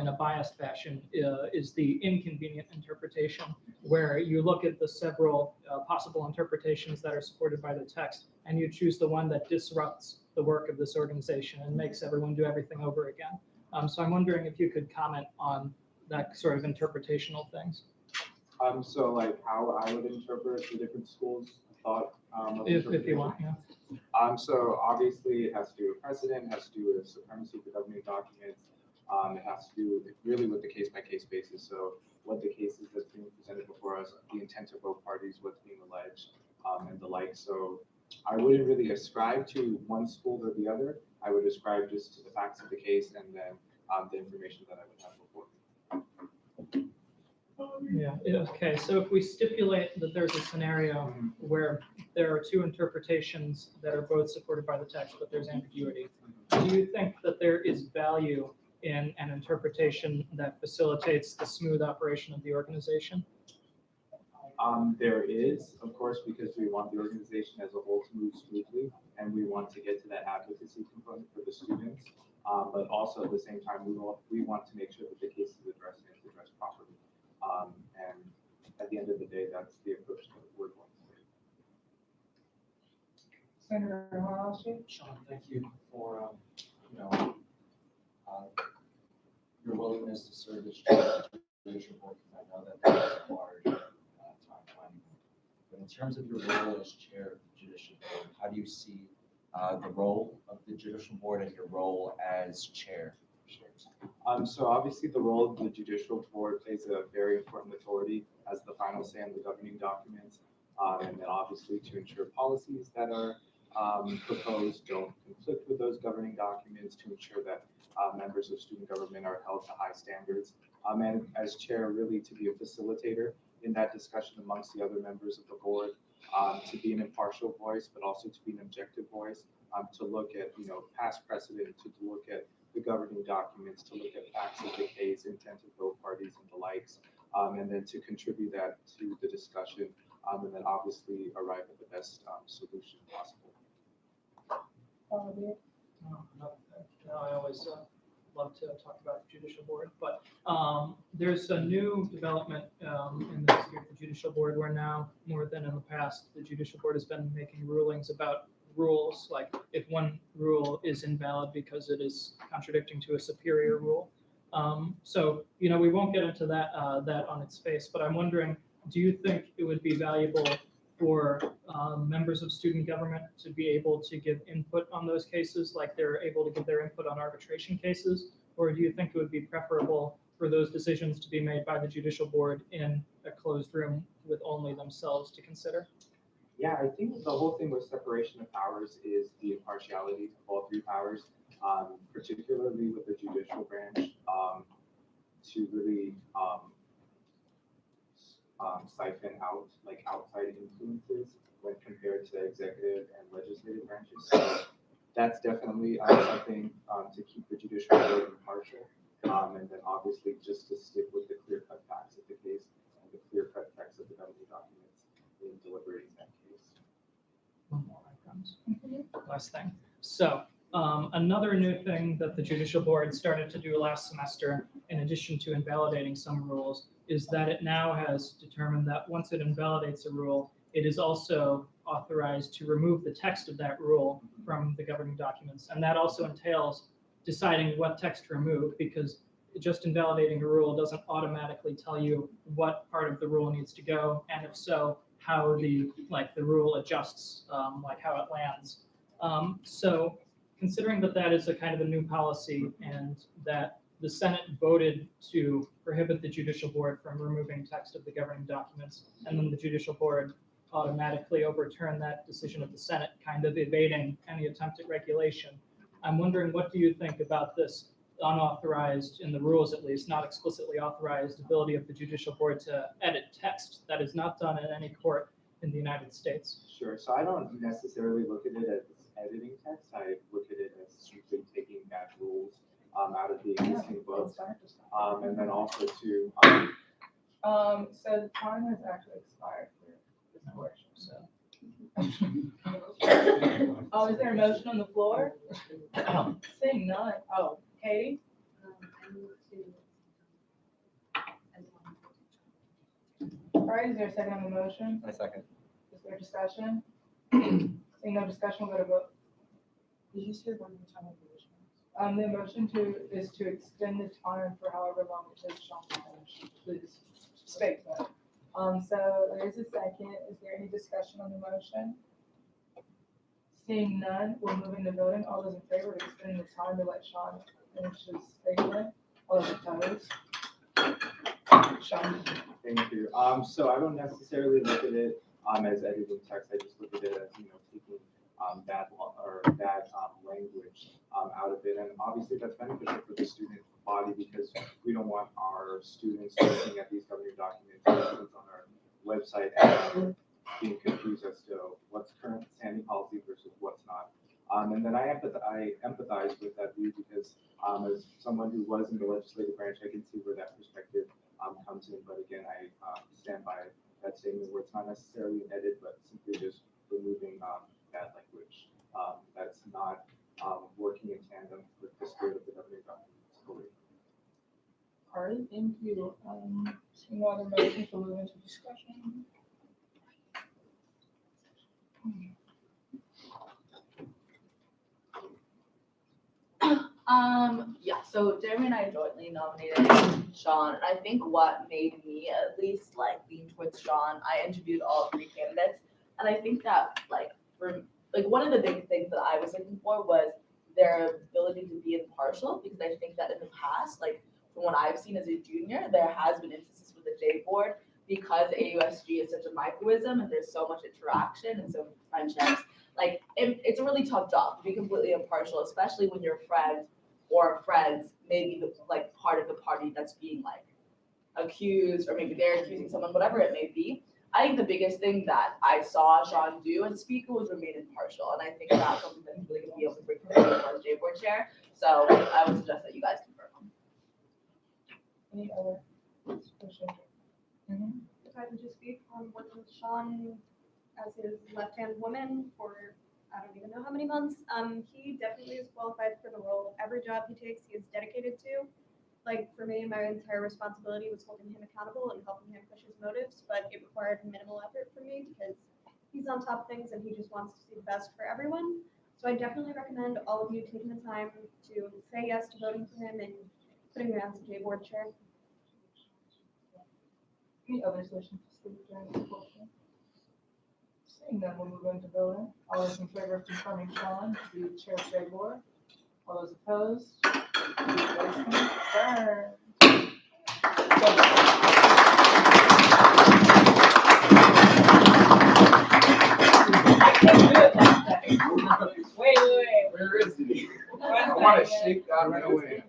in a biased fashion is the inconvenient interpretation, where you look at the several possible interpretations that are supported by the text, and you choose the one that disrupts the work of this organization and makes everyone do everything over again. So I'm wondering if you could comment on that sort of interpretational things. So like how I would interpret the different schools' thought. Of If you interpretation. want, yeah. So obviously it has to do with precedent, it has to do with supremacy of the governing documents. It has to do really with the case-by-case basis. So what the cases that's being presented before us, the intent of both parties, what's being alleged, and the like. So I wouldn't really ascribe to one school or the other. I would ascribe just to the facts of the case and then the information that I would have before. Yeah, okay, so if we stipulate that there's a scenario where there are two interpretations that are both supported by the text, but there's ambiguity, do you think that there is value in an interpretation that facilitates the smooth operation of the organization? There is, of course, because we want the organization as a whole to move smoothly, and we want to get to that advocacy component for the students. But also at the same time, we want to make sure that the case is addressed and it's addressed properly. And at the end of the day, that's the approach that we're going to take. Senator Malachi? Sean, thank you for, your willingness to serve as chair of the judicial board, because I know that that's a large time planning. But in terms of your role as chair of the judicial board, how do you see the role of the judicial board and your role as chair? So obviously the role of the judicial board plays a very important authority as the final say on the governing documents, and then obviously to ensure policies that are proposed don't conflict with those governing documents, to ensure that members of student government are held to high standards, and as chair really to be a facilitator in that discussion amongst the other members of the board, to be an impartial voice, but also to be an objective voice, to look at past precedent, to look at the governing documents, to look at facts of the case, intent of both parties and the likes, and then to contribute that to the discussion, and then obviously arrive at the best solution possible. I always love to talk about the judicial board, but there's a new development in the history of the judicial board where now, more than in the past, the judicial board has been making rulings about rules, like if one rule is invalid because it is contradicting to a superior rule. So, we won't get into that on its face, but I'm wondering, do you think it would be valuable for members of student government to be able to give input on those cases, like they're able to give their input on arbitration cases? Or do you think it would be preferable for those decisions to be made by the judicial board in a closed room with only themselves to consider? Yeah, I think the whole thing with separation of powers is the impartiality of all three powers, particularly with the judicial branch, to really siphon out like outside influences when compared to executive and legislative branches. So that's definitely something to keep the judicial board impartial, and then obviously just to stick with the clear-cut facts of the case and the clear-cut text of the governing documents in deliberating that case. One more, I promise. Last thing. So another new thing that the judicial board started to do last semester, in addition to invalidating some rules, is that it now has determined that once it invalidates a rule, it is also authorized to remove the text of that rule from the governing documents. And that also entails deciding what text to remove, because just invalidating a rule doesn't automatically tell you what part of the rule needs to go, and if so, how the rule adjusts, like how it lands. So considering that that is a kind of a new policy and that the Senate voted to prohibit the judicial board from removing text of the governing documents, and then the judicial board automatically overturned that decision of the Senate, kind of evading any attempt at regulation. I'm wondering, what do you think about this unauthorized, in the rules at least, not explicitly authorized ability of the judicial board to edit text that is not done in any court in the United States? Sure. So I don't necessarily look at it as editing text. I look at it as simply taking bad rules out of the existing books, and then also to. So the time has actually expired for this portion, so. Oh, is there a motion on the floor? Seeing none. Oh, Katie? I move to All right, is there a second on the motion? I second. Is there discussion? Seeing no discussion, we'll go to vote. Did you say one more time? The motion is to extend the time for however long it takes Sean to finish. Please state that. So there is a second. Is there any discussion on the motion? Seeing none, we'll move into voting. All those in favor of extending the time to let Sean finish his statement? All those opposed? Sean? Thank you. So I don't necessarily look at it as editing text. I just look at it as, taking bad language out of it. And obviously that's beneficial for the student body because we don't want our students looking at these governing documentations on our website and being confused as to what's current standing policy versus what's not. And then I empathize with that view because as someone who was in the legislative branch, I can see where that perspective comes in. But again, I stand by that statement where it's not necessarily an edit, but simply just removing bad language that's not working in tandem with the spirit of the governing documents. All right, thank you. Seeing no other motions, we'll move into discussion. Yeah, so Jeremy and I jointly nominated Sean, and I think what made me at least like lean towards Sean, I interviewed all 3 candidates, and I think that one of the big things that I was looking for was their ability to be impartial, because I think that in the past, like from what I've seen as a junior, there has been instances with the J board because AUSG is such a microism and there's so much interaction and so many friendships. Like it's a really tough job to be completely impartial, especially when your friend or friends may be like part of the party that's being like accused, or maybe they're accusing someone, whatever it may be. I think the biggest thing that I saw Sean do as a speaker was remain impartial, and I think that's something that he's really going to be able to bring to the J board chair. So I would suggest that you guys confirm him. Any other questions? If I could just speak on working with Sean as his left-hand woman for I don't even know how many months. He definitely is qualified for the role. Every job he takes, he is dedicated to. Like for me, my entire responsibility was holding him accountable and helping him push his motives, but it required minimal effort for me because he's on top of things and he just wants to see the best for everyone. So I definitely recommend all of you taking the time to say yes to voting for him and putting him as the J board chair. Any other sessions to speak during this portion? Seeing none, we'll move into voting. All those in favor of confirming Sean to be chair of J board? All those opposed? Confirmed. Wait. Where is he? I want to shake that right away.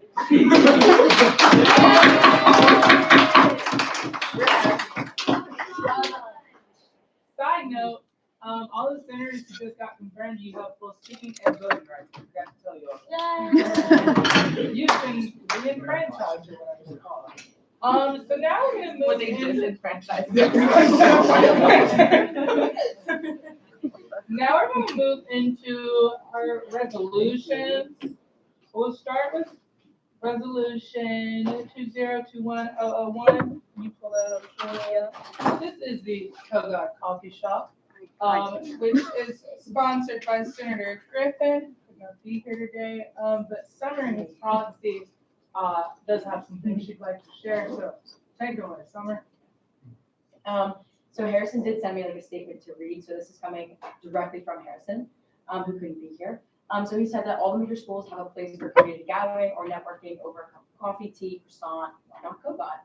Side note, all the senators who just got confirmed, you have full speaking and voting rights. I forgot to tell you all. You've been re-enfranchised or whatever it's called. So now we're gonna move disenfranchised. Now we're gonna move into our resolutions. We'll start with resolution 2021-001. You pull that up, Julia. This is the Kogod Coffee Shop, which is sponsored by Senator Griffin. Could not be here today, but Summer in his proxy does have some things she'd like to share. So take it away, Summer. So Harrison did send me like a statement to read, so this is coming directly from Harrison, who couldn't be here. So he said that all the major schools have a place for community gathering or networking over a cup of coffee, tea, croissant, why not Kogod?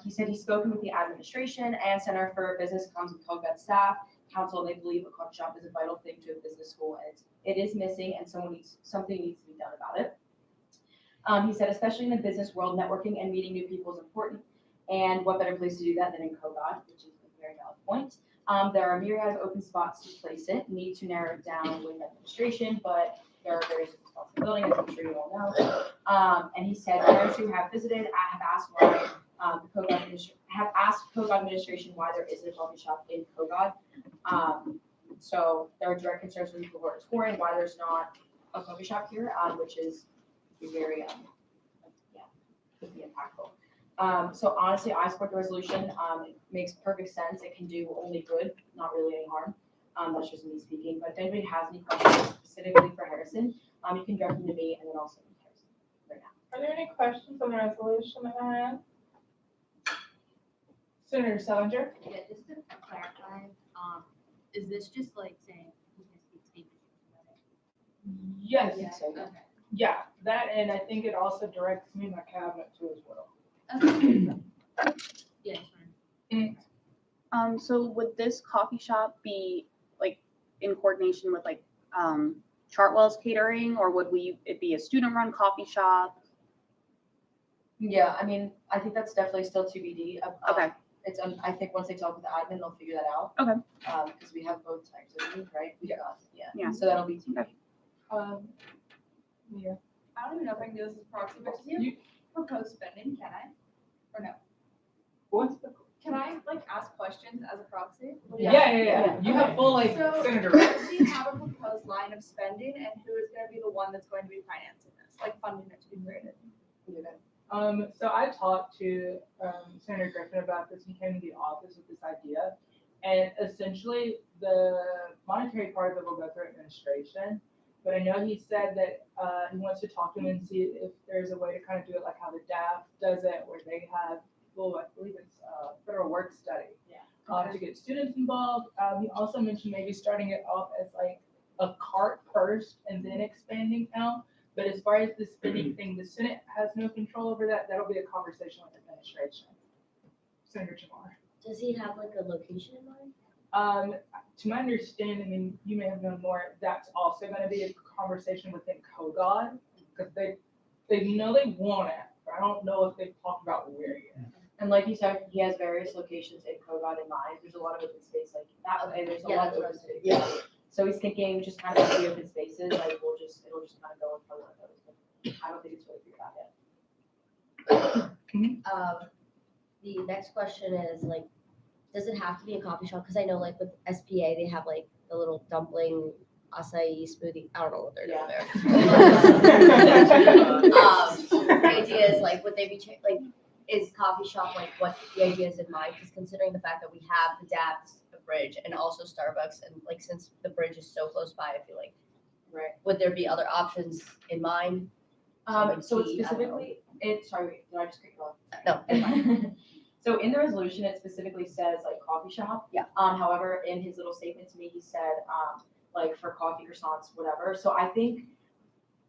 He said he's spoken with the administration and Center for Business Comms and Kogod staff, council, and they believe a coffee shop is a vital thing to a business school, and it is missing, and something needs to be done about it. He said, especially in the business world, networking and meeting new people is important, and what better place to do that than in Kogod, which is a very valid point. There are a myriad of open spots to place it, need to narrow it down with administration, but there are various spots in the building, as I'm sure you all know. And he said, parents who have visited have asked why Kogod administration why there isn't a coffee shop in Kogod. So there are direct concerns from people who are touring why there's not a coffee shop here, which is very could be impactful. So honestly, I support the resolution. It makes perfect sense. It can do only good, not really any harm. That's just me speaking. But if anybody has any questions specifically for Harrison, you can direct them to me and then also to Harrison right now. Are there any questions on the resolution that I have? Senator Salinger? Yeah, just to clarify, is this just like saying who's gonna speak statements? Yes. Okay. Yeah, that, and I think it also directs me and my cabinet too as well. Okay. Yeah, it's fine. So would this coffee shop be like in coordination with like Chartwell's Catering, or would it be a student-run coffee shop? Yeah, I mean, I think that's definitely still TBD. Okay. It's, I think once they talk with the admin, they'll figure that out. Okay. Because we have both types of things, right? Yeah. So that'll be TBD. Yeah. I don't even know if I can do this as proxy, but does he have proposed spending, can I? Or no? What's the? Can I like ask questions as a proxy? Yeah. You have full like So, senator does rights. he have a proposed line of spending and who is gonna be the one that's going to be financing this, like funding it to be created? So I talked to Senator Griffin about this. He came to the office with this idea. And essentially, the monetary part of it will go through administration. But I know he said that he wants to talk to him and see if there's a way to kind of do it like how the DAF does it, where they have, well, I believe it's federal work study. To get students involved. He also mentioned maybe starting it off as like a cart first and then expanding out. But as far as the spending thing, the Senate has no control over that. That'll be a conversation with administration. Senator Jamar. Does he have like a location in mind? To my understanding, and you may have known more, that's also going to be a conversation within COGOD because they know they want it, but I don't know if they've talked about where yet. And like you said, he has various locations in COGOD in mind. There's a lot of open space like that, and there's a lot of open space. Yeah. So he's thinking just kind of like the open spaces, like it'll just kind of go in front of those. But I don't think it's really figured out yet. The next question is like, does it have to be a coffee shop? Because I know like with SPA, they have like the little dumpling acai smoothie. I don't know what they're doing there. The idea is like, would they be like, is coffee shop like what the idea is in mind? Because considering the fact that we have the DAPS, the bridge, and also Starbucks, and like since the bridge is so close by, I feel like, would there be other options in mind? So it's specifically, sorry, did I just cut you off? No, it's fine. So in the resolution, it specifically says like coffee shop. Yeah. However, in his little statement to me, he said, like for coffee, croissants, whatever. So I think,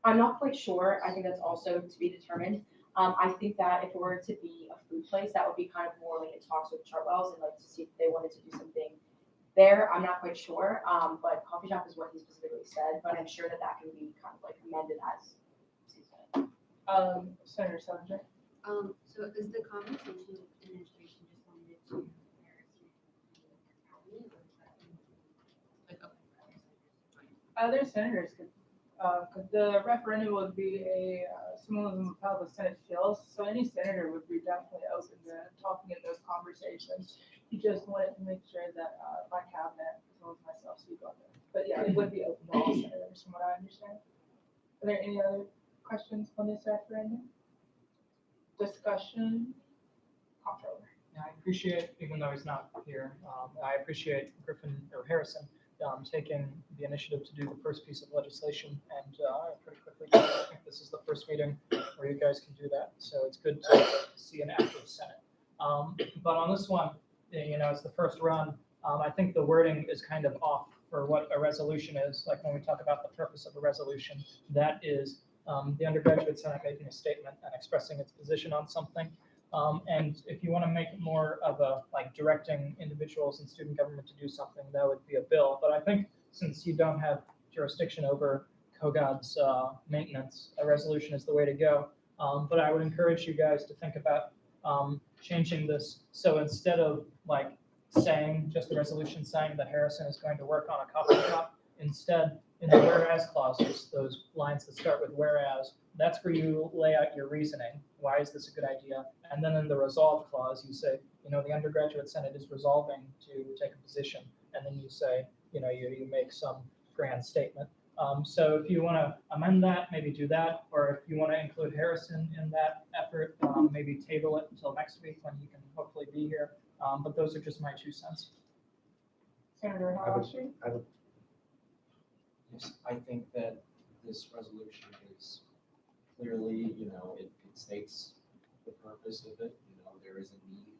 I'm not quite sure. I think that's also to be determined. I think that if it were to be a food place, that would be kind of more like in talks with Chartwell's and like to see if they wanted to do something there. I'm not quite sure. But coffee shop is what he specifically said, but I'm sure that that can be kind of like amended as. Senator Salinger. So is the conversation with administration just limited to Harrison and the cabinet, or is that like open for other senators? Other senators could, because the referendum would be a symbolism of how the Senate feels. So any senator would be definitely open to talking in those conversations. He just wanted to make sure that my cabinet, as well as myself, speak on it. But yeah, it would be open to all senators, from what I understand. Are there any other questions on this referendum? Discussion? Comptroller. Yeah, I appreciate, even though he's not here, I appreciate Griffin or Harrison taking the initiative to do the first piece of legislation, and pretty quickly, I think this is the first meeting where you guys can do that. So it's good to see an active Senate. But on this one, it's the first run. I think the wording is kind of off for what a resolution is. Like when we talk about the purpose of a resolution, that is the undergraduate Senate making a statement and expressing its position on something. And if you want to make it more of a like directing individuals in student government to do something, that would be a bill. But I think since you don't have jurisdiction over COGOD's maintenance, a resolution is the way to go. But I would encourage you guys to think about changing this. So instead of like saying just a resolution saying that Harrison is going to work on a coffee shop, instead in the whereas clauses, those lines that start with whereas, that's where you lay out your reasoning. Why is this a good idea? And then in the resolve clause, you say, the undergraduate Senate is resolving to take a position. And then you say, you make some grand statement. So if you want to amend that, maybe do that, or if you want to include Harrison in that effort, maybe table it until next week when he can hopefully be here. But those are just my 2 cents. Senator Hawashi? Yes, I think that this resolution is clearly, it states the purpose of it. There is a need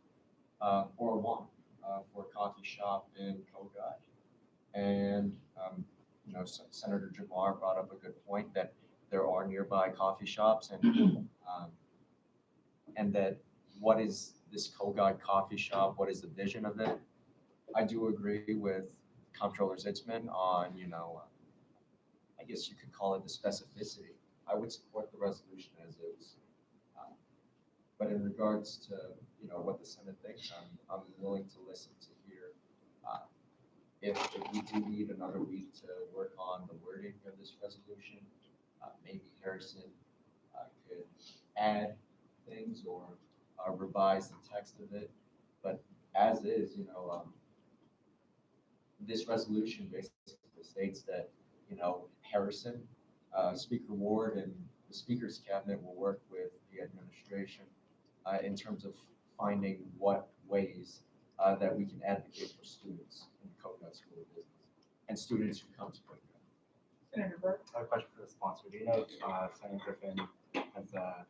or a want for a coffee shop in Kogod. And, Senator Jamar brought up a good point that there are nearby coffee shops and that what is this Kogod coffee shop? What is the vision of it? I do agree with Comptroller Zitzman on, I guess you could call it the specificity. I would support the resolution as is. But in regards to, what the Senate thinks, I'm willing to listen to hear if we do need another week to work on the wording of this resolution, maybe Harrison could add things or revise the text of it. But as is, this resolution basically states that, Harrison, Speaker Ward, and the Speaker's Cabinet will work with the administration in terms of finding what ways that we can advocate for students in the Kogod School of Business and students who come to Kogod. Senator Burke? I have a question for the sponsor. Do you know if Senator Griffin has a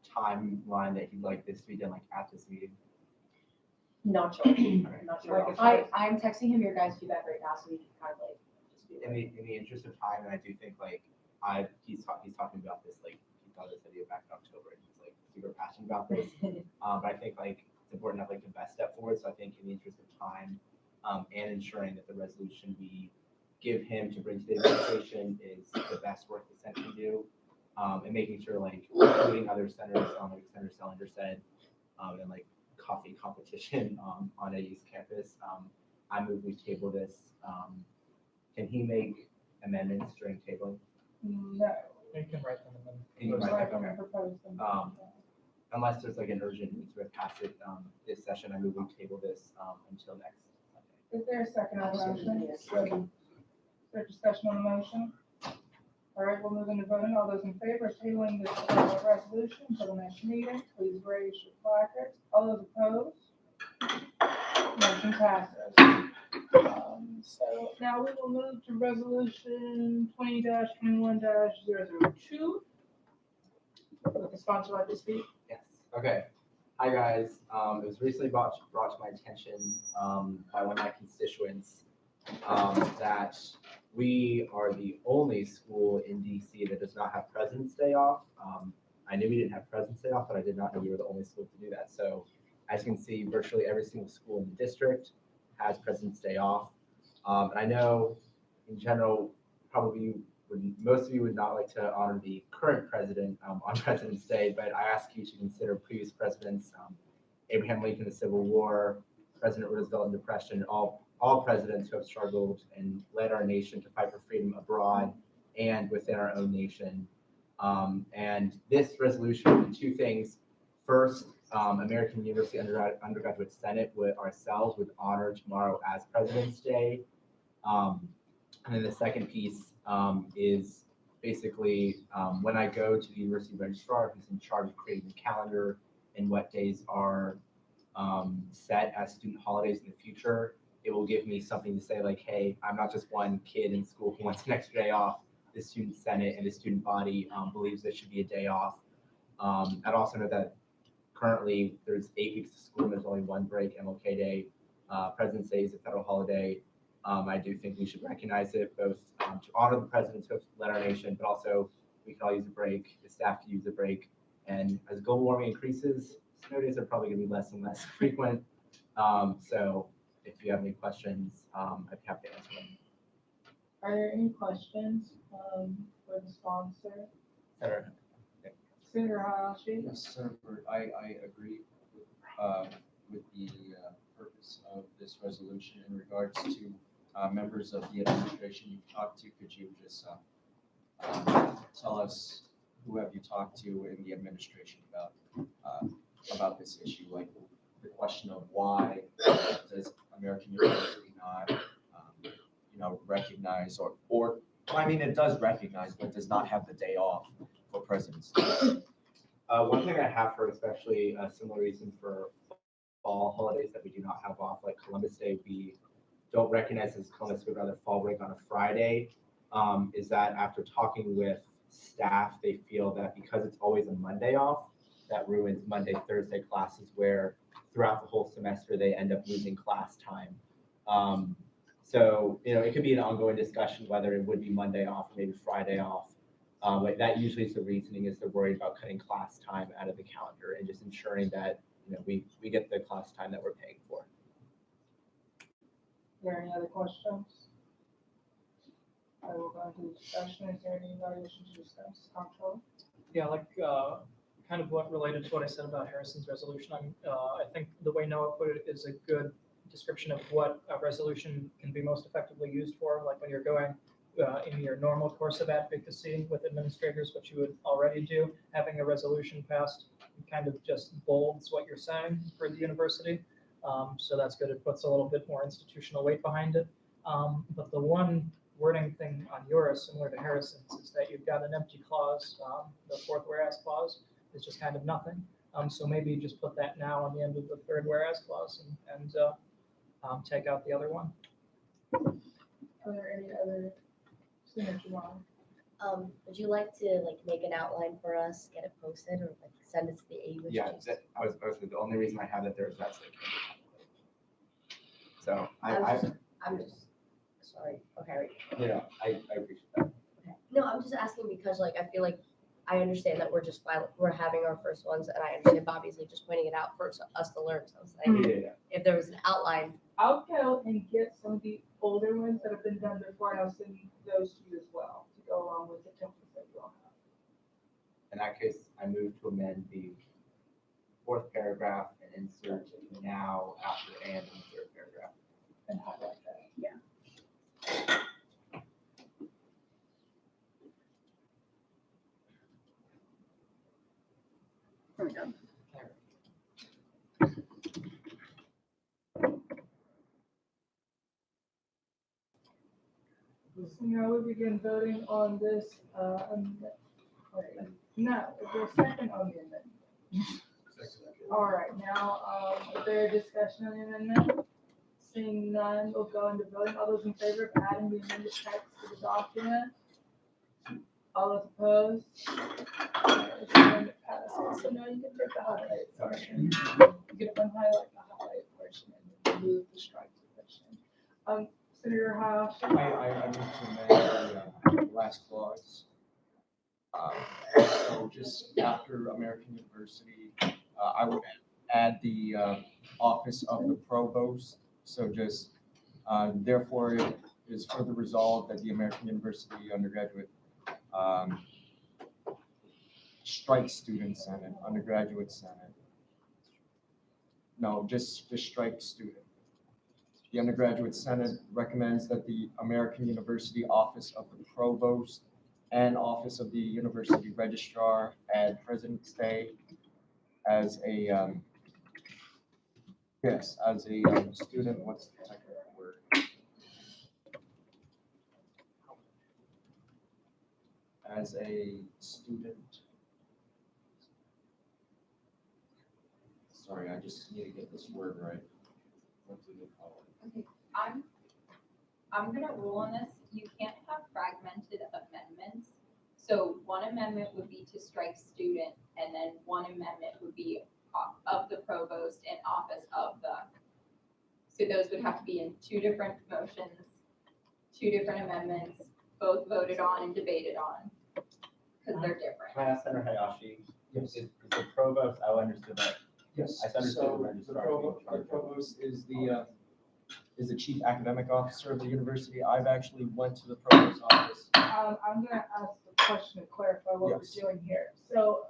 timeline that he'd like this to be done like at this meeting? Not sure. Not sure. I'm texting him your guys' feedback right now, so we can kind of like just be In the interest of time, and I do think like he's talking about this like he thought this idea back in October and he's like super passionate about this. But I think like it's important to have like the best step forward. So I think in the interest of time and ensuring that the resolution we give him to bring to the administration is the best work the Senate can do, and making sure like including other senators, like Senator Selinger said, and like coffee competition on AU's campus. I move we table this. Can he make amendments during tabling? No. You can write them in. He can write them, I okay. propose them. Unless there's like an urgent need to pass it this session, I move we table this until next Sunday. Is there a second on the motion? Is there discussion on the motion? All right, we'll move into voting. All those in favor of tabling this resolution until the next meeting, please raise your placards. All those opposed? Motion passes. So now we will move to resolution 20-21-002. Would the sponsor like to speak? Yes. Okay. Hi guys. It was recently brought to my attention by one of my constituents that we are the only school in DC that does not have President's Day off. I knew we didn't have President's Day off, but I did not know we were the only school to do that. So as you can see, virtually every single school in the district has President's Day off. And I know in general, probably most of you would not like to honor the current president on President's Day, but I ask you to consider previous presidents, Abraham Lincoln, the Civil War, President Roosevelt in Depression, all presidents who have struggled and led our nation to fight for freedom abroad and within our own nation. And this resolution will do 2 things. First, American University Undergraduate Senate with ourselves would honor tomorrow as President's Day. And then the second piece is basically when I go to the university registrar, who's in charge of creating the calendar and what days are set as student holidays in the future, it will give me something to say like, hey, I'm not just one kid in school who wants an extra day off. The student senate and the student body believes there should be a day off. I'd also know that currently there's 8 weeks of school and there's only 1 break, MLK Day. President's Day is a federal holiday. I do think we should recognize it both to honor the presidents who have led our nation, but also we can all use a break, the staff can use a break. And as global warming increases, snow days are probably gonna be less and less frequent. So if you have any questions, I'd be happy to answer them. Are there any questions for the sponsor? Senator Hayashi? Yes, Senator Byrd, I agree with the purpose of this resolution in regards to members of the administration you've talked to. Could you just tell us who have you talked to in the administration about this issue? Like the question of why does American University not, recognize or Well, I mean, it does recognize, but does not have the day off for President's Day. One thing I have heard, especially a similar reason for fall holidays that we do not have off, like Columbus Day, we don't recognize as Columbus, we'd rather fall break on a Friday. Is that after talking with staff, they feel that because it's always a Monday off, that ruins Monday, Thursday classes where throughout the whole semester, they end up losing class time. So, it could be an ongoing discussion whether it would be Monday off, maybe Friday off. Like that usually is the reasoning, is they're worried about cutting class time out of the calendar and just ensuring that, we get the class time that we're paying for. Are there any other questions? I will go into discussion. Is there any evaluation to discuss? Comptroller? Yeah, kind of what related to what I said about Harrison's resolution. I think the way Noah put it is a good description of what a resolution can be most effectively used for, like when you're going in your normal course of advocacy with administrators, what you would already do, having a resolution passed kind of just bolds what you're saying for the university. So that's good. It puts a little bit more institutional weight behind it. But the one wording thing on yours, similar to Harrison's, is that you've got an empty clause. The fourth whereas clause is just kind of nothing. So maybe just put that now on the end of the third whereas clause and take out the other one. Are there any other signature line? Would you like to make an outline for us, get it posted, or send it to the AUSG? Yeah, the only reason I have it there is that's like. So I'm just sorry. Okay. I appreciate that. Okay. No, I'm just asking because I feel like I understand that we're having our first ones, and I understand Bobby's just pointing it out for us to learn. So I was like, if there was an outline. I'll go and get some of the older ones that have been done before, and I'll send those to you as well to go along with the templates that you all have. In that case, I move to amend the fourth paragraph and insert now after and in the third paragraph. And highlight that. Yeah. There we go. So now we begin voting on this, no, is there a second on the amendment? All right, now, is there a discussion on the amendment? Seeing none, we'll go into voting. All those in favor of adding the amended text to the document? All those opposed? It's going to pass. So now you can take the highlight portion. You can unhighlight the highlight portion and remove the strike portion. Senator House? I need to amend the last clause. So just after American University, I would add the office of the provost. So just therefore it is further resolved that the American University Undergraduate Strike Student Senate, Undergraduate Senate. No, just the Strike Student. The Undergraduate Senate recommends that the American University Office of the Provost and Office of the University Registrar add President's Day as a, student, what's the technical word? As a student. Sorry, I just need to get this word right. What do they call it? Okay, I'm gonna rule on this. You can't have fragmented amendments. So one amendment would be to strike student, and then one amendment would be of the provost and office of the. So those would have to be in two different motions, two different amendments, both voted on and debated on, because they're different. Can I ask Senator Hayashi? Yes. Is the provost, I understood that. Yes. I understood So the registrar. the provost is the chief academic officer of the university. I've actually went to the provost's office. I'm gonna ask the question to clarify what we're doing here. So,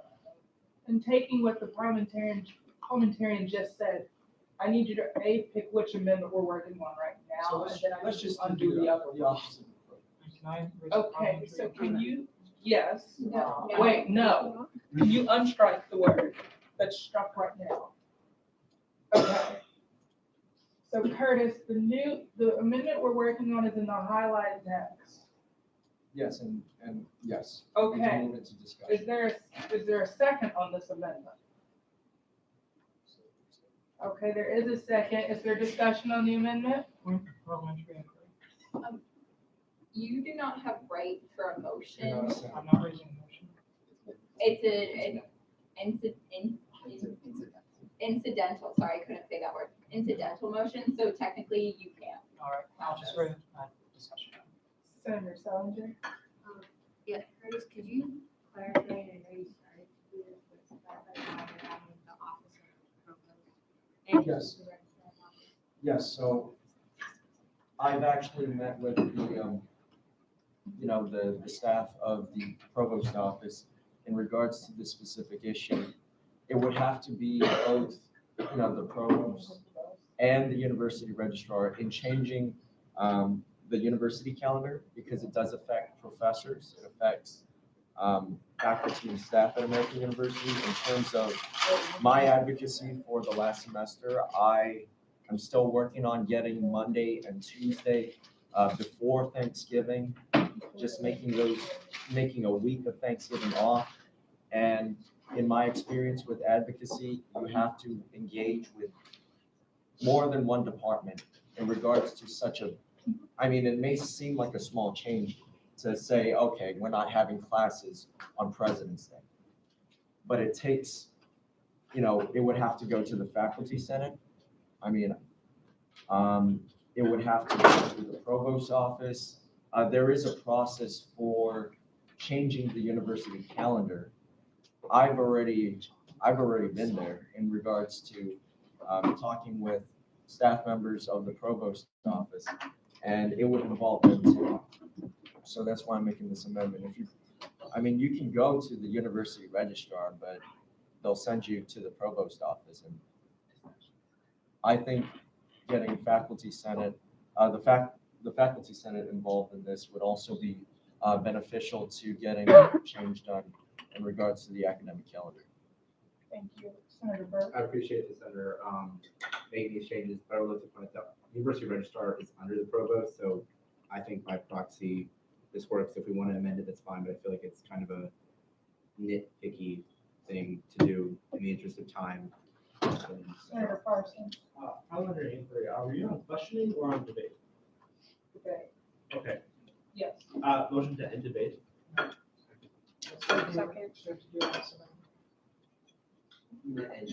in taking what the parliamentarian just said, I need you to pick which amendment we're working on right now, So and then I let's can just undo the other the one. office of the provost. Can I raise a Okay, comment? so can you, yes, No. wait, no, can you unstrike the word that's struck right now? Okay. So Curtis, the amendment we're working on is in the highlighted text. Yes, and yes. We Okay. can move into discussion. Is there a second on this amendment? Okay, there is a second. Is there discussion on the amendment? Parliamentary inquiry. You do not have right for a motion. I'm not raising a motion. It's incidental, sorry, I couldn't say that word. Incidental motion, so technically you can't. All right, I'll just raise discussion. Senator Salinger? Yeah, Curtis, could you clarify, I know you started to do this, but clarify why you're having the office of provost? And Yes. the registrar office? Yes, so I've actually met with the, the staff of the provost office in regards to this specific issue. It would have to be both, the provost and the university registrar in changing the university calendar, because it does affect professors. It affects faculty and staff at American University. In terms of my advocacy for the last semester, I am still working on getting Monday and Tuesday before Thanksgiving, just making a week of Thanksgiving off. And in my experience with advocacy, you have to engage with more than one department in regards to it may seem like a small change to say, okay, we're not having classes on President's Day. But it takes, it would have to go to the faculty senate. It would have to go to the provost's office. There is a process for changing the university calendar. I've already been there in regards to talking with staff members of the provost's office, and it would involve them too. So that's why I'm making this amendment. You can go to the university registrar, but they'll send you to the provost office. And I think getting faculty senate, the faculty senate involved in this would also be beneficial to getting change done in regards to the academic calendar. Thank you. Senator Burke? I appreciate the senator making these changes, but I would like to point out the university registrar is under the provost, so I think by proxy this works. If we want to amend it, that's fine, but I feel like it's kind of a nitpicky thing to do in the interest of time. Senator Parsons? Parliamentary inquiry, are we on questioning or on debate? Debate. Okay, Yes. motion to end debate. Second.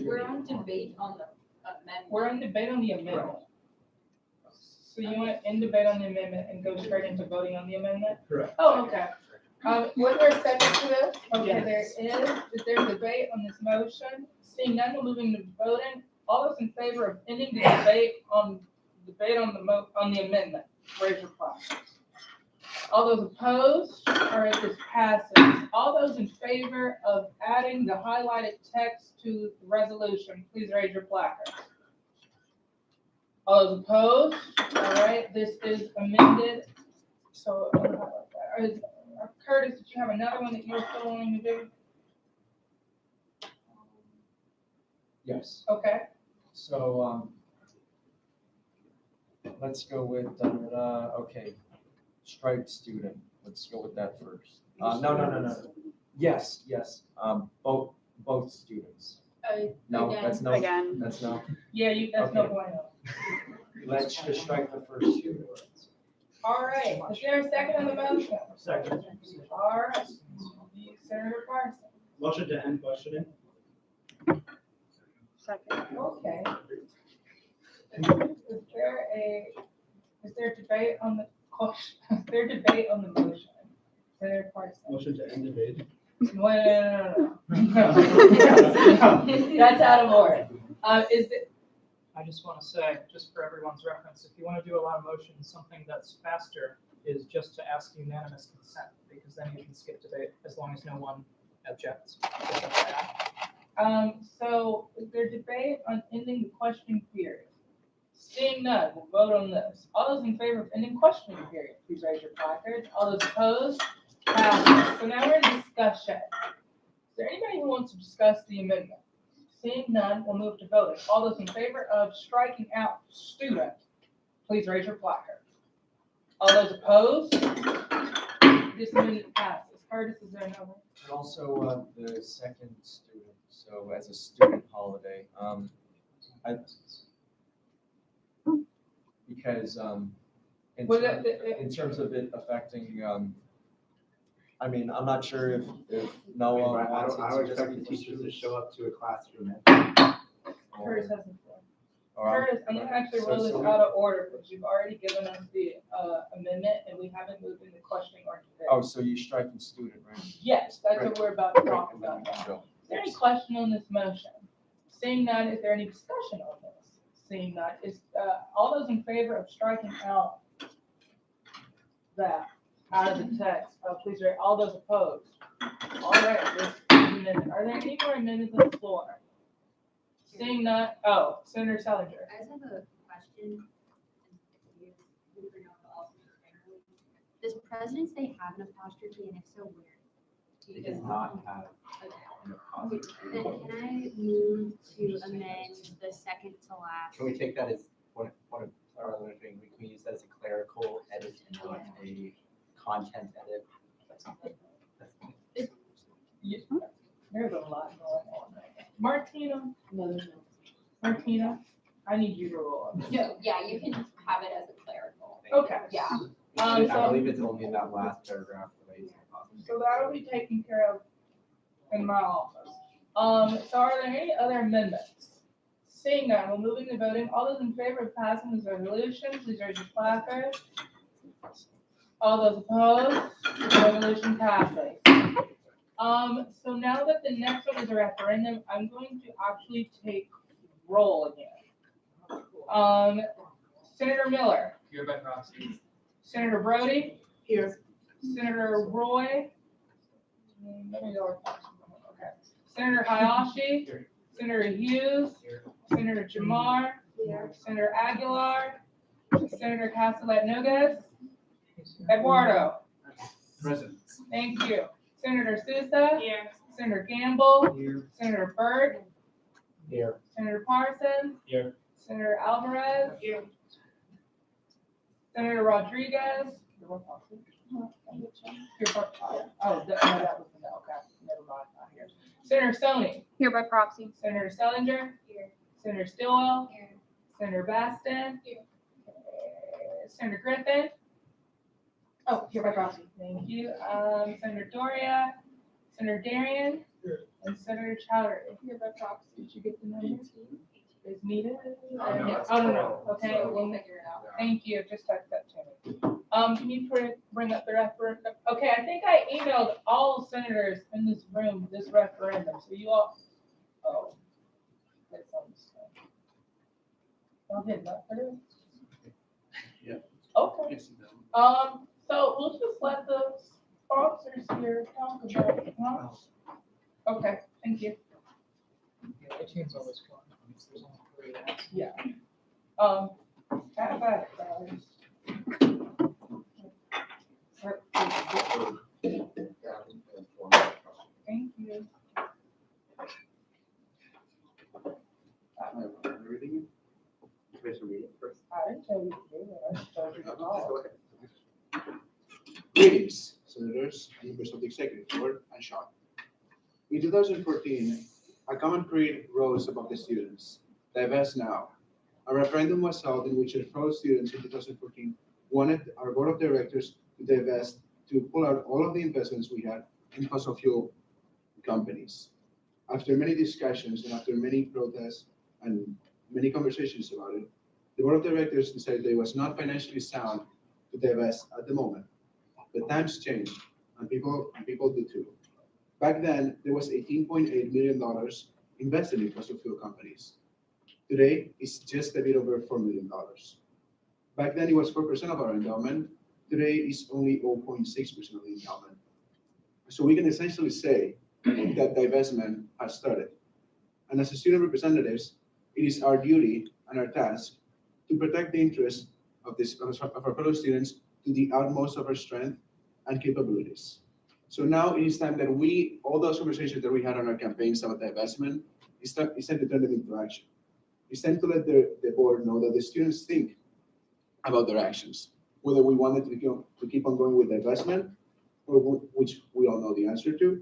We're on debate on the amendment. We're on debate on the amendment. So you want to end debate on the amendment and go straight into voting on the amendment? Correct. Oh, okay. Was there a second to this? Okay, Yes. there is. Is there debate on this motion? Seeing none, we're moving to voting. All those in favor of ending the debate on the amendment, raise your flag. All those opposed? All right, this passes. All those in favor of adding the highlighted text to the resolution, please raise your placard. All those opposed? All right, this is amended. So, Curtis, did you have another one that you were still wanting to do? Yes. Okay. So let's go with okay, striped student. Let's go with that first. No. Yes. Both students. No, Again. that's no. Again. That's no. Yeah, that's no Okay. bueno. Let's just strike the first two words. All right, is there a second on the motion? Second. All right, Senator Parsons. Motion to end questioning. Second. Okay. Is there debate on the question? Is there debate on the motion? Senator Parsons. Motion to end debate. No. That's out of order. I just want to say, just for everyone's reference, if you want to do a lot of motions, something that's faster is just to ask unanimous consent, because then you can skip debate as long as no one objects. So is there debate on ending the questioning period? Seeing none, we'll vote on this. All those in favor of ending questioning period, please raise your placards. All those opposed? Passes. So now we're in discussion. Is there anybody who wants to discuss the amendment? Seeing none, we'll move to voting. All those in favor of striking out student, please raise your placard. All those opposed? This amendment passes. Curtis, is there another? And also, the second student, so as a student holiday, because, in Well, terms, in terms of it affecting, I mean, I'm not sure if Noah wants I it don't to just expect be the for teachers to students. show up to a classroom. Curtis has the floor. Or I'm- Curtis, I'm gonna actually so- roll this so we- out of order, because you've already given us the amendment, and we haven't moved into questioning or debate. Oh, so you're striking student, right? Yes, that's what Right. we're about to Right, talk and then about we can now. go. Is there any question on this motion? Seeing none, is there any discussion on this? Seeing none, is, all those in favor of striking out that out of the text, please raise, all those opposed? All right, this is amendment. Are there any more amendments on the floor? Seeing none, oh, Senator Salinger. I just have a question. Does President's Day have an apostrophe, and if so, where? It does not have an apostrophe. Then can I move to amend the second to last? Can we take that as one of our other things? Can we use that as a clerical edit and not a content edit? There's a lot going on right now. Martina? Martina, I need you to roll. No, yeah, you can have it as a clerical. Okay. Yeah. I So- believe it's only in that last paragraph that I use an apostrophe. So that'll be taken care of in my office. So are there any other amendments? Seeing none, we're moving to voting. All those in favor of passing this resolution, please raise your placard. All those opposed, resolution passes. So now that the next one is a referendum, I'm going to actually take roll again. Senator Miller, Here by proxy. Senator Brody. Here. Senator Roy. Let me go. Okay. Senator Hayashi. Here. Senator Hughes. Here. Senator Jamar. Senator Aguilar. Senator Castellet Noguez. Eduardo. Present. Thank you. Senator Sousa. Here. Senator Gamble. Here. Senator Byrd. Here. Senator Parsons. Here. Senator Alvarez. Here. Senator Rodriguez. Oh, that was no, okay, never mind, not here. Senator Stoney. Here by proxy. Senator Sellinger. Here. Senator Stillwell. Here. Senator Baston. Here. Senator Griffin. Oh, here by proxy. Thank you. Senator Doria. Senator Darian. And Senator Chowdhury. Here by proxy. Did you get the numbers? Is needed? No, no, Oh, no, okay, so- we'll figure it out. Thank you, just text that to me. Can you bring up the referendum? Okay, I think I emailed all senators in this room this referendum, so you all, oh. That's on the screen. Y'all did that for this? Yeah. Okay. Yes, it does. So we'll just let the sponsors here talk about it, huh? Okay, thank you. Yeah, I changed all this one. There's only 3 ads. Yeah. How about, thank you. Everything? Commissioner read it first. I didn't tell you to do that, I just told you to call. Greetings, senators, and members of the executive board, and Sean. In 2014, a common creed rose above the students: divest now. A referendum was held in which our fellow students in 2014 wanted our board of directors to divest, to pull out all of the investments we had in fossil fuel companies. After many discussions and after many protests and many conversations about it, the board of directors decided that it was not financially sound to divest at the moment. But times change, and people do too. Back then, there was $18.8 million invested in fossil fuel companies. Today, it's just a bit over $4 million. Back then, it was 4% of our endowment. Today, it's only 0.6% of the endowment. So we can essentially say that divestment has started. And as a student representatives, it is our duty and our task to protect the interests of our fellow students to the utmost of our strength and capabilities. So now it is time that all those conversations that we had on our campaigns about divestment, it's time to turn them into action. It's time to let the board know that the students think about their actions, whether we wanted to keep on going with divestment which we all know the answer to.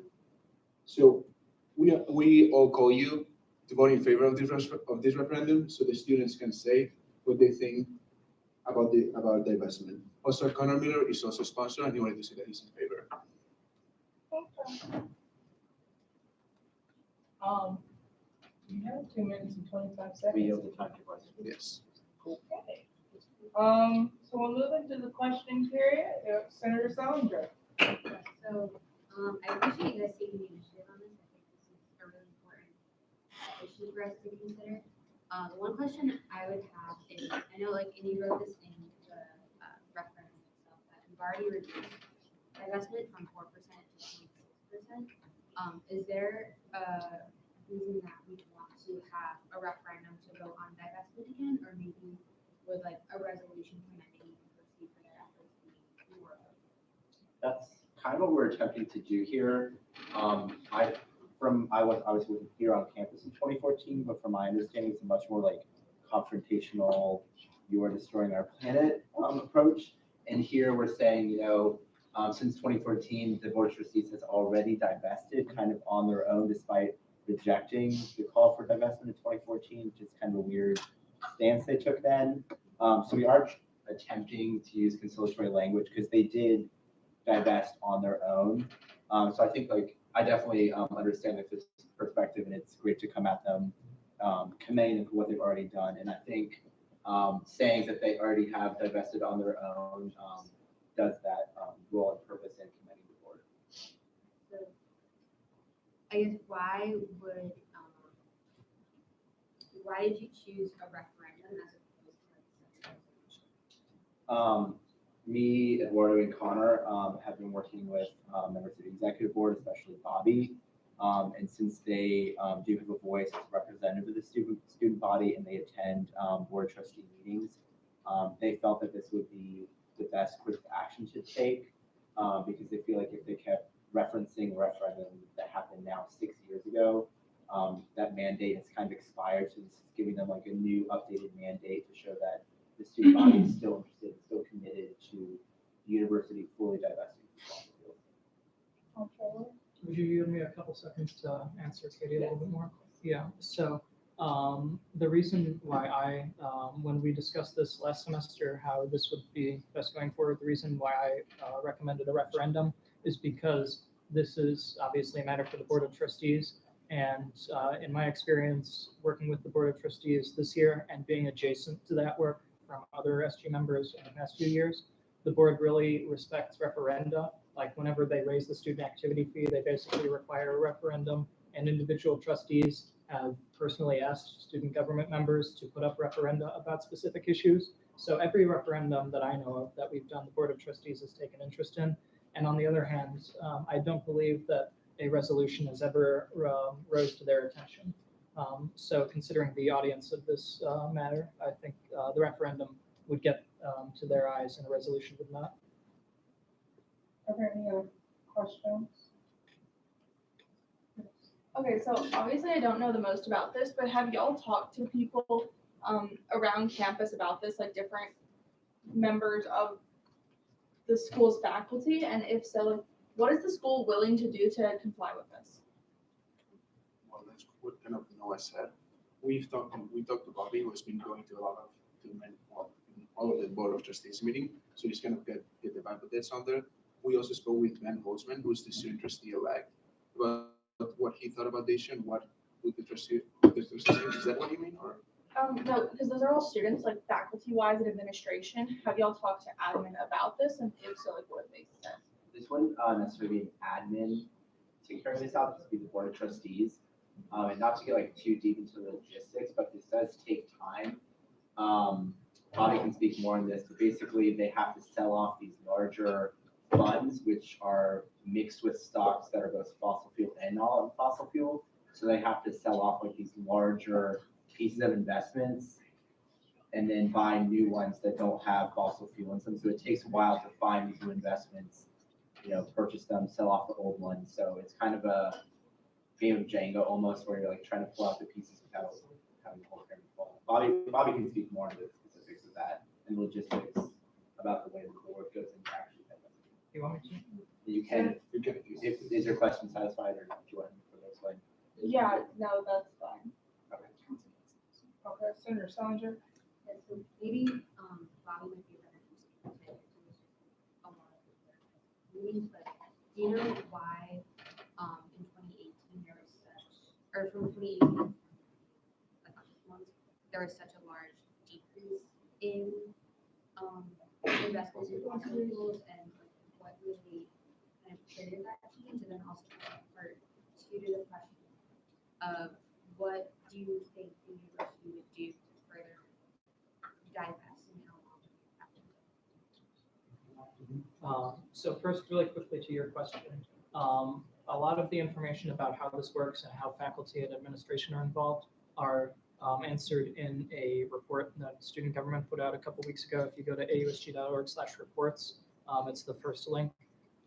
So we all call you to vote in favor of this referendum, so the students can say what they think about divestment. Also, Connor Miller is also a sponsor, and he wanted to say that he's in favor. You have 2 minutes and 25 seconds. We have the time to question. Yes. Okay. So we'll move into the question period. Senator Salinger. So, I appreciate you guys taking the initiative on this. I think this is a really important issue for us to consider. The one question I would have is, I know like, and you wrote this in the referendum itself, that we've already reduced divestment from 4% to 26%. Is there a reason that we want to have a referendum to vote on divestment again, or maybe would like a resolution commending university for their efforts be more? That's kind of what we're attempting to do here. I was here on campus in 2014, but from my understanding, it's a much more like confrontational, you are destroying our planet approach. And here we're saying, since 2014, the Board of Trustees has already divested kind of on their own, despite rejecting the call for divestment in 2014, which is kind of a weird stance they took then. So we are attempting to use conciliatory language because they did divest on their own. So I think I definitely understand this perspective, and it's great to come at them, commending them for what they've already done. And I think saying that they already have divested on their own does that role and purpose in commending the board. So, I guess why did you choose a referendum as opposed to like a resolution? Me, Eduardo, and Connor have been working with members of the executive board, especially Bobby. And since they do have a voice as representative of the student body and they attend board of trustee meetings, they felt that this would be the best course of action to take because they feel like if they kept referencing referendum that happened now 6 years ago, that mandate has kind of expired. So this is giving them like a new updated mandate to show that the student body is still interested, still committed to the university fully divesting from fossil fuels. Would you give me a couple seconds to answer Katie a little bit more? Yeah, so the reason why when we discussed this last semester, how this would be best going forward, the reason why I recommended a referendum is because this is obviously a matter for the Board of Trustees. And in my experience working with the Board of Trustees this year and being adjacent to that work from other SG members in the past few years, the board really respects referenda. Like whenever they raise the student activity fee, they basically require a referendum, and individual trustees have personally asked student government members to put up referenda about specific issues. So every referendum that I know of that we've done, the Board of Trustees has taken interest in. And on the other hand, I don't believe that a resolution has ever rose to their attention. So considering the audience of this matter, I think the referendum would get to their eyes and a resolution would not. Are there any other questions? Okay, so obviously I don't know the most about this, but have y'all talked to people around campus about this, like different members of the school's faculty? And if so, like, what is the school willing to do to comply with this? Well, that's what kind of Noah said. We talked to Bobby, who's been going to a lot of all of the Board of Trustees meeting, so he's kind of get the vibe of that's on there. We also spoke with Ben Holtzman, who's the student trustee elect, about what he thought about the issue and what with the trustee. Is that what you mean, or? No, because those are all students, like faculty-wise and administration. Have y'all talked to admin about this? And if so, like what makes sense? This wouldn't necessarily be an admin to carry this out, this would be the Board of Trustees. And not to get like too deep into the logistics, but this does take time. Bobby can speak more on this, but basically they have to sell off these larger funds, which are mixed with stocks that are both fossil fuel and non-fossil fuel. So they have to sell off like these larger pieces of investments and then buy new ones that don't have fossil fuel in them. So it takes a while to find these new investments, purchase them, sell off the old ones. So it's kind of a game of Jenga almost, where you're like trying to pull out the pieces without having the whole thing fall. Bobby can speak more on the specifics of that and logistics about the way the board goes into actually. You want me to? You can, is your question satisfied or do you want to further explain? Yeah, no, that's fine. Okay, Senator Salinger. Yeah, so maybe, Bobby might be a better person to answer this. A lot of the meetings, but do you know why, in 2018 there was such, or from 2018, like this month, there was such a large decrease in, investments in fossil fuels and like, what really kind of triggered that change, and then also part two to the question of what do you think the university would do to further divest and how long do you have to? So first, really quickly to your question, a lot of the information about how this works and how faculty and administration are involved are answered in a report that student government put out a couple weeks ago. If you go to ausg.org/reports, it's the first link.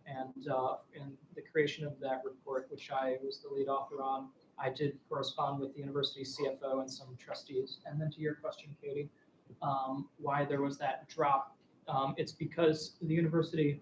And in the creation of that report, which I was the lead author on, I did correspond with the university CFO and some trustees. And then to your question, Katie, why there was that drop, it's because the university